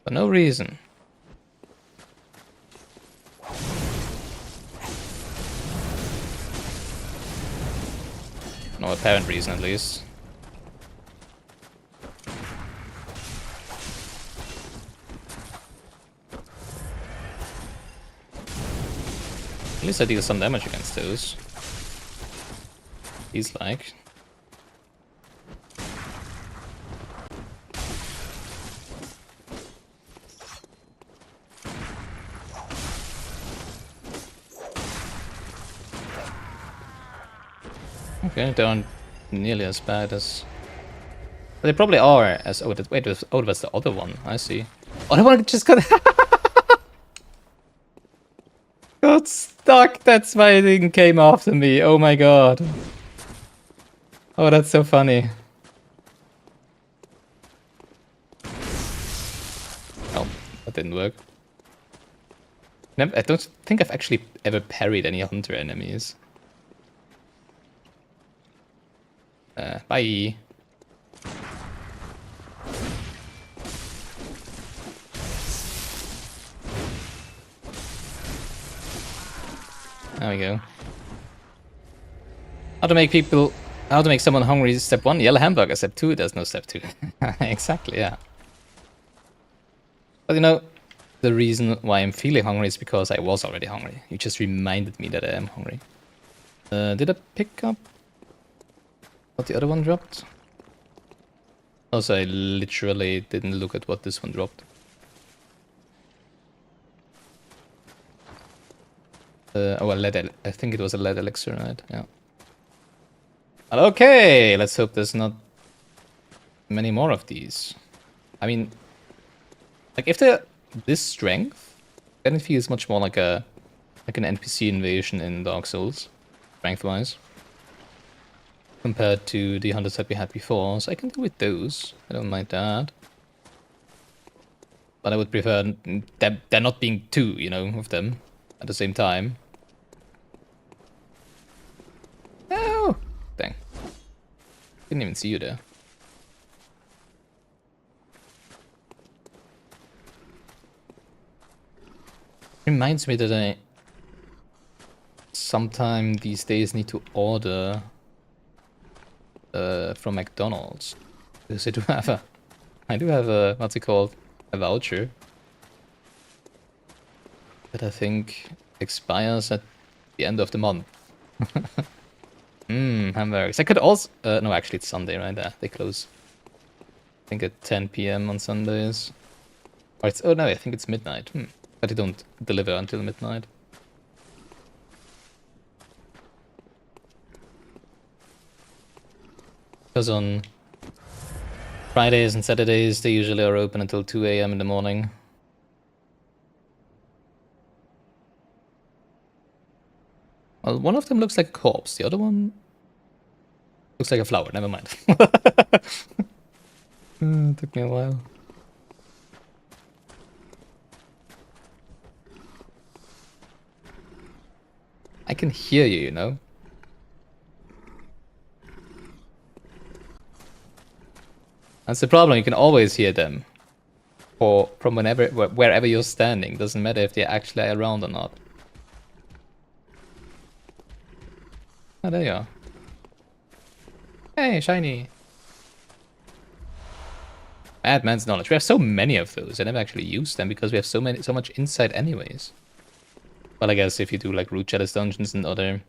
For no reason. No apparent reason, at least. At least I deal some damage against those. He's like. Okay, they aren't nearly as bad as... But they probably are as... Oh, wait, oh, that's the other one. I see. Oh, the one just got... got stuck. That's why it didn't came after me. Oh my god. Oh, that's so funny. Oh, that didn't work. I don't think I've actually ever parried any hunter enemies. Bye. There we go. How to make someone hungry is step 1, yellow hamburger. Step 2, there's no step 2. Exactly, yeah. But you know, the reason why I'm feeling hungry is because I was already hungry. You just reminded me that I am hungry. Did I pick up what the other one dropped? Also, I literally didn't look at what this one dropped. Oh, I think it was a lead elixir, right? Yeah. Okay, let's hope there's not many more of these. I mean, like if they're this strength, then it feels much more like an NPC invasion in Dark Souls, strength-wise, compared to the hunters that we had before. So I can deal with those. I don't mind that. But I would prefer there not being two, you know, of them at the same time. Oh, dang! Didn't even see you there. Reminds me that I sometime these days need to order from McDonald's, because I do have a what's it called, a voucher that I think expires at the end of the month. Hamburgers. I could also no, actually it's Sunday, right? They close I think at 10 PM on Sundays. Or it's, oh no, I think it's midnight. But they don't deliver until midnight. Because on Fridays and Saturdays, they usually are open until 2 AM in the morning. Well, one of them looks like a corpse. The other one looks like a flower. Never mind. Took me a while. I can hear you, you know? That's the problem, you can always hear them. Or from wherever you're standing. Doesn't matter if they're actually around or not. Oh, there you are. Hey, shiny. Madman's knowledge. We have so many of those. I never actually use them because we have so much insight anyways. Well, I guess if you do like root chalice dungeons and other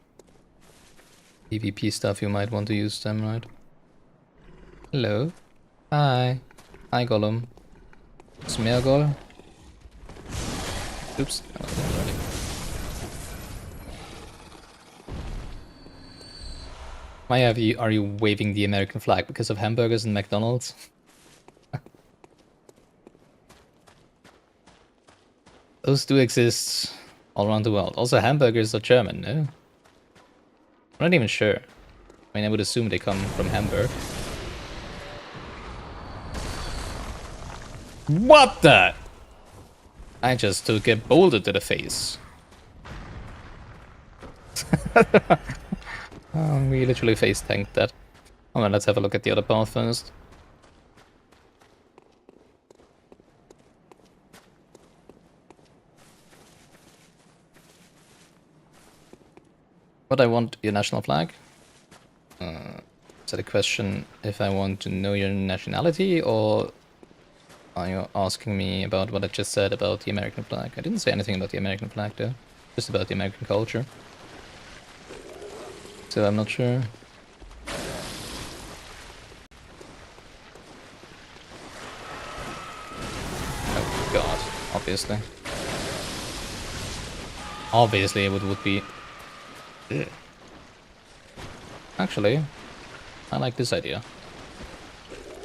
PvP stuff, you might want to use them, right? Hello. Hi. Hi, Gollum. Smeargol. Oops. Why are you waving the American flag? Because of hamburgers and McDonald's? Those do exist all around the world. Also, hamburgers are German, no? I'm not even sure. I mean, I would assume they come from Hamburg. What the? I just took a boulder to the face. Oh, we literally face tanked that. Hold on, let's have a look at the other path first. Would I want your national flag? Is that a question if I want to know your nationality, or are you asking me about what I just said about the American flag? I didn't say anything about the American flag though, just about the American culture. So I'm not sure. Oh god, obviously. Obviously it would be... Ugh. Actually, I like this idea.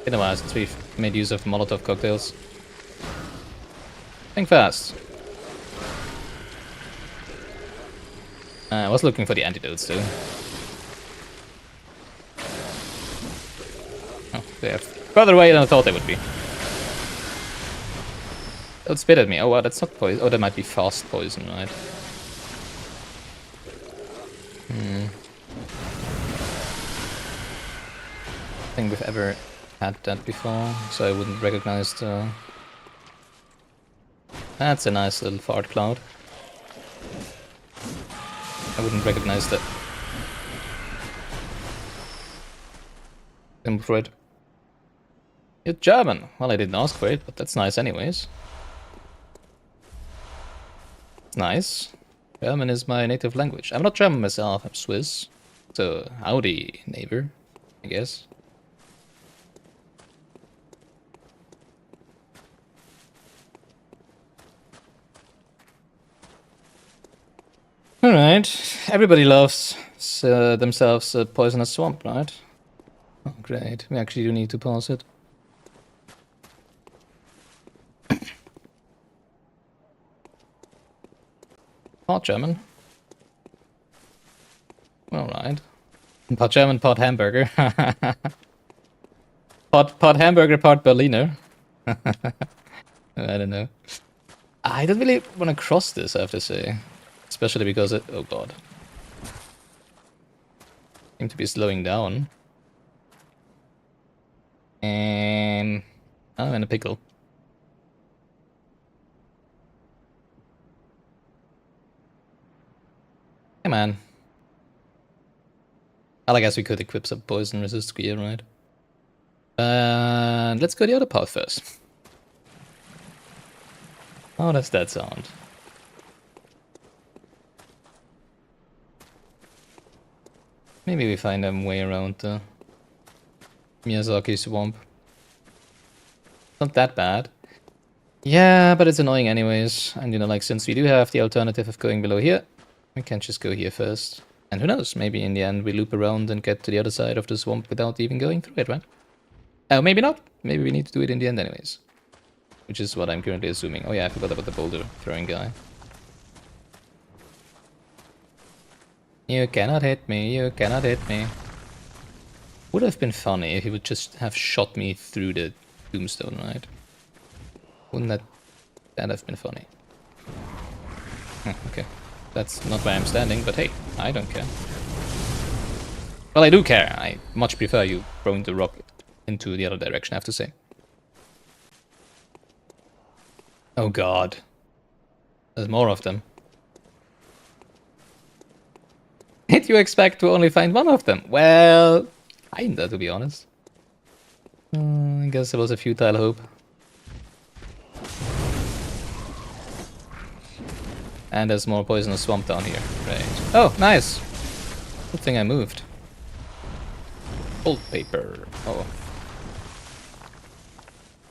Been a while since we've made use of Molotov cocktails. Think fast. I was looking for the antidotes too. Oh, they're further away than I thought they would be. Don't spit at me. Oh wow, that's not poison. Oh, that might be fast poison, right? I think we've ever had that before, so I wouldn't recognize the... That's a nice little fart cloud. I wouldn't recognize that. I'm afraid. You're German. Well, I didn't ask for it, but that's nice anyways. It's nice. German is my native language. I'm not German myself, I'm Swiss. So, howdy, neighbor, I guess. Alright, everybody loves themselves a poisonous swamp, right? Oh, great. We actually do need to pass it. Part German. Alright. Part German, part hamburger. part hamburger, part Berliner. I don't know. I don't really want to cross this, I have to say. Especially because it... Oh god. Seem to be slowing down. And... I'm in a pickle. Come on. Well, I guess we could equip some poison resist gear, right? Let's go the other path first. How does that sound? Maybe we find a way around the Miyazaki swamp. Not that bad. Yeah, but it's annoying anyways. And you know, like, since we do have the alternative of going below here, we can just go here first. And who knows, maybe in the end we loop around and get to the other side of the swamp without even going through it, right? Oh, maybe not. Maybe we need to do it in the end anyways. Which is what I'm currently assuming. Oh yeah, I forgot about the boulder throwing guy. You cannot hit me, you cannot hit me. Would have been funny if he would just have shot me through the tombstone, right? Wouldn't that have been funny? Okay. That's not where I'm standing, but hey, I don't care. Well, I do care. I much prefer you throwing the rocket into the other direction, I have to say. Oh god. There's more of them. Did you expect to only find one of them? Well, kinda, to be honest. I guess it was a futile hope. And there's more poisonous swamp down here. Right. Oh, nice! Good thing I moved. Old paper. Oh.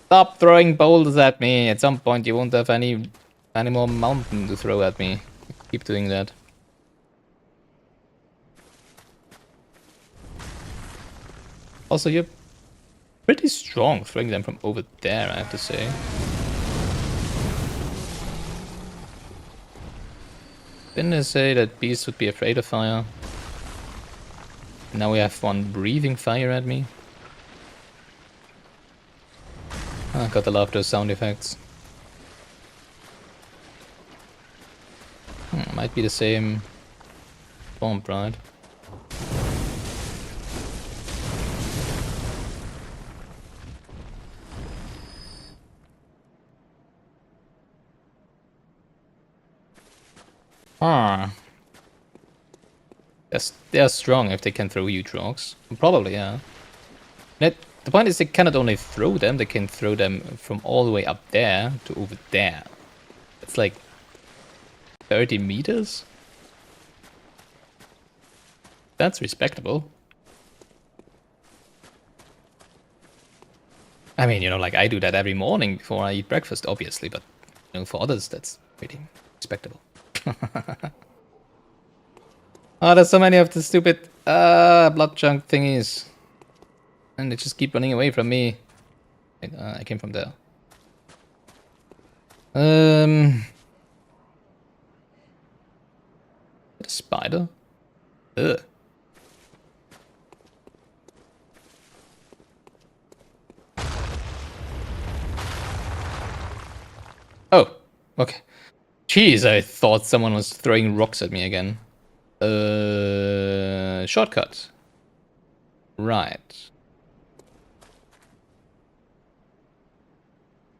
Stop throwing boulders at me! At some point you won't have any more mountain to throw at me. Keep doing that. Also, you're pretty strong throwing them from over there, I have to say. Didn't they say that beasts would be afraid of fire? Now we have one breathing fire at me. I gotta love those sound effects. Might be the same bomb, right? Ah. Yes, they're strong if they can throw huge rocks. Probably, yeah. The point is they cannot only throw them, they can throw them from all the way up there to over there. It's like 30 meters? That's respectable. I mean, you know, like I do that every morning before I eat breakfast, obviously, but you know, for others that's pretty respectable. Oh, there's so many of the stupid blood chunk thingies. And they just keep running away from me. Wait, I came from there. A spider? Ugh. Oh, okay. Jeez, I thought someone was throwing rocks at me again. Shortcut. Right.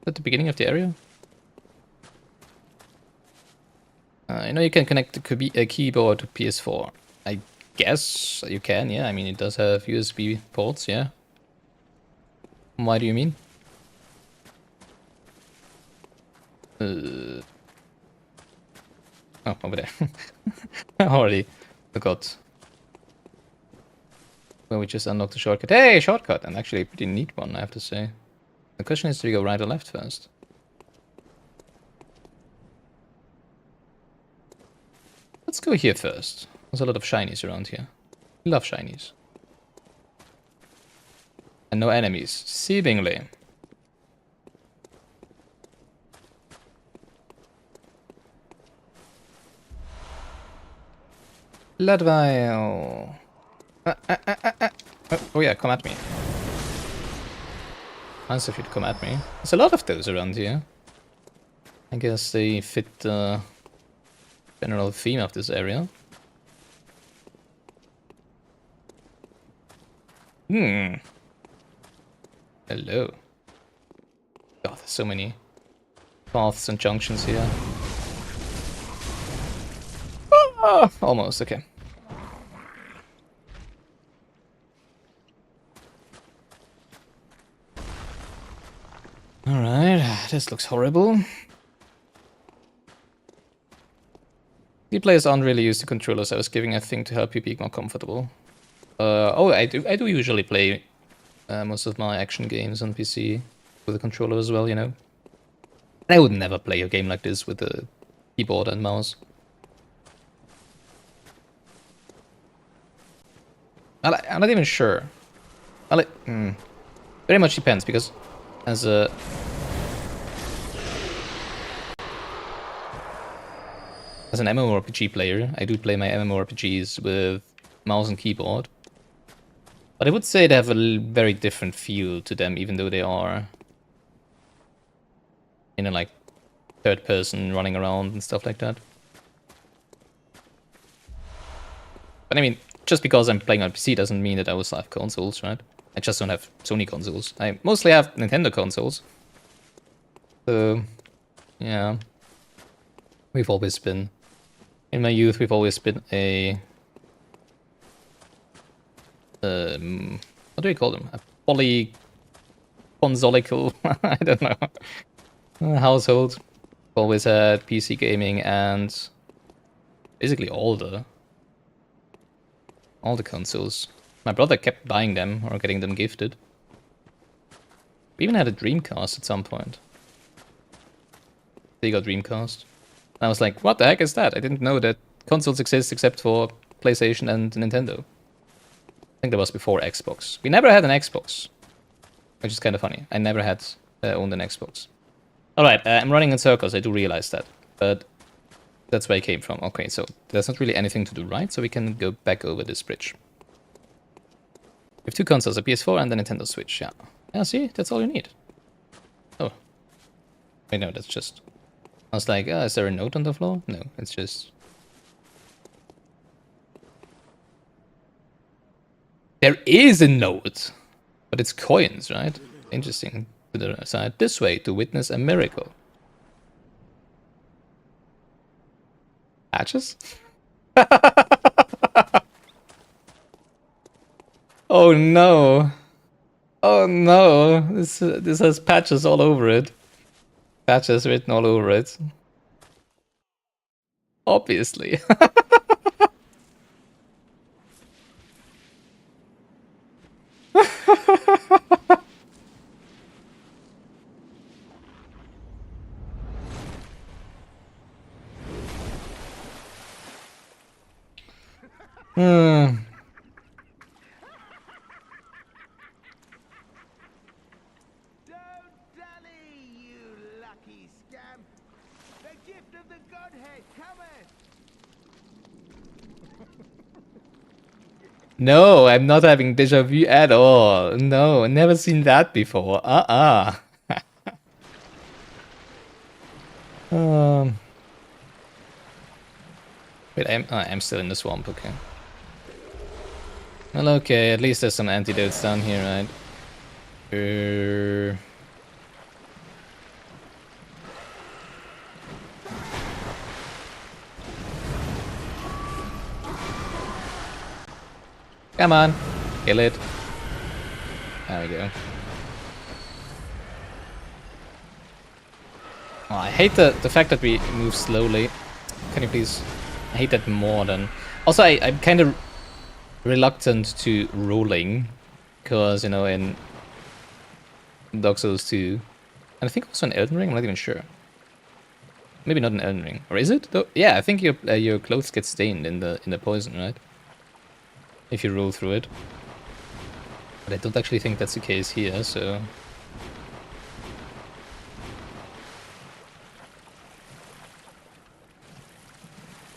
At the beginning of the area? I know you can connect the keyboard to PS4. I guess you can, yeah. I mean, it does have USB ports, yeah. Why do you mean? Oh, over there. I already forgot. Well, we just unlocked the shortcut. Hey, shortcut! And actually a pretty neat one, I have to say. The question is, do we go right or left first? Let's go here first. There's a lot of shinies around here. We love shinies. And no enemies, seemingly. Blood vial. Oh yeah, come at me. Nice if you'd come at me. There's a lot of those around here. I guess they fit the general theme of this area. Hello. God, there's so many paths and junctions here. Ah, almost, okay. Alright, this looks horrible. The players aren't really used to controllers. I was giving a thing to help you be more comfortable. Oh, I do usually play most of my action games on PC with a controller as well, you know. I would never play a game like this with a keyboard and mouse. I'm not even sure. Very much depends, because as an MMORPG player, I do play my MMORPGs with mouse and keyboard. But I would say they have a very different feel to them, even though they are, you know, like third person running around and stuff like that. But I mean, just because I'm playing on PC doesn't mean that I also have consoles, right? I just don't have Sony consoles. I mostly have Nintendo consoles. So, yeah. We've always been... In my youth, we've always been a... what do you call them? A poly-consolical, I don't know, household. Always had PC gaming and basically all the consoles. My brother kept buying them or getting them gifted. We even had a Dreamcast at some point. Sega Dreamcast. I was like, what the heck is that? I didn't know that consoles exist except for PlayStation and Nintendo. I think that was before Xbox. We never had an Xbox, which is kind of funny. I never had owned an Xbox. Alright, I'm running in circles, I do realize that. But that's where I came from. Okay, so there's not really anything to do right, so we can go back over this bridge. We have two consoles, a PS4 and a Nintendo Switch, yeah. Yeah, see? That's all you need. Oh. Wait, no, that's just... I was like, is there a note on the floor? No, it's just... There is a note! But it's coins, right? Interesting. To the side this way to witness a miracle. Patches? Oh no! Oh no! This has patches all over it. Patches written all over it. Obviously. No, I'm not having deja vu at all. No, never seen that before. Wait, I'm still in the swamp, okay. Well, okay, at least there's some antidotes down here, right? Come on, kill it. There we go. Oh, I hate the fact that we move slowly. Can you please... I hate that more than... Also, I'm kind of reluctant to rolling. Because, you know, in Dark Souls 2... And I think also in Elden Ring, I'm not even sure. Maybe not in Elden Ring. Or is it? Though? Yeah, I think your clothes get stained in the poison, right? If you roll through it. But I don't actually think that's the case here, so...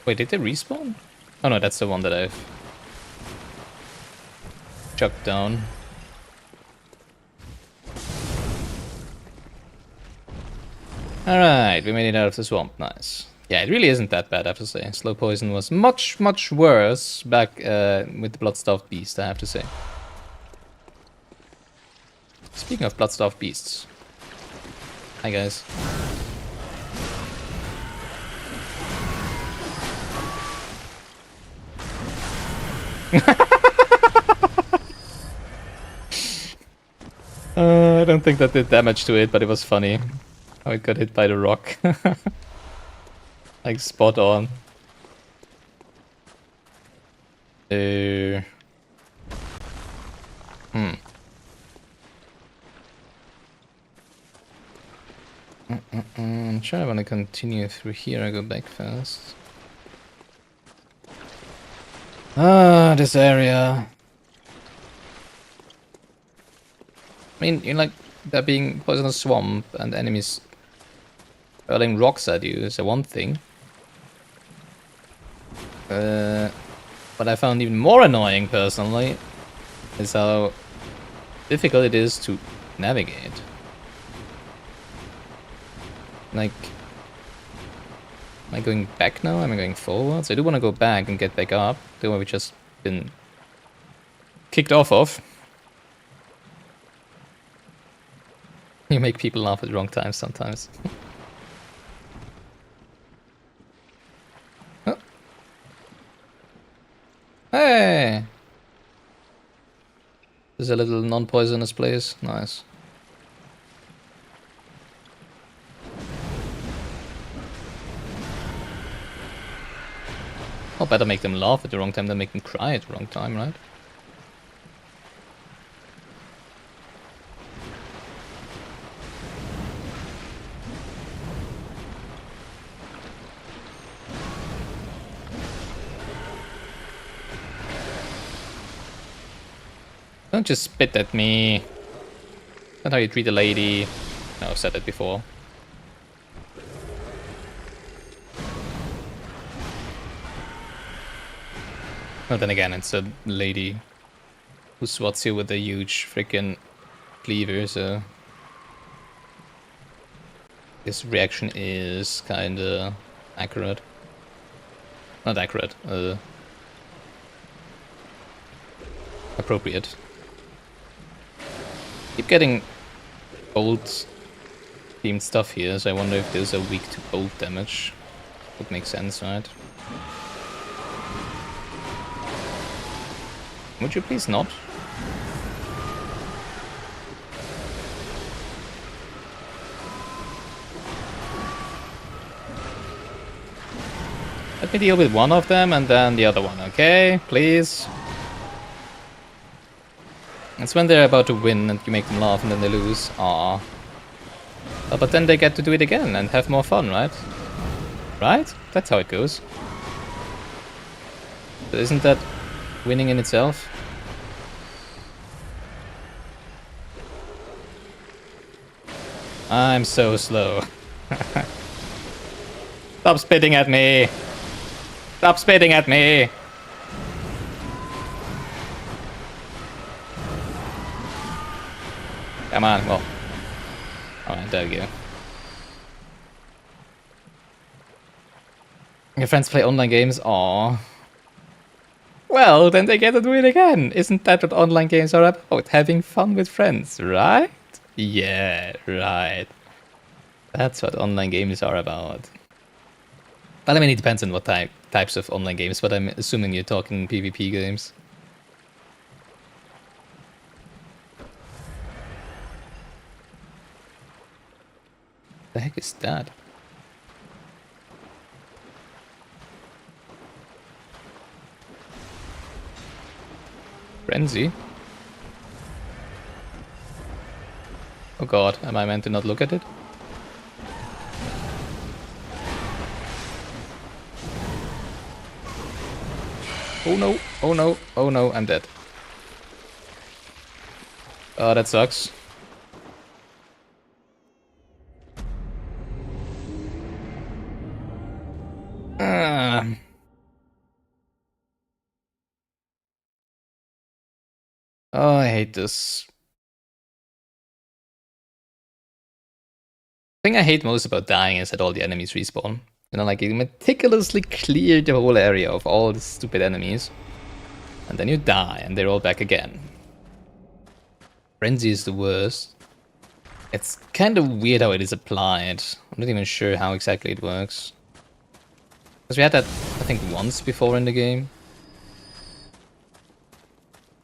Wait, did they respawn? Oh no, that's the one that I've chucked down. Alright, we made it out of the swamp, nice. Yeah, it really isn't that bad, I have to say. Slow poison was much, much worse back with the Bloodstaff Beast, I have to say. Speaking of Bloodstaff Beasts. Hi guys. I don't think that did damage to it, but it was funny. How it got hit by the rock. Like, spot on. I'm sure I want to continue through here. I go back first. Ah, this area. I mean, you know, like, there being poisonous swamp and enemies hurling rocks at you is one thing. What I found even more annoying, personally, is how difficult it is to navigate. Like, am I going back now? Am I going forwards? I do want to go back and get back up. The one we just been kicked off of. You make people laugh at the wrong times sometimes. Oh. Hey! There's a little non-poisonous place. Nice. Oh, better make them laugh at the wrong time than make them cry at the wrong time, right? Don't just spit at me. That's how you treat a lady. No, I've said it before. Well, then again, it's a lady who swats you with a huge freaking cleaver, so... His reaction is kinda accurate. Not accurate, appropriate. Keep getting bolt themed stuff here, so I wonder if those are weak to bolt damage. Would make sense, right? Would you please not? Let me deal with one of them and then the other one, okay? Please? It's when they're about to win and you make them laugh and then they lose. Aww. Oh, but then they get to do it again and have more fun, right? Right? That's how it goes. But isn't that winning in itself? I'm so slow. Stop spitting at me! Stop spitting at me! Come on, well. Alright, there we go. Your friends play online games? Aww. Well, then they get to do it again. Isn't that what online games are about? Having fun with friends, right? Yeah, right. That's what online games are about. Well, I mean, it depends on what types of online games, but I'm assuming you're talking PvP games. The heck is that? Frenzy? Oh god, am I meant to not look at it? Oh no, oh no, oh no, I'm dead. Oh, that sucks. Oh, I hate this. The thing I hate most about dying is that all the enemies respawn. You know, like you meticulously clear the whole area of all the stupid enemies. And then you die and they're all back again. Frenzy is the worst. It's kind of weird how it is applied. I'm not even sure how exactly it works. Because we had that, I think, once before in the game.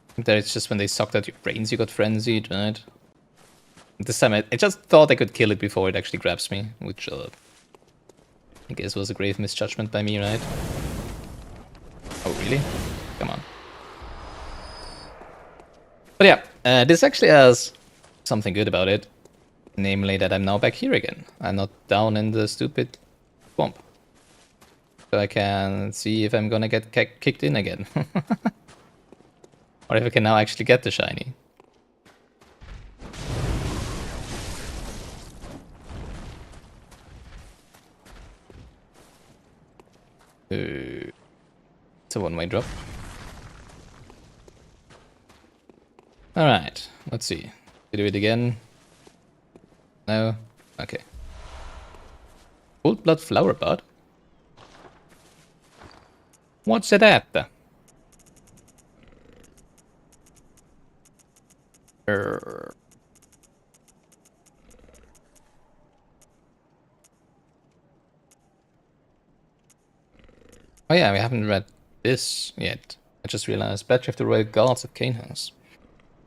I think that it's just when they sucked out your brains you got frenzied, right? This time I just thought I could kill it before it actually grabs me, which I guess was a grave misjudgment by me, right? Oh, really? Come on. But yeah, this actually has something good about it. Namely that I'm now back here again. I'm not down in the stupid swamp. So I can see if I'm gonna get kicked in again. Or if I can now actually get the shiny. It's a one-way drop. Alright, let's see. Do it again. No? Okay. Cold blood flower bud? What's that? Oh yeah, we haven't read this yet. I just realized. Badge of the Royal Guards of Cainhurst.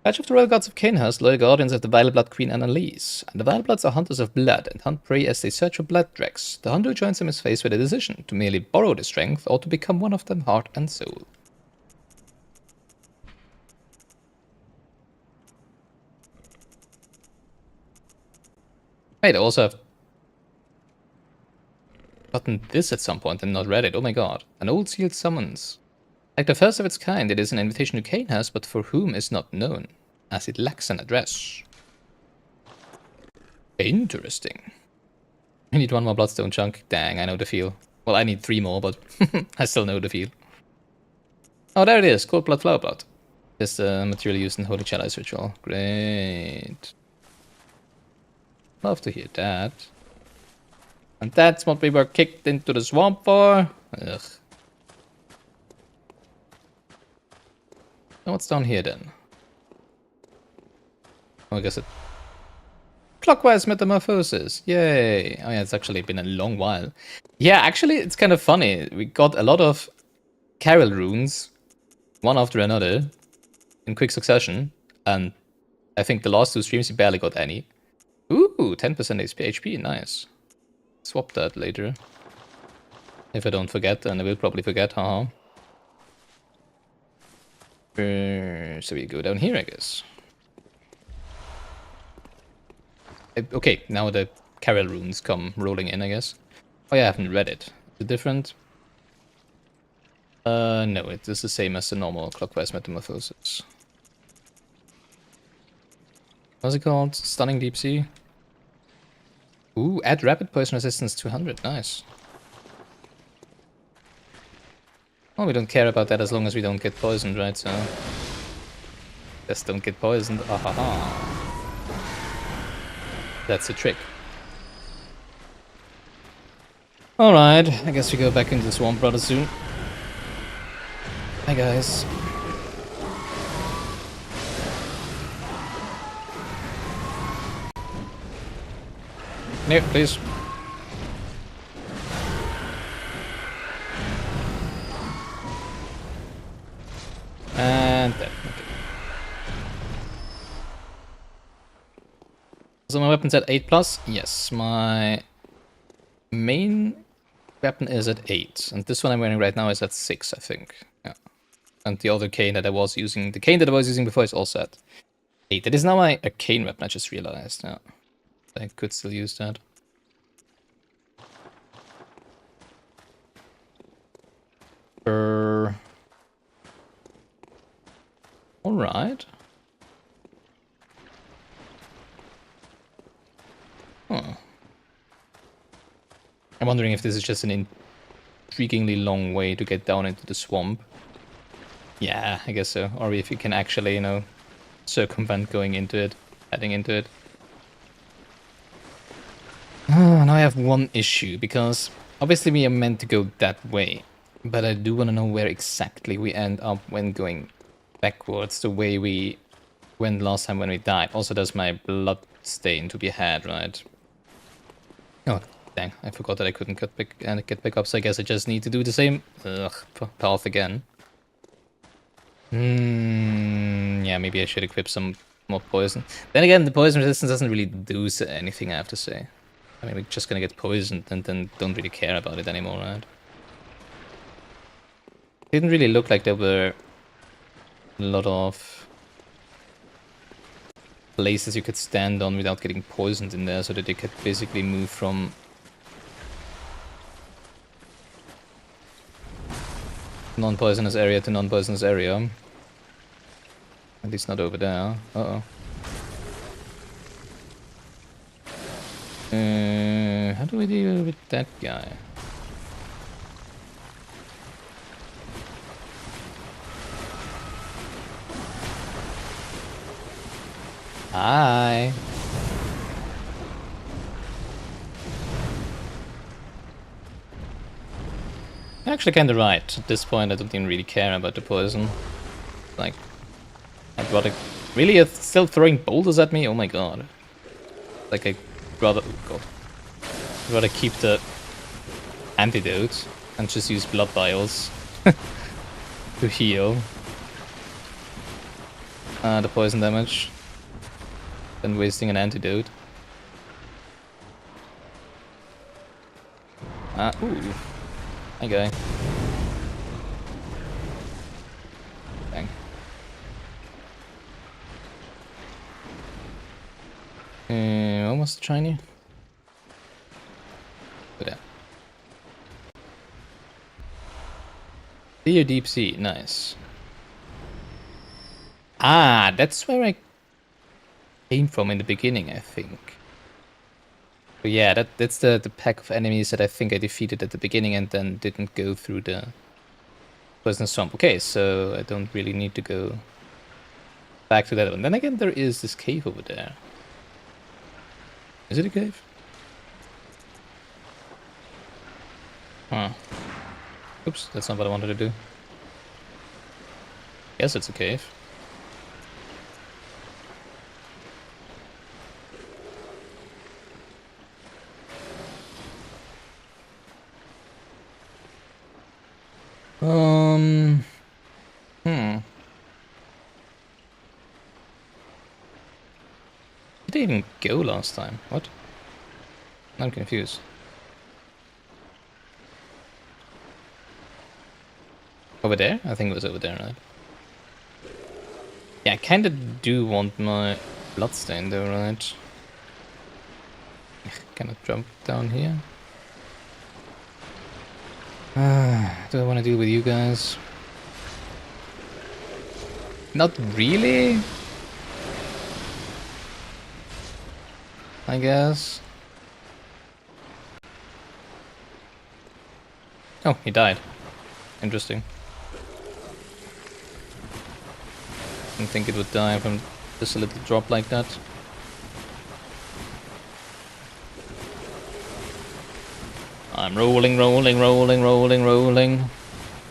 Badge of the Royal Guards of Cainhurst, loyal guardians of the Vile Blood Queen Annalise. And the Vile Bloods are hunters of blood and hunt prey as they search for blood dregs. The hunter who joins them is faced with a decision, to merely borrow their strength or to become one of them heart and soul. Wait, I also have gotten this at some point and not read it. Oh my god. An old sealed summons. Like the first of its kind, it is an invitation to Cainhurst, but for whom is not known, as it lacks an address. Interesting. I need one more bloodstone chunk. Dang, I know the feel. Well, I need 3 more, but I still know the feel. Oh, there it is. Cold blood, flower blood. This material used in Holy Chalice ritual. Great. Love to hear that. And that's what we were kicked into the swamp for. Ugh. Now what's down here then? Oh, I guess it... Clockwise metamorphosis. Yay. Oh yeah, it's actually been a long while. Yeah, actually, it's kind of funny. We got a lot of Carol runes, one after another, in quick succession. And I think the last 2 streams we barely got any. Ooh, 10% HP, nice. Swap that later. If I don't forget, and I will probably forget, haha. So we go down here, I guess. Okay, now the Carol runes come rolling in, I guess. Oh yeah, I haven't read it. Is it different? No, it is the same as the normal clockwise metamorphosis. What's it called? Stunning Deep Sea? Ooh, add rapid poison resistance 200, nice. Well, we don't care about that as long as we don't get poisoned, right? So... just don't get poisoned, ahaha. That's the trick. Alright, I guess we go back into the swamp rather soon. Hi guys. No, please. And that. Okay. So my weapon's at 8+? Yes, my main weapon is at 8. And this one I'm wearing right now is at 6, I think. Yeah. And the other cane that I was using, the cane that I was using before is also at 8. It is now my arcane weapon, I just realized. Yeah. I could still use that. Alright. Huh. I'm wondering if this is just an intriguingly long way to get down into the swamp. Yeah, I guess so. Or if you can actually, you know, circumvent going into it, heading into it. Now I have one issue, because obviously we are meant to go that way. But I do want to know where exactly we end up when going backwards, the way we went last time when we died. Also, there's my blood stain to be had, right? Oh, dang, I forgot that I couldn't get back up, so I guess I just need to do the same path again. Yeah, maybe I should equip some more poison. Then again, the poison resistance doesn't really do anything, I have to say. I mean, we're just gonna get poisoned and then don't really care about it anymore, right? Didn't really look like there were a lot of places you could stand on without getting poisoned in there, so that they could basically move from non-poisonous area to non-poisonous area. At least not over there. Uh-oh. How do we deal with that guy? Hi. You're actually kinda right. At this point I don't even really care about the poison. Like, I'd rather... Really? You're still throwing boulders at me? Oh my god. Like, I'd rather... Oh god. I'd rather keep the antidote And just use blood vials to heal the poison damage. Then wasting an antidote. Ooh. Hi, guy. Bang. Almost shiny. Go down. Clear deep sea, nice. Ah, that's where I came from in the beginning, I think. But yeah, that's the pack of enemies that I think I defeated at the beginning and then didn't go through the poisonous swamp. Okay, so I don't really need to go back to that one. Then again, there is this cave over there. Is it a cave? Huh. Oops, that's not what I wanted to do. Guess it's a cave. Did I even go last time? What? I'm confused. Over there? I think it was over there, right? Yeah, I kinda do want my bloodstain though, right? Can I jump down here? Do I want to deal with you guys? Not really, I guess. Oh, he died. Interesting. Didn't think it would die from just a little drop like that. I'm rolling, rolling, rolling, rolling, rolling.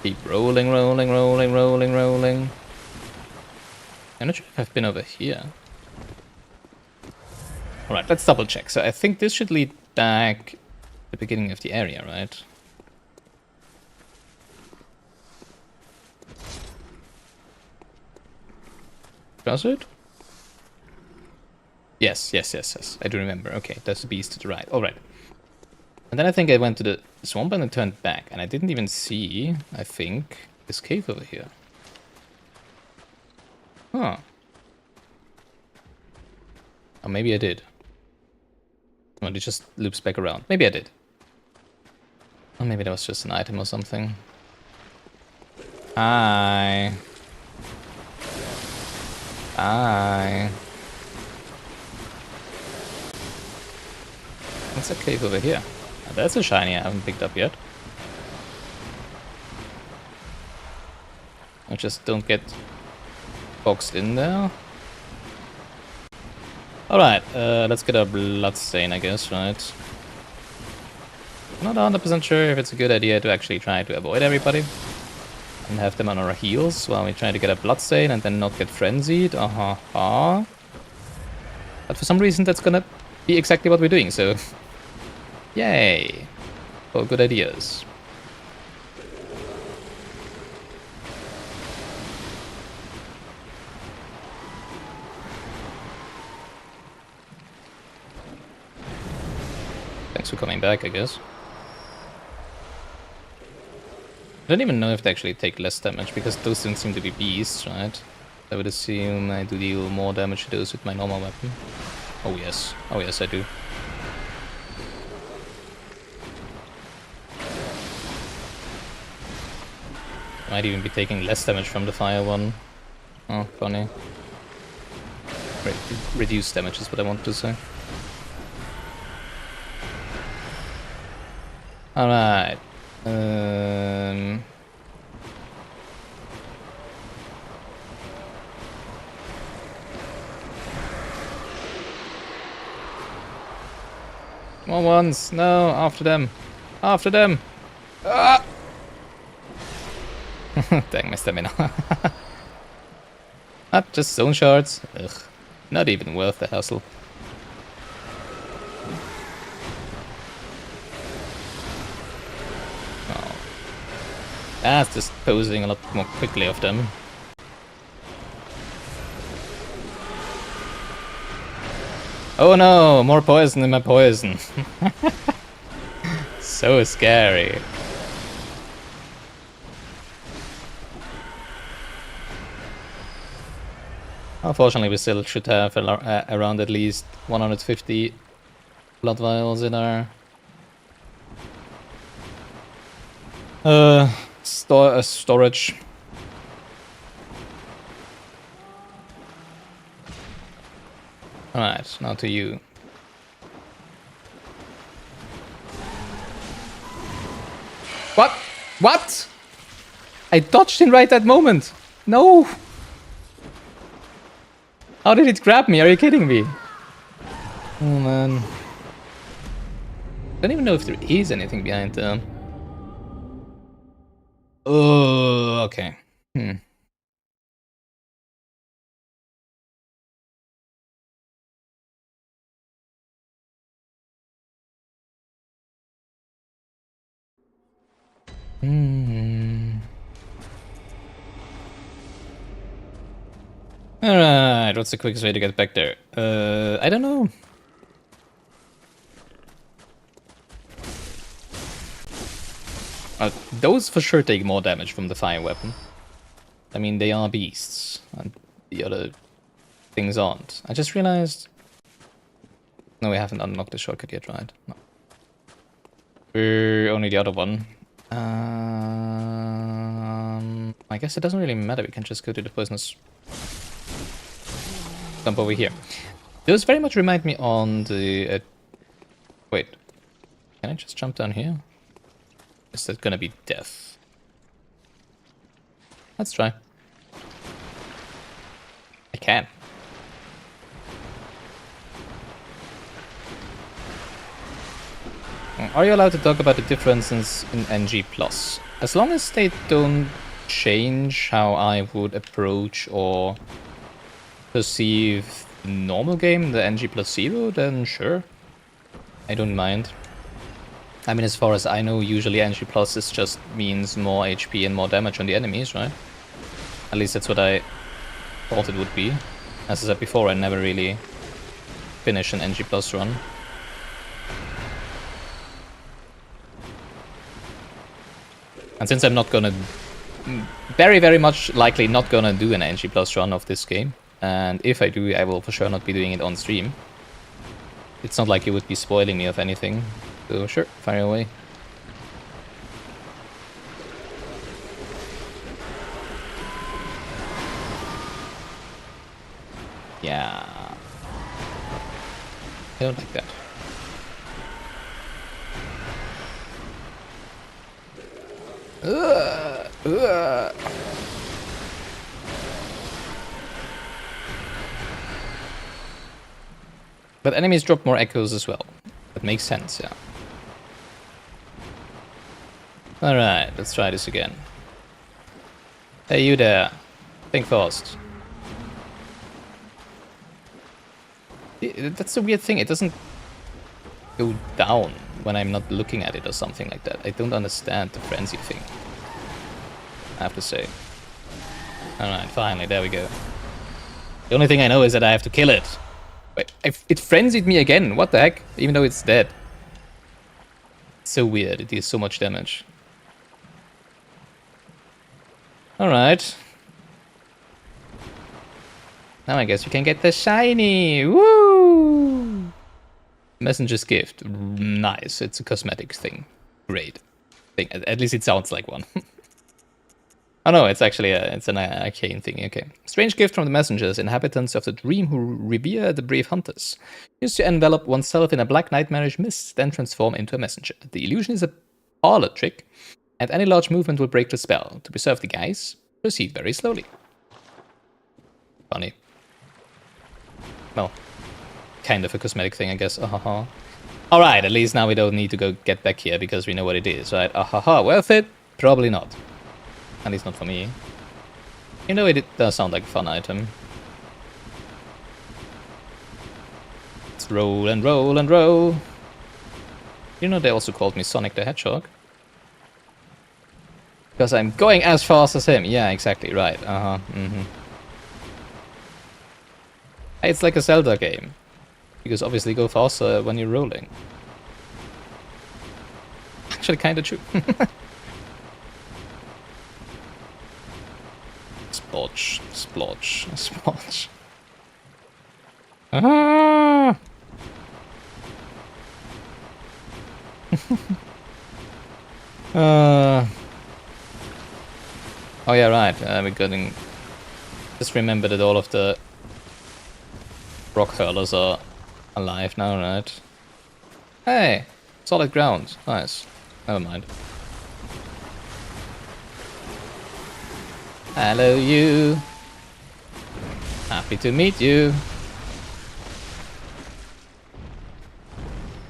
Keep rolling, rolling, rolling, rolling, rolling. I'm not sure if I've been over here. Alright, let's double check. So I think this should lead back to the beginning of the area, right? Does it? Yes, yes, yes, yes. I do remember. Okay, that's the beast to the right. Alright. And then I think I went to the swamp and I turned back. And I didn't even see, I think, this cave over here. Huh. Or maybe I did. Oh, it just loops back around. Maybe I did. Or maybe that was just an item or something. Hi. Hi. What's a cave over here? Oh, that's a shiny I haven't picked up yet. I just don't get boxed in there. Alright, let's get a bloodstain, I guess, right? Not 100% sure if it's a good idea to actually try to avoid everybody and have them on our heels while we try to get a bloodstain and then not get frenzied. But for some reason that's gonna be exactly what we're doing, so yay for good ideas. Thanks for coming back, I guess. I don't even know if they actually take less damage, because those don't seem to be beasts, right? I would assume I do deal more damage to those with my normal weapon. Oh yes. Oh yes, I do. Might even be taking less damage from the fire one. Oh, funny. Reduced damage is what I want to say. Alright. More ones! No! After them! After them! Ah! Dang, my stamina. Just zone shards. Ugh. Not even worth the hassle. That's disposing a lot more quickly of them. Oh no, more poison in my poison. So scary. Unfortunately, we still should have around at least 150 blood vials in our storage. Alright, now to you. What? What? I dodged in right that moment. No. How did it grab me? Are you kidding me? Oh man. I don't even know if there is anything behind them. Oh, okay. Alright, what's the quickest way to get back there? I don't know. Those for sure take more damage from the fire weapon. I mean, they are beasts, and the other things aren't. I just realized... No, we haven't unlocked the shortcut yet, right? No. Only the other one. I guess it doesn't really matter, we can just go to the poisonous dump over here. Those very much remind me on the... wait. Can I just jump down here? Is that gonna be death? Let's try. I can. Are you allowed to talk about the differences in NG+? As long as they don't change how I would approach or perceive the normal game, the NG+0, then sure. I don't mind. I mean, as far as I know, usually NG+ is just means more HP and more damage on the enemies, right? At least that's what I thought it would be. As I said before, I never really finished an NG+ run. And since I'm not gonna... very much likely not gonna do an NG+ run of this game, and if I do, I will for sure not be doing it on stream. It's not like it would be spoiling me of anything. So sure, fire away. Yeah. I don't like that. But enemies drop more echoes as well. That makes sense, yeah. Alright, let's try this again. Hey, you there. Think fast. That's a weird thing. It doesn't go down when I'm not looking at it or something like that. I don't understand the frenzy thing, I have to say. Alright, finally, there we go. The only thing I know is that I have to kill it. Wait, it frenzied me again. What the heck? Even though it's dead. It's so weird. It deals so much damage. Alright. Now I guess we can get the shiny. Woo! Messenger's gift. Nice. It's a cosmetic thing. Great. At least it sounds like one. Oh no, it's actually it's an arcane thing. Okay. Strange gift from the messengers, inhabitants of the dream who revere the brave hunters. Used to envelop oneself in a black nightmarish mist, then transform into a messenger. The illusion is a parlor trick, and any large movement will break the spell. To preserve the guise, proceed very slowly. Funny. Well, kind of a cosmetic thing, I guess. Ahaha. Alright, at least now we don't need to go get back here because we know what it is, right? Ahaha, worth it? Probably not. At least not for me. You know, it does sound like a fun item. Let's roll and roll and roll. You know, they also called me Sonic the Hedgehog. Because I'm going as fast as him. Yeah, exactly, right. It's like a Zelda game. Because obviously go faster when you're rolling. Actually, kinda true. Splodge, splodge, splodge. Ah! Oh yeah, right. We're getting. Just remember that all of the rock hurlers are alive now, right? Hey, solid ground. Nice. Never mind. Hello, you. Happy to meet you.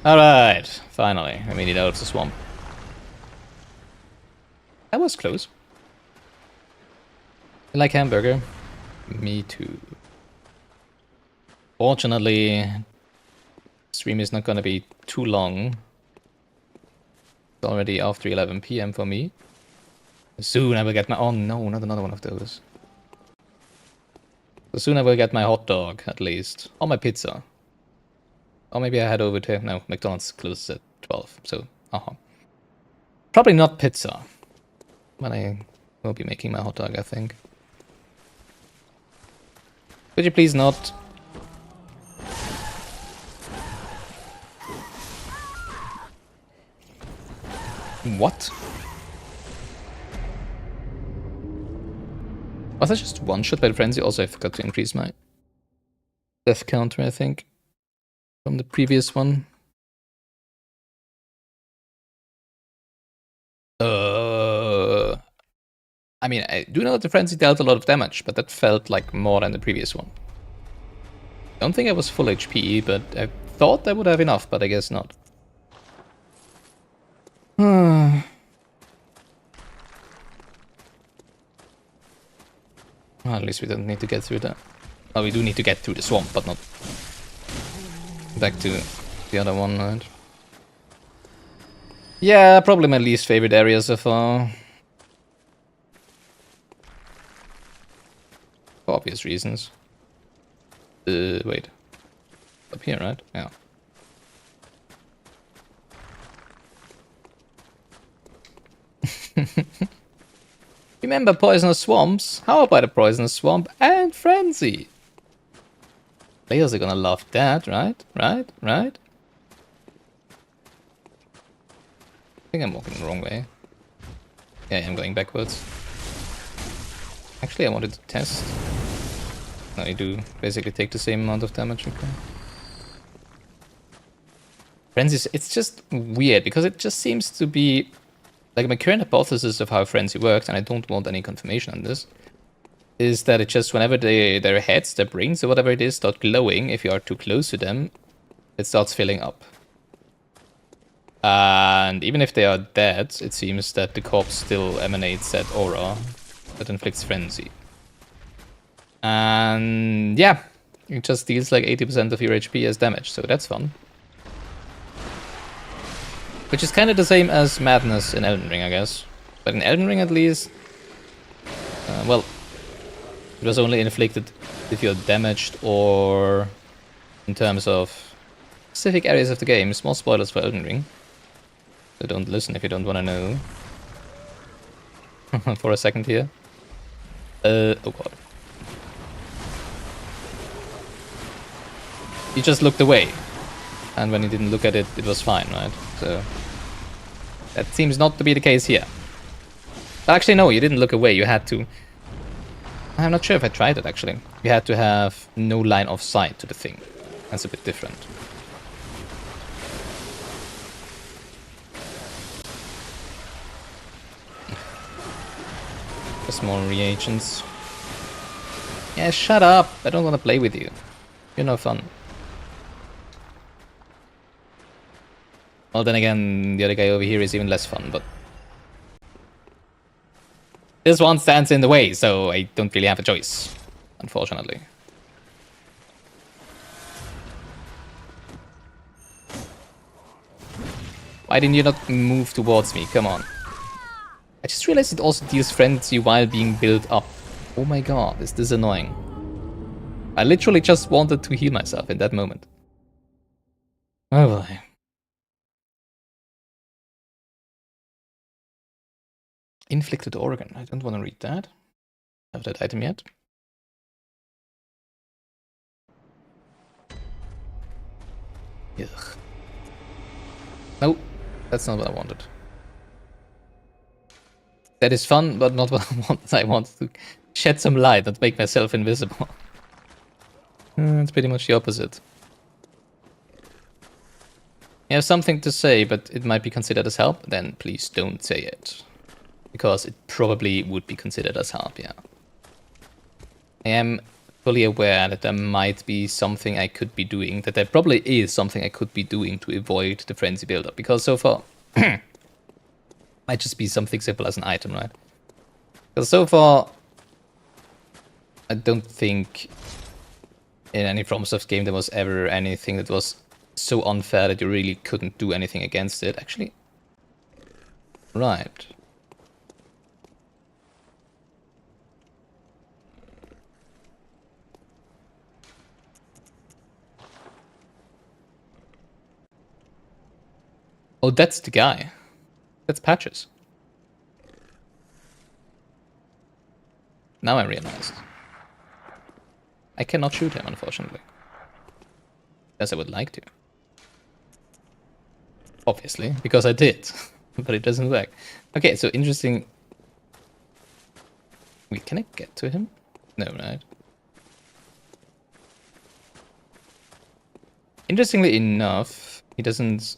Alright, finally. I made it out of the swamp. That was close. You like hamburger? Me too. Fortunately, stream is not gonna be too long. It's already after 11 PM for me. Soon I will get my... Oh no, not another one of those. So soon I will get my hot dog, at least. Or my pizza. Or maybe I head over to... No, McDonald's closes at 12, so... Probably not pizza. But I will be making my hot dog, I think. Could you please not? What? Was that just one shot by the frenzy? Also, I forgot to increase my death counter, I think, from the previous one. I mean, I do know that the frenzy dealt a lot of damage, but that felt like more than the previous one. Don't think I was full HP, but I thought I would have enough, but I guess not. Well, at least we don't need to get through that. Oh, we do need to get through the swamp, but not back to the other one, right? Yeah, probably my least favorite area so far. For obvious reasons. Wait. Up here, right? Yeah. Remember poisonous swamps? How about a poisonous swamp and frenzy? Players are gonna love that, right? Right? I think I'm walking the wrong way. Yeah, I'm going backwards. Actually, I wanted to test. No, you do basically take the same amount of damage, okay. Frenzy, it's just weird, because it just seems to be... Like, my current hypothesis of how Frenzy works, and I don't want any confirmation on this, is that it just, whenever their heads, their brains, or whatever it is, start glowing, if you are too close to them, it starts filling up. And even if they are dead, it seems that the corpse still emanates that aura that inflicts Frenzy. And yeah, it just deals like 80% of your HP as damage, so that's fun. Which is kind of the same as Madness in Elden Ring, I guess. But in Elden Ring, at least, well, it was only inflicted if you're damaged or in terms of specific areas of the game. Small spoilers for Elden Ring. So don't listen if you don't want to know. For a second here. Oh god. He just looked away. And when he didn't look at it, it was fine, right? So that seems not to be the case here. Actually, no, you didn't look away. You had to... I'm not sure if I tried it, actually. You had to have no line of sight to the thing. That's a bit different. Just more reagents. Yeah, shut up! I don't want to play with you. You're no fun. Well, then again, the other guy over here is even less fun, but... This one stands in the way, so I don't really have a choice, unfortunately. Why didn't you not move towards me? Come on. I just realized it also deals frenzy while being built up. Oh my god, is this annoying. I literally just wanted to heal myself in that moment. Oh boy. Inflicted organ. I don't want to read that. Have that item yet? Ugh. No, that's not what I wanted. That is fun, but not what I wanted. I wanted to shed some light and make myself invisible. It's pretty much the opposite. You have something to say, but it might be considered as help, then please don't say it. Because it probably would be considered as help, yeah. I am fully aware that there might be something I could be doing, that there probably is something I could be doing to avoid the frenzy buildup, because so far, might just be something simple as an item, right? Because so far, I don't think in any FromSoft game there was ever anything that was so unfair that you really couldn't do anything against it, actually. Right. Oh, that's the guy. That's Patches. Now I realized. I cannot shoot him, unfortunately. As I would like to. Obviously, because I did. But it doesn't work. Okay, so interesting. Wait, can I get to him? No, right? Interestingly enough, he doesn't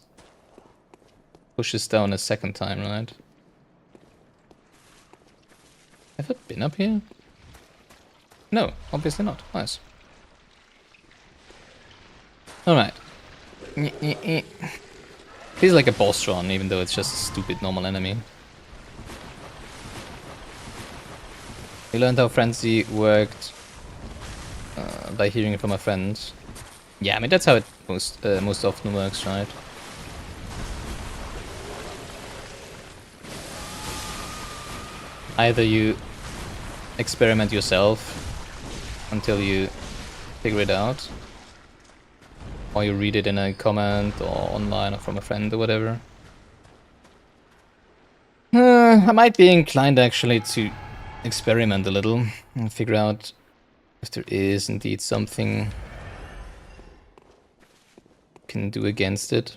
push us down a second time, right? Have I been up here? No, obviously not. Nice. Alright. Feels like a boss run, even though it's just a stupid normal enemy. We learned how frenzy worked by hearing it from a friend. Yeah, I mean that's how it most often works, right? Either you experiment yourself until you figure it out, or you read it in a comment or online or from a friend or whatever. I might be inclined actually to experiment a little and figure out if there is indeed something you can do against it.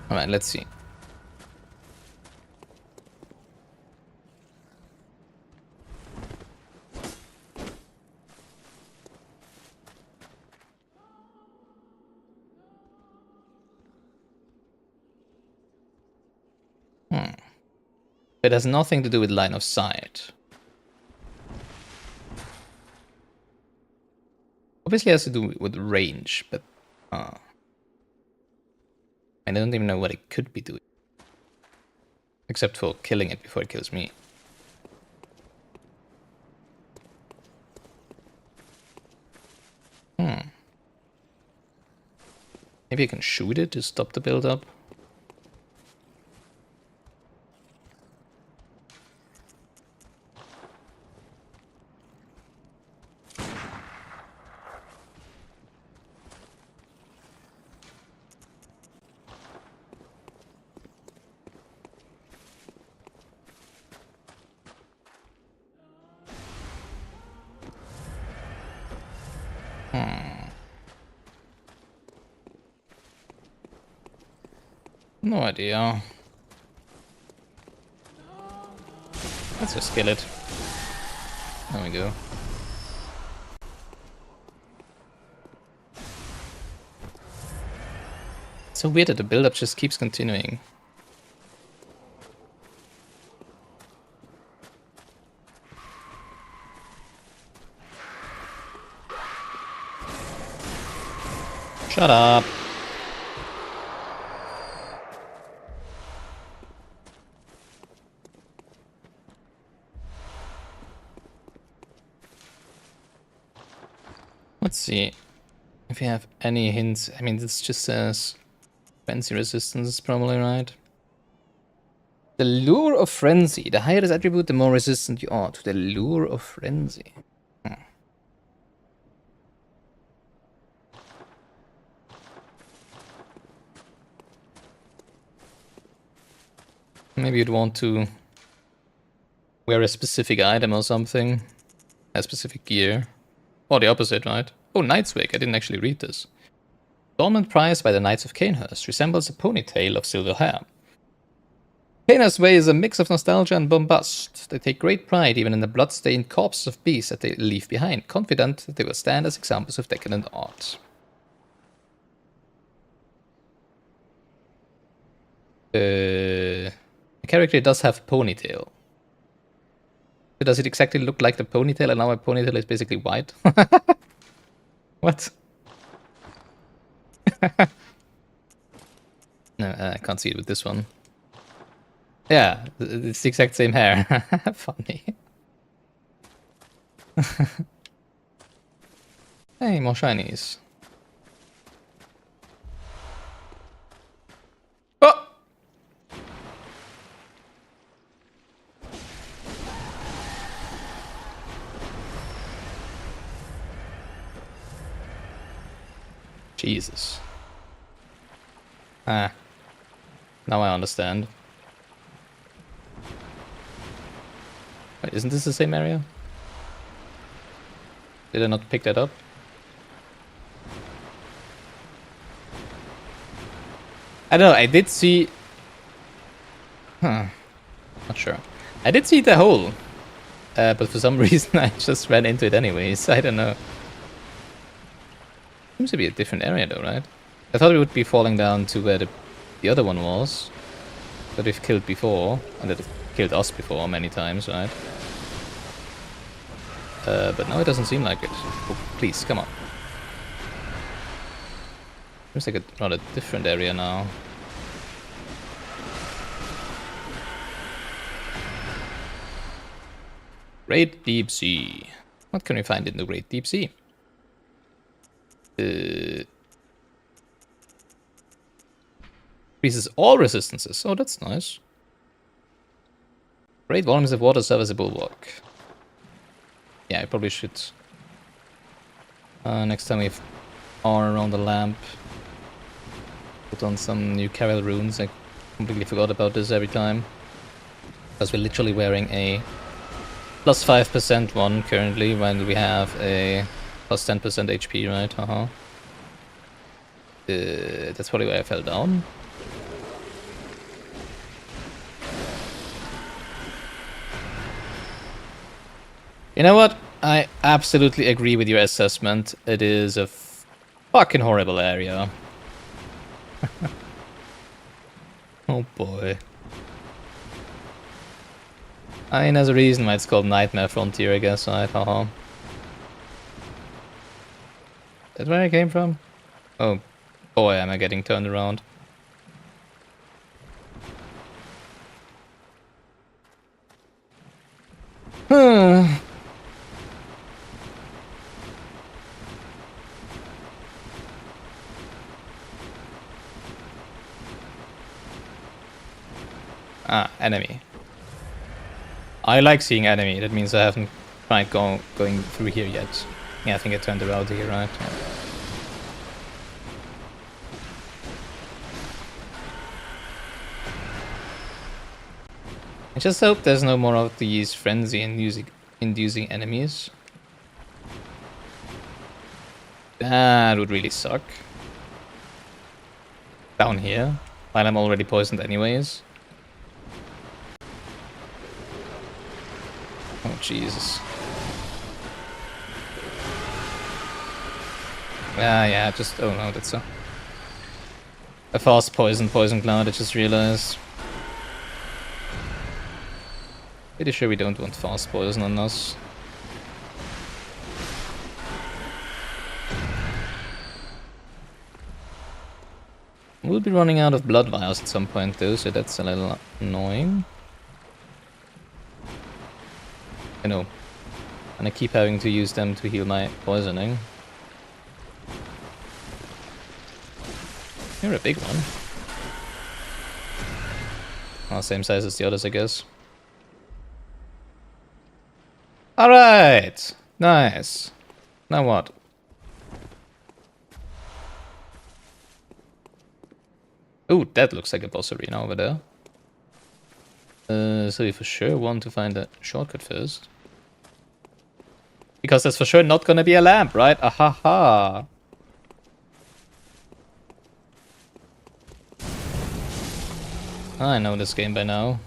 Alright, let's see. It has nothing to do with line of sight. Obviously it has to do with range, but I don't even know what it could be doing. Except for killing it before it kills me. Maybe I can shoot it to stop the build-up. No idea. Let's just kill it. There we go. It's so weird that the build-up just keeps continuing. Shut up. Let's see if we have any hints. I mean, this just says Frenzy resistance is probably right. The lure of frenzy. The higher this attribute, the more resistant you are to the lure of frenzy. Maybe you'd want to wear a specific item or something. A specific gear. Or the opposite, right? Oh, Knight's Wig. I didn't actually read this. Adornment prized by the Knights of Canehurst resembles a ponytail of silver hair. Canehurst's way is a mix of nostalgia and bombast. They take great pride even in the blood-stained corpses of beasts that they leave behind, confident that they will stand as examples of decadent art. The character does have a ponytail. Does it exactly look like the ponytail, and now my ponytail is basically white? What? No, I can't see it with this one. Yeah, it's the exact same hair. Funny. Hey, more shinies. Oh! Jesus. Ah. Now I understand. Wait, isn't this the same area? Did I not pick that up? I don't know, I did see... Not sure. I did see the hole. But for some reason I just ran into it anyways. I don't know. Seems to be a different area though, right? I thought we would be falling down to where the other one was. That we've killed before. And that it killed us before many times, right? But now it doesn't seem like it. Oh, please, come on. Seems like a rather different area now. Great Deep Sea. What can we find in the Great Deep Sea? Increases all resistances. Oh, that's nice. Great volumes of water serve as a bulwark. Yeah, I probably should. Next time we are around the lamp, put on some new Carol runes. I completely forgot about this every time. Because we're literally wearing a plus 5% one currently when we have a plus 10% HP, right? That's probably where I fell down. You know what? I absolutely agree with your assessment. It is a fucking horrible area. Oh boy. I mean, there's a reason why it's called Nightmare Frontier, I guess, right? Is that where I came from? Oh boy, am I getting turned around. Ah, enemy. I like seeing enemy. That means I haven't tried going through here yet. Yeah, I think I turned around here, right? I just hope there's no more of these frenzy-inducing enemies. That would really suck. Down here, while I'm already poisoned anyways. Oh, Jesus. Yeah, just... Oh no, that's a fast poison cloud, I just realized. Pretty sure we don't want fast poison on us. We'll be running out of blood vials at some point though, so that's a little annoying. I know. And I keep having to use them to heal my poisoning. You're a big one. Well, same size as the others, I guess. Alright! Nice. Now what? Oh, that looks like a boss arena over there. So we for sure want to find a shortcut first. Because there's for sure not gonna be a lamp, right? Ahaha! I know this game by now.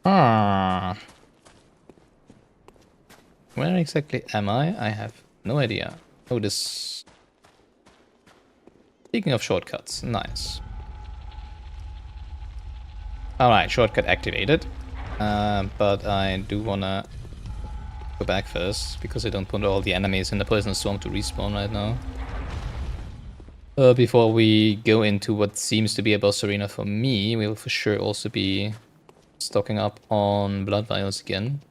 Ah. Where exactly am I? I have no idea. Oh, this... Speaking of shortcuts, nice. Alright, shortcut activated. But I do wanna go back first, because I don't want all the enemies in the poison storm to respawn right now. Before we go into what seems to be a boss arena for me, we'll for sure also be stocking up on blood vials again.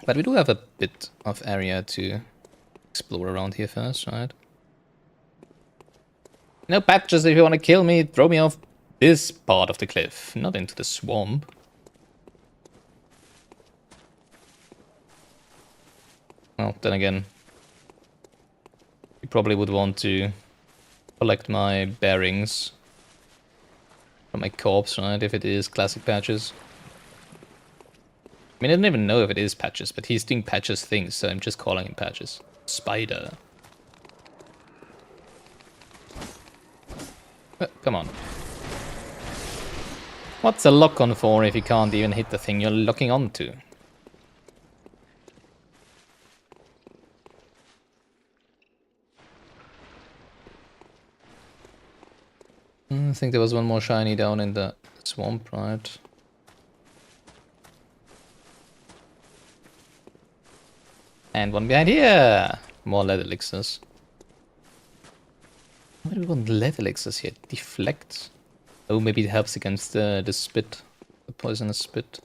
But we do have a bit of area to explore around here first, right? No patches, if you want to kill me, throw me off this part of the cliff, not into the swamp. Well, then again, you probably would want to collect my bearings from my corpse, right, if it is classic patches. I mean, I don't even know if it is patches, but he's doing patches things, so I'm just calling him patches. Spider. Come on. What's a lock-on for if you can't even hit the thing you're locking onto? I think there was one more shiny down in the swamp, right? And one behind here! More lead elixirs. Why do we want lead elixirs here? Deflect? Oh, maybe it helps against the spit. The poisonous spit.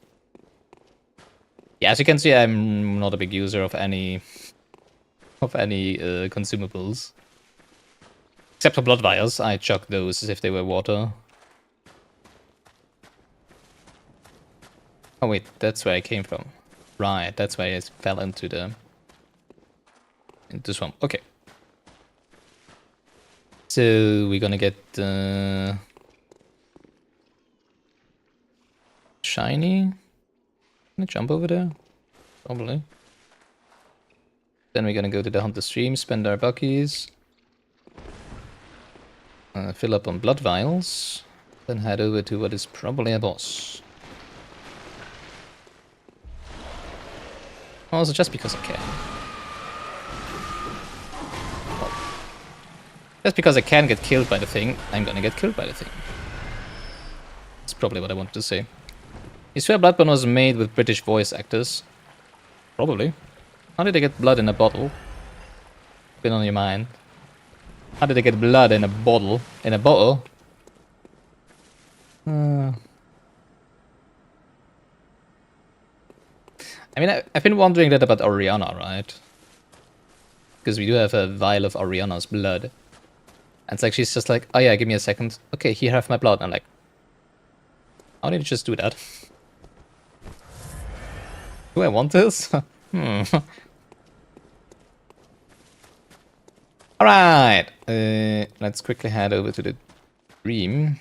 Yeah, as you can see, I'm not a big user of any consumables. Except for blood vials, I chuck those as if they were water. Oh wait, that's where I came from. Right, that's why I fell into the swamp. Okay. So we're gonna get shiny. Can I jump over there? Probably. Then we're gonna go to the Hunter Stream, spend our buckies. Fill up on blood vials. Then head over to what is probably a boss. Also, just because I can. Well, just because I can get killed by the thing, I'm gonna get killed by the thing. That's probably what I wanted to say. You swear Bloodborne was made with British voice actors? Probably. How did they get blood in a bottle? Been on your mind. How did they get blood in a bottle? In a bottle? I mean, I've been wondering that about Oriana, right? Because we do have a vial of Oriana's blood. And it's like, she's just like, oh yeah, give me a second. Okay, here have my blood. And I'm like, how did you just do that? Do I want this? Alright, let's quickly head over to the dream.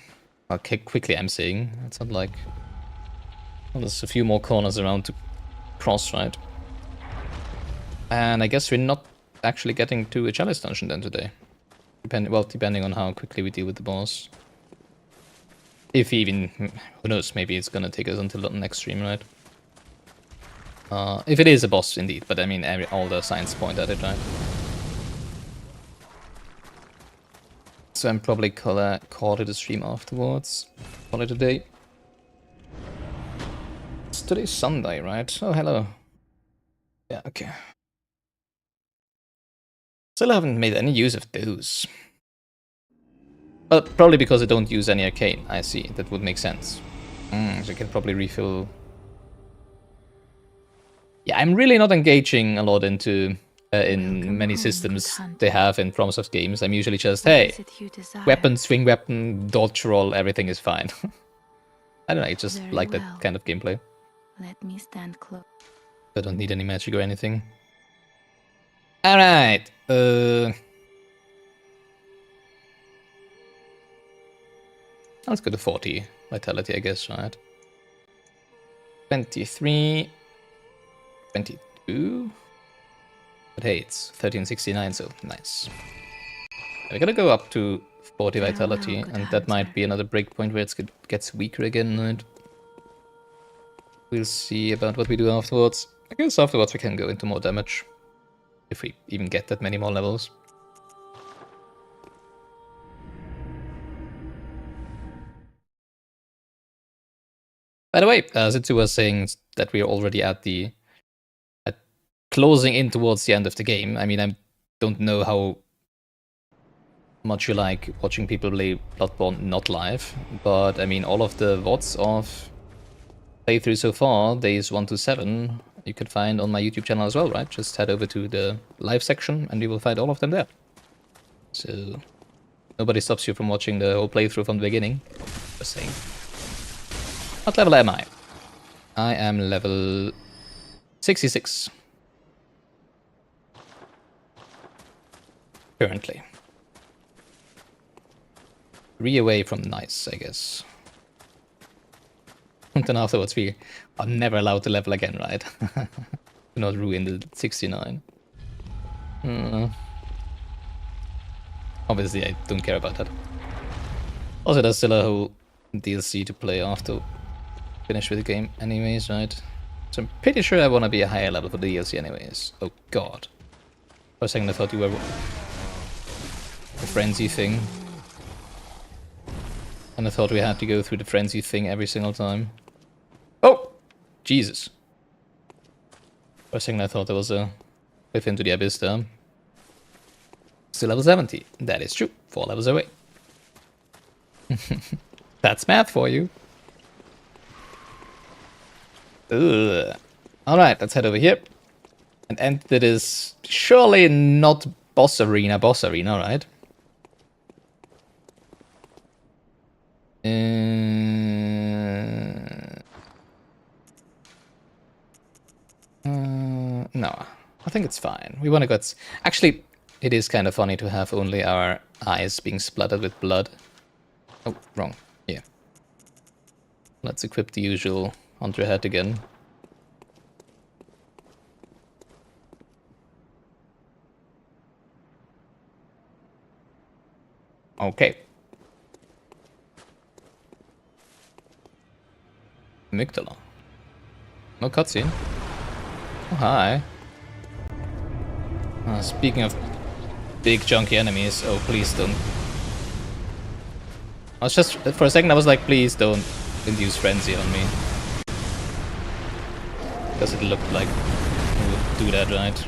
Okay, quickly I'm saying. It's not like... Well, there's a few more corners around to cross, right? And I guess we're not actually getting to a chalice dungeon then today. Depending on how quickly we deal with the boss. If even... Who knows, maybe it's gonna take us until the next stream, right? If it is a boss, indeed. But I mean, all the signs point at it, right? So I'm probably call it a stream afterwards. Call it a day. It's today's Sunday, right? Oh, hello. Yeah, okay. Still haven't made any use of those. But probably because I don't use any arcane. I see, that would make sense. So I can probably refill Yeah, I'm really not engaging a lot into in many systems they have in FromSoft games. I'm usually just, hey, weapon, swing weapon, dodge roll, everything is fine. I don't know, I just like that kind of gameplay. Let me stand close. I don't need any magic or anything. Alright. Let's go to 40 vitality, I guess, right? 23. 22. But hey, it's 1369, so nice. We're gonna go up to 40 vitality, and that might be another breakpoint where it gets weaker again, right? We'll see about what we do afterwards. I guess afterwards we can go into more damage. If we even get that many more levels. By the way, Zitsu was saying that we are already at closing in towards the end of the game. I mean, I don't know how much you like watching people play Bloodborne not live, but I mean, all of the VODs of playthrough so far, days 1 to 7, you can find on my YouTube channel as well, right? Just head over to the live section and you will find all of them there. So nobody stops you from watching the whole playthrough from the beginning. Just saying. What level am I? I am level 66. Currently. 3 away from nice, I guess. And then afterwards we are never allowed to level again, right? Do not ruin the 69. Obviously I don't care about that. Also there's still a whole DLC to play after finish with the game anyways, right? So I'm pretty sure I want to be a higher level for the DLC anyways. Oh god. For a second I thought you were the frenzy thing. And I thought we had to go through the frenzy thing every single time. Oh! Jesus. For a second I thought there was a cliff into the abyss there. Still level 70. That is true. 4 levels away. That's math for you. Ugh. Alright, let's head over here. And enter this surely not boss arena, right? No, I think it's fine. We want to go... Actually, it is kind of funny to have only our eyes being splattered with blood. Oh, wrong. Yeah. Let's equip the usual Hunter hat again. Okay. Amygdala. No cutscene. Oh, hi. Speaking of big chunky enemies, oh please don't. I was just, for a second I was like, please don't induce frenzy on me. Because it looked like it would do that, right?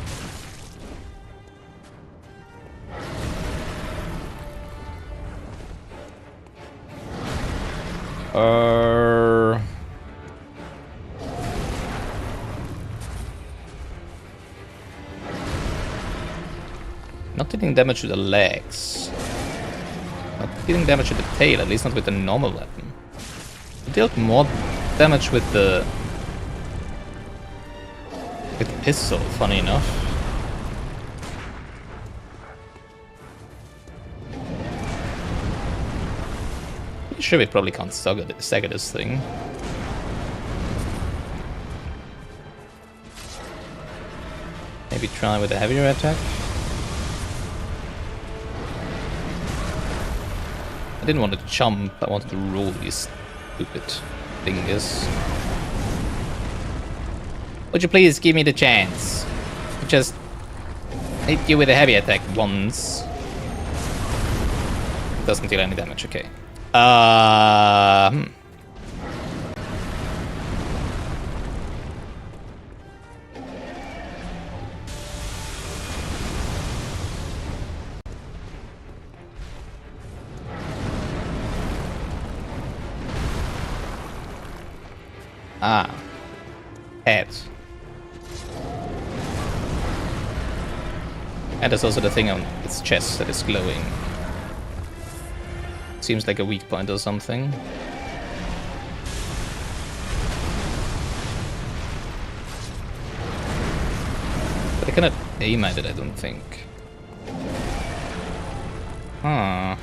Not dealing damage to the legs. Not dealing damage to the tail, at least not with the normal weapon. It dealt more damage with the pistol, funny enough. Pretty sure we probably can't stagger this thing. Maybe try with a heavier attack. I didn't want to jump, I wanted to roll these stupid fingers. Would you please give me the chance to just hit you with a heavy attack once? It doesn't deal any damage, okay. Head. And there's also the thing on its chest that is glowing. Seems like a weak point or something. But I cannot aim at it, I don't think. Huh.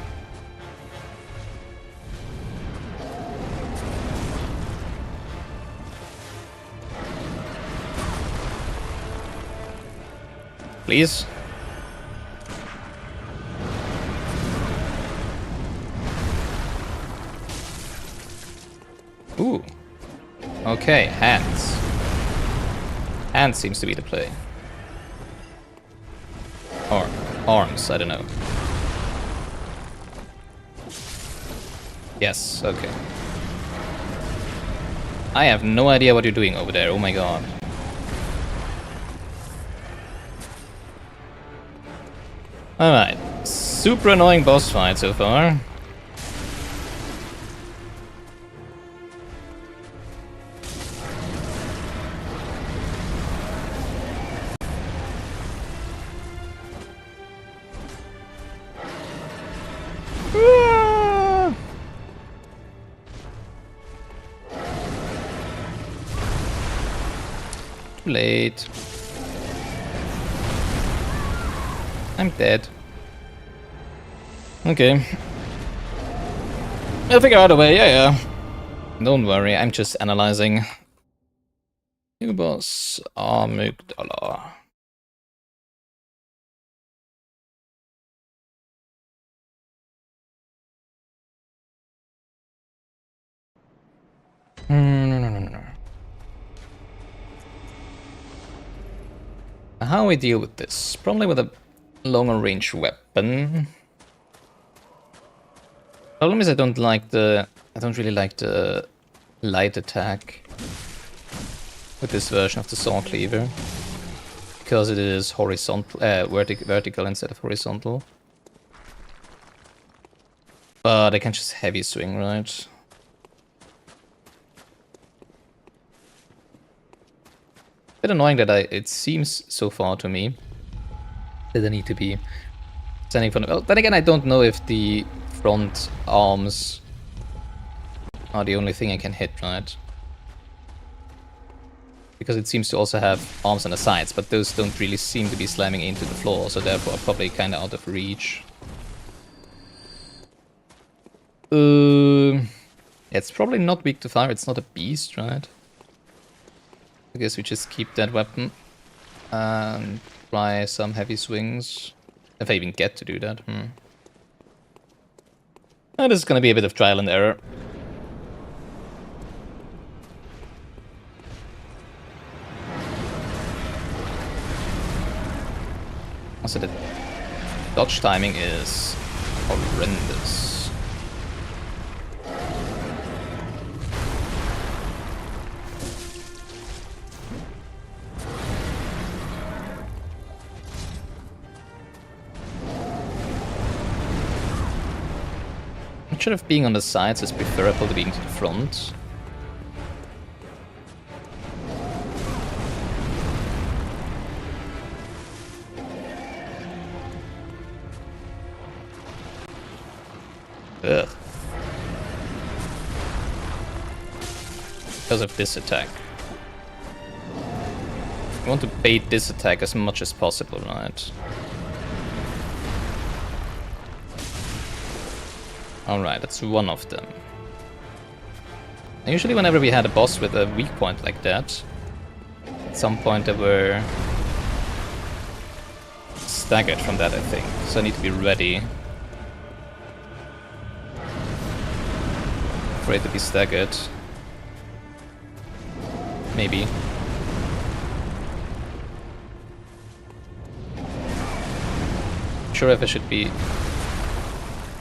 Please? Ooh. Okay, hands. Hands seems to be the play. Or arms, I don't know. Yes, okay. I have no idea what you're doing over there, oh my god. Alright, super annoying boss fight so far. Too late. I'm dead. Okay. I'll figure out a way, yeah. Don't worry, I'm just analyzing. New boss, amygdala. No. How we deal with this? Probably with a longer range weapon. Problem is I don't really like the light attack with this version of the saw cleaver, because it is horizontal, vertical instead of horizontal. But I can just heavy swing, right? Bit annoying that it seems so far to me that I need to be standing in front of. Well, then again, I don't know if the front arms are the only thing I can hit, right? Because it seems to also have arms on the sides, but those don't really seem to be slamming into the floor, so therefore probably kind of out of reach. It's probably not weak to fire, it's not a beast, right? I guess we just keep that weapon and try some heavy swings. If I even get to do that. And this is gonna be a bit of trial and error. Also, the dodge timing is horrendous. I'm sure if being on the sides is preferable to being to the front. Ugh. Because of this attack. I want to bait this attack as much as possible, right? Alright, that's one of them. And usually whenever we had a boss with a weak point like that, at some point they were staggered from that, I think. So I need to be ready. Afraid to be staggered. Maybe. Sure if I should be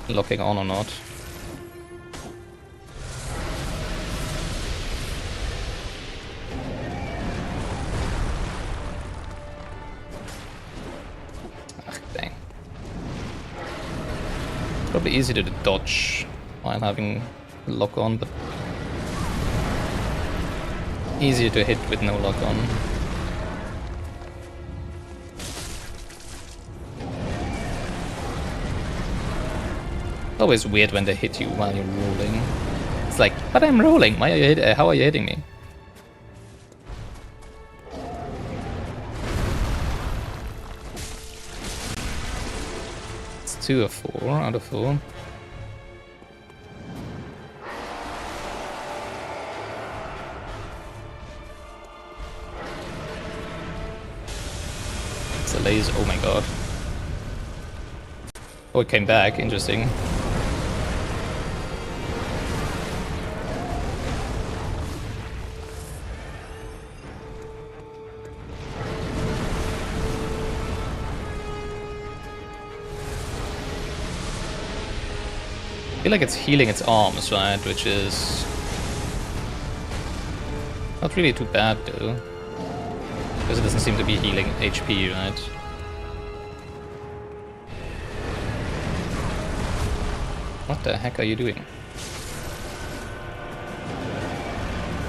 locking on or not. Ah, dang. Probably easy to dodge while having lock on, but easier to hit with no lock on. Always weird when they hit you while you're rolling. It's like, but I'm rolling. Why are you how are you hitting me? It's 2 of 4 out of 4. It's a laser. Oh my god. Oh, it came back. Interesting. I feel like it's healing its arms, right? Which is not really too bad, though. Because it doesn't seem to be healing HP, right? What the heck are you doing?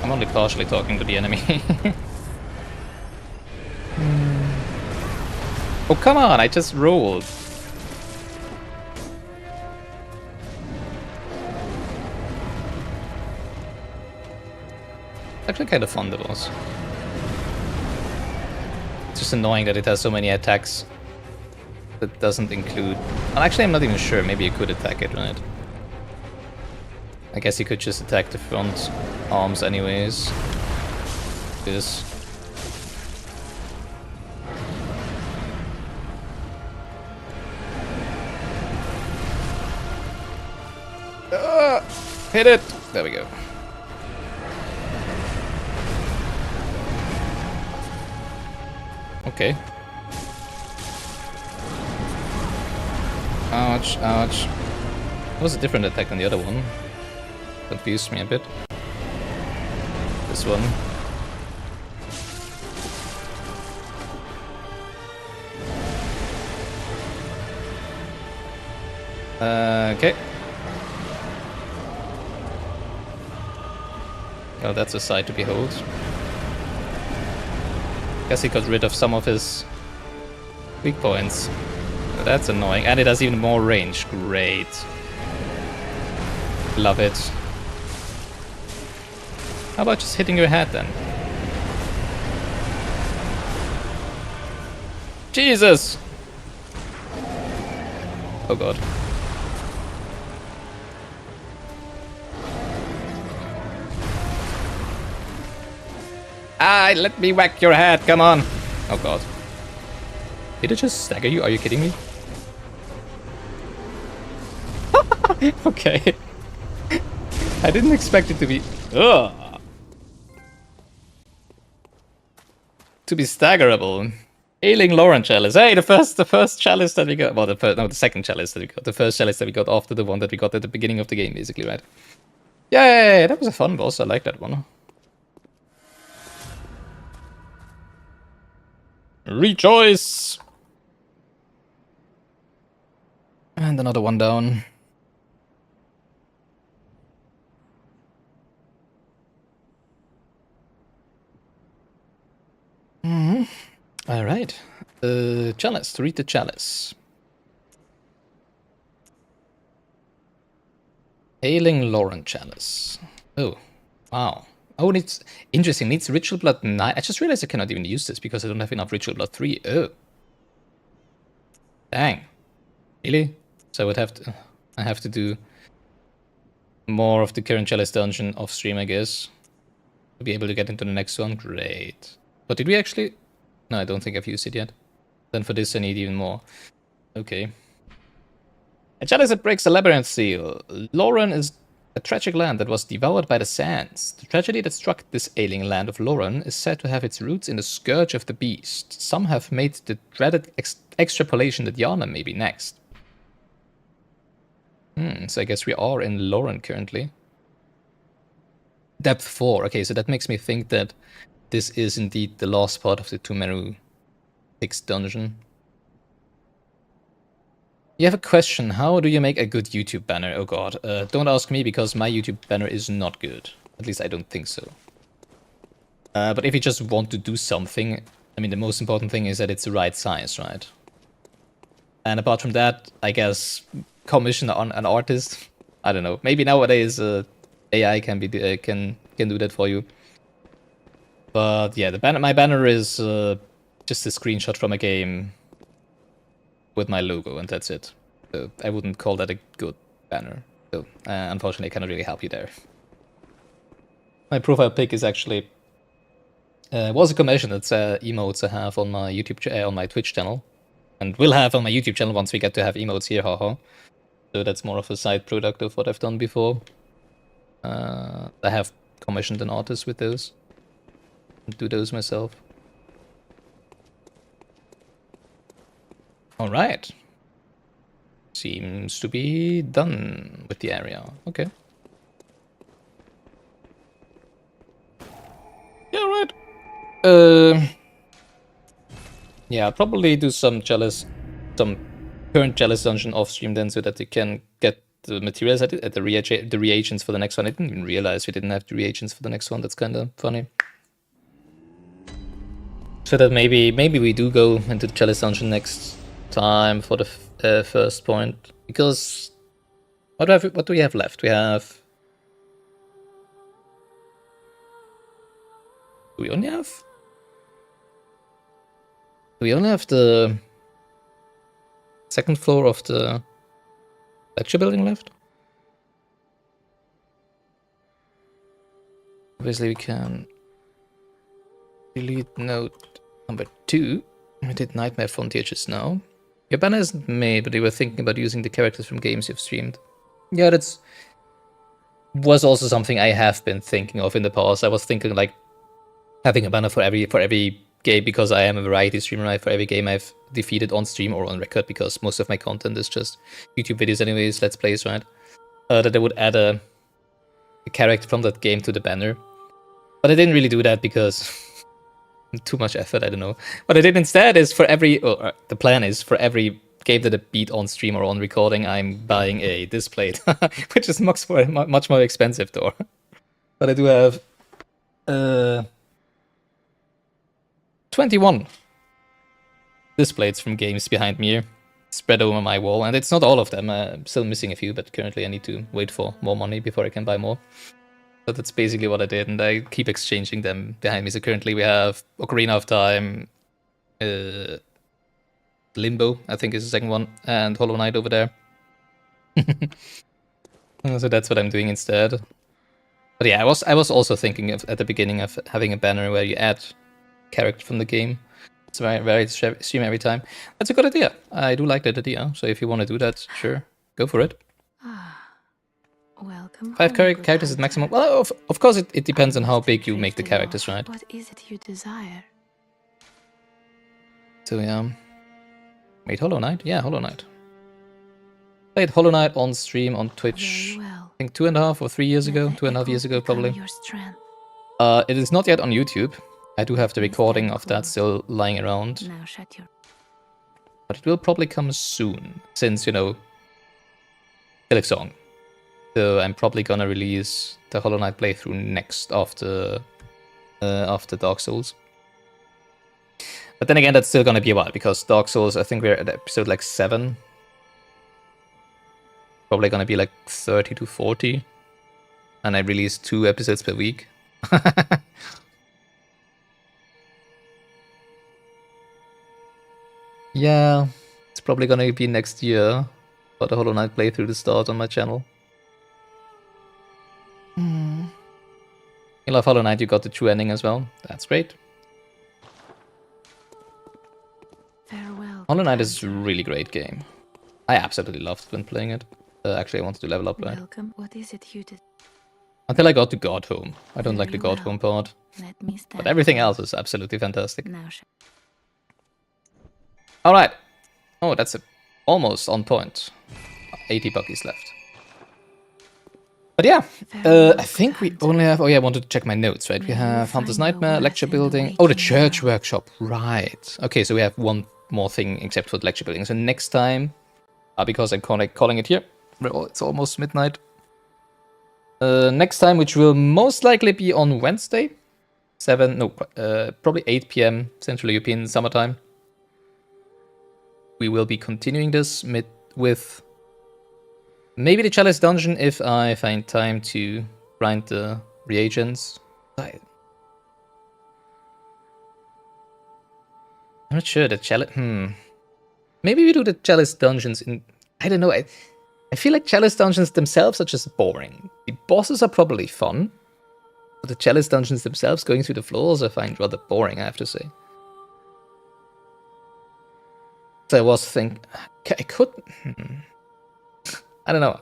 I'm only partially talking to the enemy. Oh, come on! I just rolled. Actually kind of fun, the boss. It's just annoying that it has so many attacks that doesn't include... Well, actually, I'm not even sure. Maybe you could attack it, right? I guess you could just attack the front arms anyways. This. Hit it! There we go. Okay. Ouch, ouch. That was a different attack than the other one. Confused me a bit. This one. Okay. Well, that's a sight to behold. Guess he got rid of some of his weak points. That's annoying. And it has even more range. Great. Love it. How about just hitting your head then? Jesus! Oh god. Ah, let me whack your head, come on! Oh god. Did it just stagger you? Are you kidding me? Okay. I didn't expect it to be... Ugh. To be staggerable. Ailing Lauren chalice. Hey, the first chalice that we got. Well, the second chalice that we got. The first chalice that we got after the one that we got at the beginning of the game, basically, right? Yay! That was a fun boss. I like that one. Rejoice! And another one down. Alright. Chalice. To read the chalice. Ailing Lauren chalice. Oh. Wow. Oh, and it's interesting. Needs Ritual Blood 9. I just realized I cannot even use this because I don't have enough Ritual Blood 3. Oh. Dang. Really? So I have to do more of the current chalice dungeon off stream, I guess. To be able to get into the next one. Great. But did we actually... No, I don't think I've used it yet. Then for this I need even more. Okay. A chalice that breaks the labyrinth seal. Lauren is a tragic land that was devoured by the sands. The tragedy that struck this ailing land of Lauren is said to have its roots in the scourge of the beast. Some have made the dreaded extrapolation that Yana may be next. So I guess we are in Lauren currently. Depth 4. Okay, so that makes me think that this is indeed the last part of the Tumeru 6 dungeon. You have a question. How do you make a good YouTube banner? Oh god. Don't ask me because my YouTube banner is not good. At least I don't think so. But if you just want to do something, I mean the most important thing is that it's the right size, right? And apart from that, I guess commission on an artist. I don't know. Maybe nowadays AI can do that for you. But yeah, my banner is just a screenshot from a game with my logo, and that's it. So I wouldn't call that a good banner. So unfortunately, I cannot really help you there. My profile pic is actually was a commission. It's emotes I have on my on my Twitch channel, and will have on my YouTube channel once we get to have emotes here. Haha. So that's more of a side product of what I've done before. I have commissioned an artist with those. Do those myself. Alright. Seems to be done with the area. Okay. Yeah, right. Yeah, I'll probably do some current Chalice dungeon off stream then, so that you can get the materials at it, the reagents for the next one. I didn't even realize we didn't have the reagents for the next one. That's kind of funny. So that maybe we do go into the Chalice dungeon next time for the first point, because what do we have left? We have. Do we only have? Do we only have the second floor of the lecture building left? Obviously, we can delete note number 2. We did Nightmare Frontier just now. Your banner isn't made, but they were thinking about using the characters from games you've streamed. Yeah, was also something I have been thinking of in the past. I was thinking like having a banner for every game, because I am a variety streamer, right? For every game I've defeated on stream or on record, because most of my content is just YouTube videos anyways, Let's Plays, right? That I would add a character from that game to the banner. But I didn't really do that because too much effort, I don't know. What I did instead is the plan is for every game that I beat on stream or on recording, I'm buying a display, which is much more expensive though. But I do have 21 displays from games behind me here, spread over my wall, and it's not all of them. I'm still missing a few, but currently I need to wait for more money before I can buy more. But that's basically what I did, and I keep exchanging them behind me. So currently we have Ocarina of Time, Limbo, I think is the second one, and Hollow Knight over there. So that's what I'm doing instead. But yeah, I was also thinking of at the beginning of having a banner where you add character from the game. It's very stream every time. That's a good idea. I do like that idea. So if you want to do that, sure, go for it. Welcome. 5 characters is maximum. Well, of course, it depends on how big you make the characters, right? What is it you desire? So yeah. Wait, Hollow Knight? Yeah, Hollow Knight. Played Hollow Knight on stream on Twitch. Well. I think 2.5 or 3 years ago. 2.5 years ago, probably. Your strength. It is not yet on YouTube. I do have the recording of that still lying around. Now shut your... But it will probably come soon, since, you know, Song. So I'm probably gonna release the Hollow Knight playthrough next after Dark Souls. But then again, that's still gonna be a while, because Dark Souls, I think we're at episode like 7. Probably gonna be like 30 to 40. And I release 2 episodes per week. Yeah, it's probably gonna be next year for the Hollow Knight playthrough to start on my channel. You love Hollow Knight, you got the true ending as well. That's great. Farewell. Hollow Knight is a really great game. I absolutely loved when playing it. Actually, I wanted to level up, right? Welcome. What is it you did? Until I got to God Home. I don't like the Very God well. Home part. Let me stand. But everything else is absolutely fantastic. Now Alright. Oh, that's almost on point. 80 buckies left. But yeah, I think we only have... Oh yeah, I wanted to check my notes, right? We have Hunter's Nightmare, lecture building... Oh, the church workshop, right. Okay, so we have one more thing except for the lecture building. So next time, because I'm calling it here, well, it's almost midnight. Next time, which will most likely be on Wednesday, probably 8 PM Central European summertime. We will be continuing this with Maybe the Chalice Dungeon if I find time to grind the reagents. I'm not sure, the Chalice... Maybe we do the Chalice Dungeons in... I don't know, I feel like Chalice Dungeons themselves are just boring. The bosses are probably fun, but the Chalice Dungeons themselves, going through the floors, I find rather boring, I have to say. So I was thinking... I could... I don't know.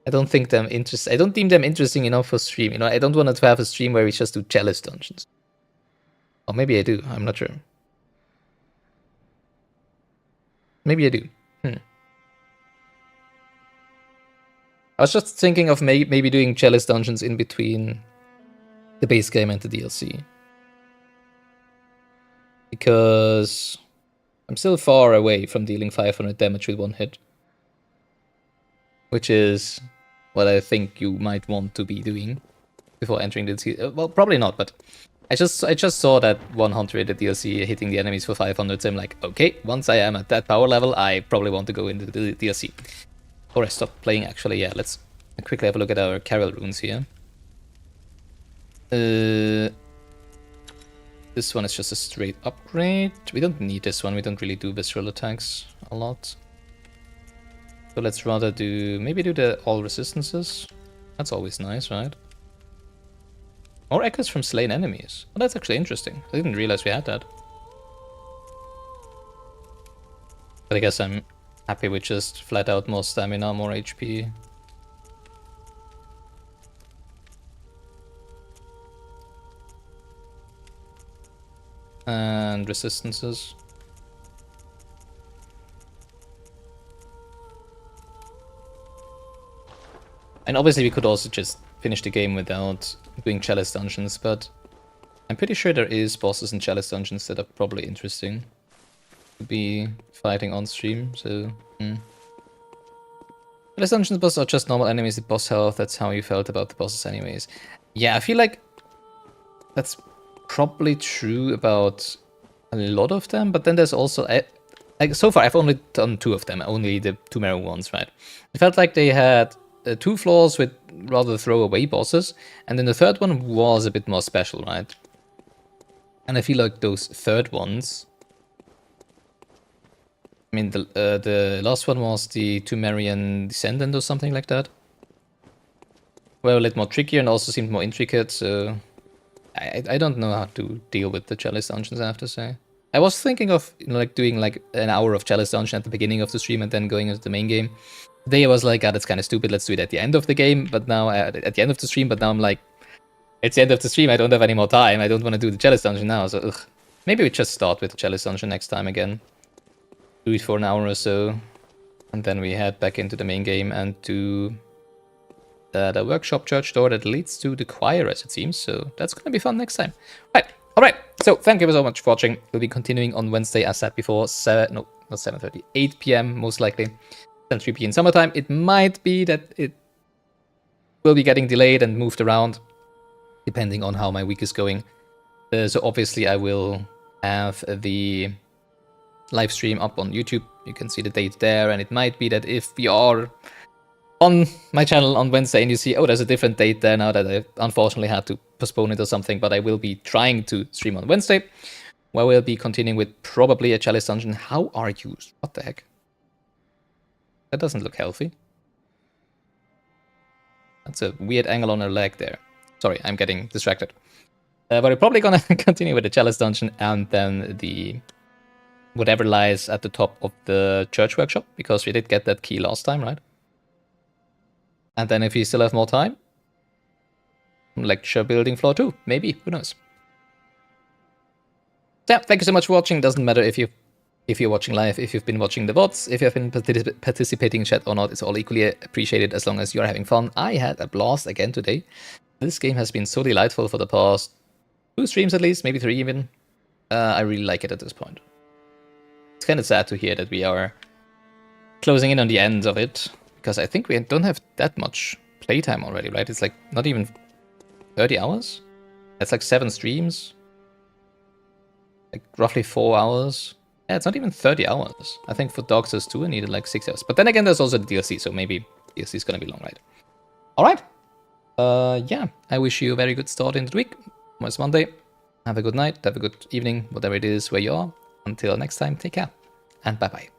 I don't think them interesting. I don't deem them interesting enough for stream. You know, I don't want to have a stream where we just do Chalice Dungeons. Or maybe I do. I'm not sure. Maybe I do. I was just thinking of maybe doing Chalice Dungeons in between the base game and the DLC. Because I'm still far away from dealing 500 damage with one hit. Which is what I think you might want to be doing before entering the DLC. Well, probably not, but I just saw that 100 the DLC hitting the enemies for 500, so I'm like, okay, once I am at that power level, I probably want to go into the DLC. Or I stopped playing, actually. Yeah, let's quickly have a look at our Carol runes here. This one is just a straight upgrade. We don't need this one, we don't really do visceral attacks a lot. So let's rather maybe do the all resistances. That's always nice, right? More echoes from slain enemies. Well, that's actually interesting. I didn't realize we had that. But I guess I'm happy with just flat out more stamina, more HP. And resistances. And obviously we could also just finish the game without doing Chalice Dungeons, but I'm pretty sure there is bosses in Chalice Dungeons that are probably interesting to be fighting on stream, so... Chalice Dungeons bosses are just normal enemies with boss health, that's how you felt about the bosses anyways. Yeah, I feel like that's probably true about a lot of them, but then there's also... like so far I've only done 2 of them, only the 2 Meru ones, right? It felt like they had 2 floors with rather throwaway bosses, and then the third one was a bit more special, right? And I feel like those third ones... I mean, the last one was the Tumerian Descendant or something like that. Were a little more trickier and also seemed more intricate, so... I don't know how to deal with the Chalice Dungeons, I have to say. I was thinking of like doing like an hour of Chalice Dungeon at the beginning of the stream and then going into the main game. Today I was like, ah, that's kind of stupid, let's do it at the end of the game, but now, at the end of the stream, but now I'm like, it's the end of the stream, I don't have any more time, I don't want to do the Chalice Dungeon now, so ugh. Maybe we just start with the Chalice Dungeon next time again. Do it for an hour or so, and then we head back into the main game and do the workshop church door that leads to the choir, as it seems, so that's gonna be fun next time. Right, alright, so thank you so much for watching. We'll be continuing on Wednesday, as said before, not 7:30, 8 PM most likely. Then 3 PM summertime. It might be that it will be getting delayed and moved around, depending on how my week is going. So obviously I will have the live stream up on YouTube. You can see the date there, and it might be that if you are on my channel on Wednesday and you see, oh, there's a different date there now that I unfortunately had to postpone it or something, but I will be trying to stream on Wednesday, where we'll be continuing with probably a Chalice Dungeon. How are you? What the heck? That doesn't look healthy. That's a weird angle on her leg there. Sorry, I'm getting distracted. But we're probably gonna continue with the Chalice Dungeon and then the whatever lies at the top of the church workshop, because we did get that key last time, right? And then if we still have more time, lecture building floor 2, maybe, who knows. So yeah, thank you so much for watching. Doesn't matter if you're watching live, if you've been watching the VODs, if you've been participating in chat or not, it's all equally appreciated as long as you're having fun. I had a blast again today. This game has been so delightful for the past 2 streams at least, maybe 3 even. I really like it at this point. It's kind of sad to hear that we are closing in on the end of it, because I think we don't have that much playtime already, right? It's like not even 30 hours? That's like 7 streams. Like roughly 4 hours. Yeah, it's not even 30 hours. I think for Dark Souls 2 I needed like 6 hours. But then again, there's also the DLC, so maybe Yes, it's gonna be long, right? Alright. Yeah, I wish you a very good start into the week. It's Monday. Have a good night, have a good evening, whatever it is where you are. Until next time, take care, and bye-bye.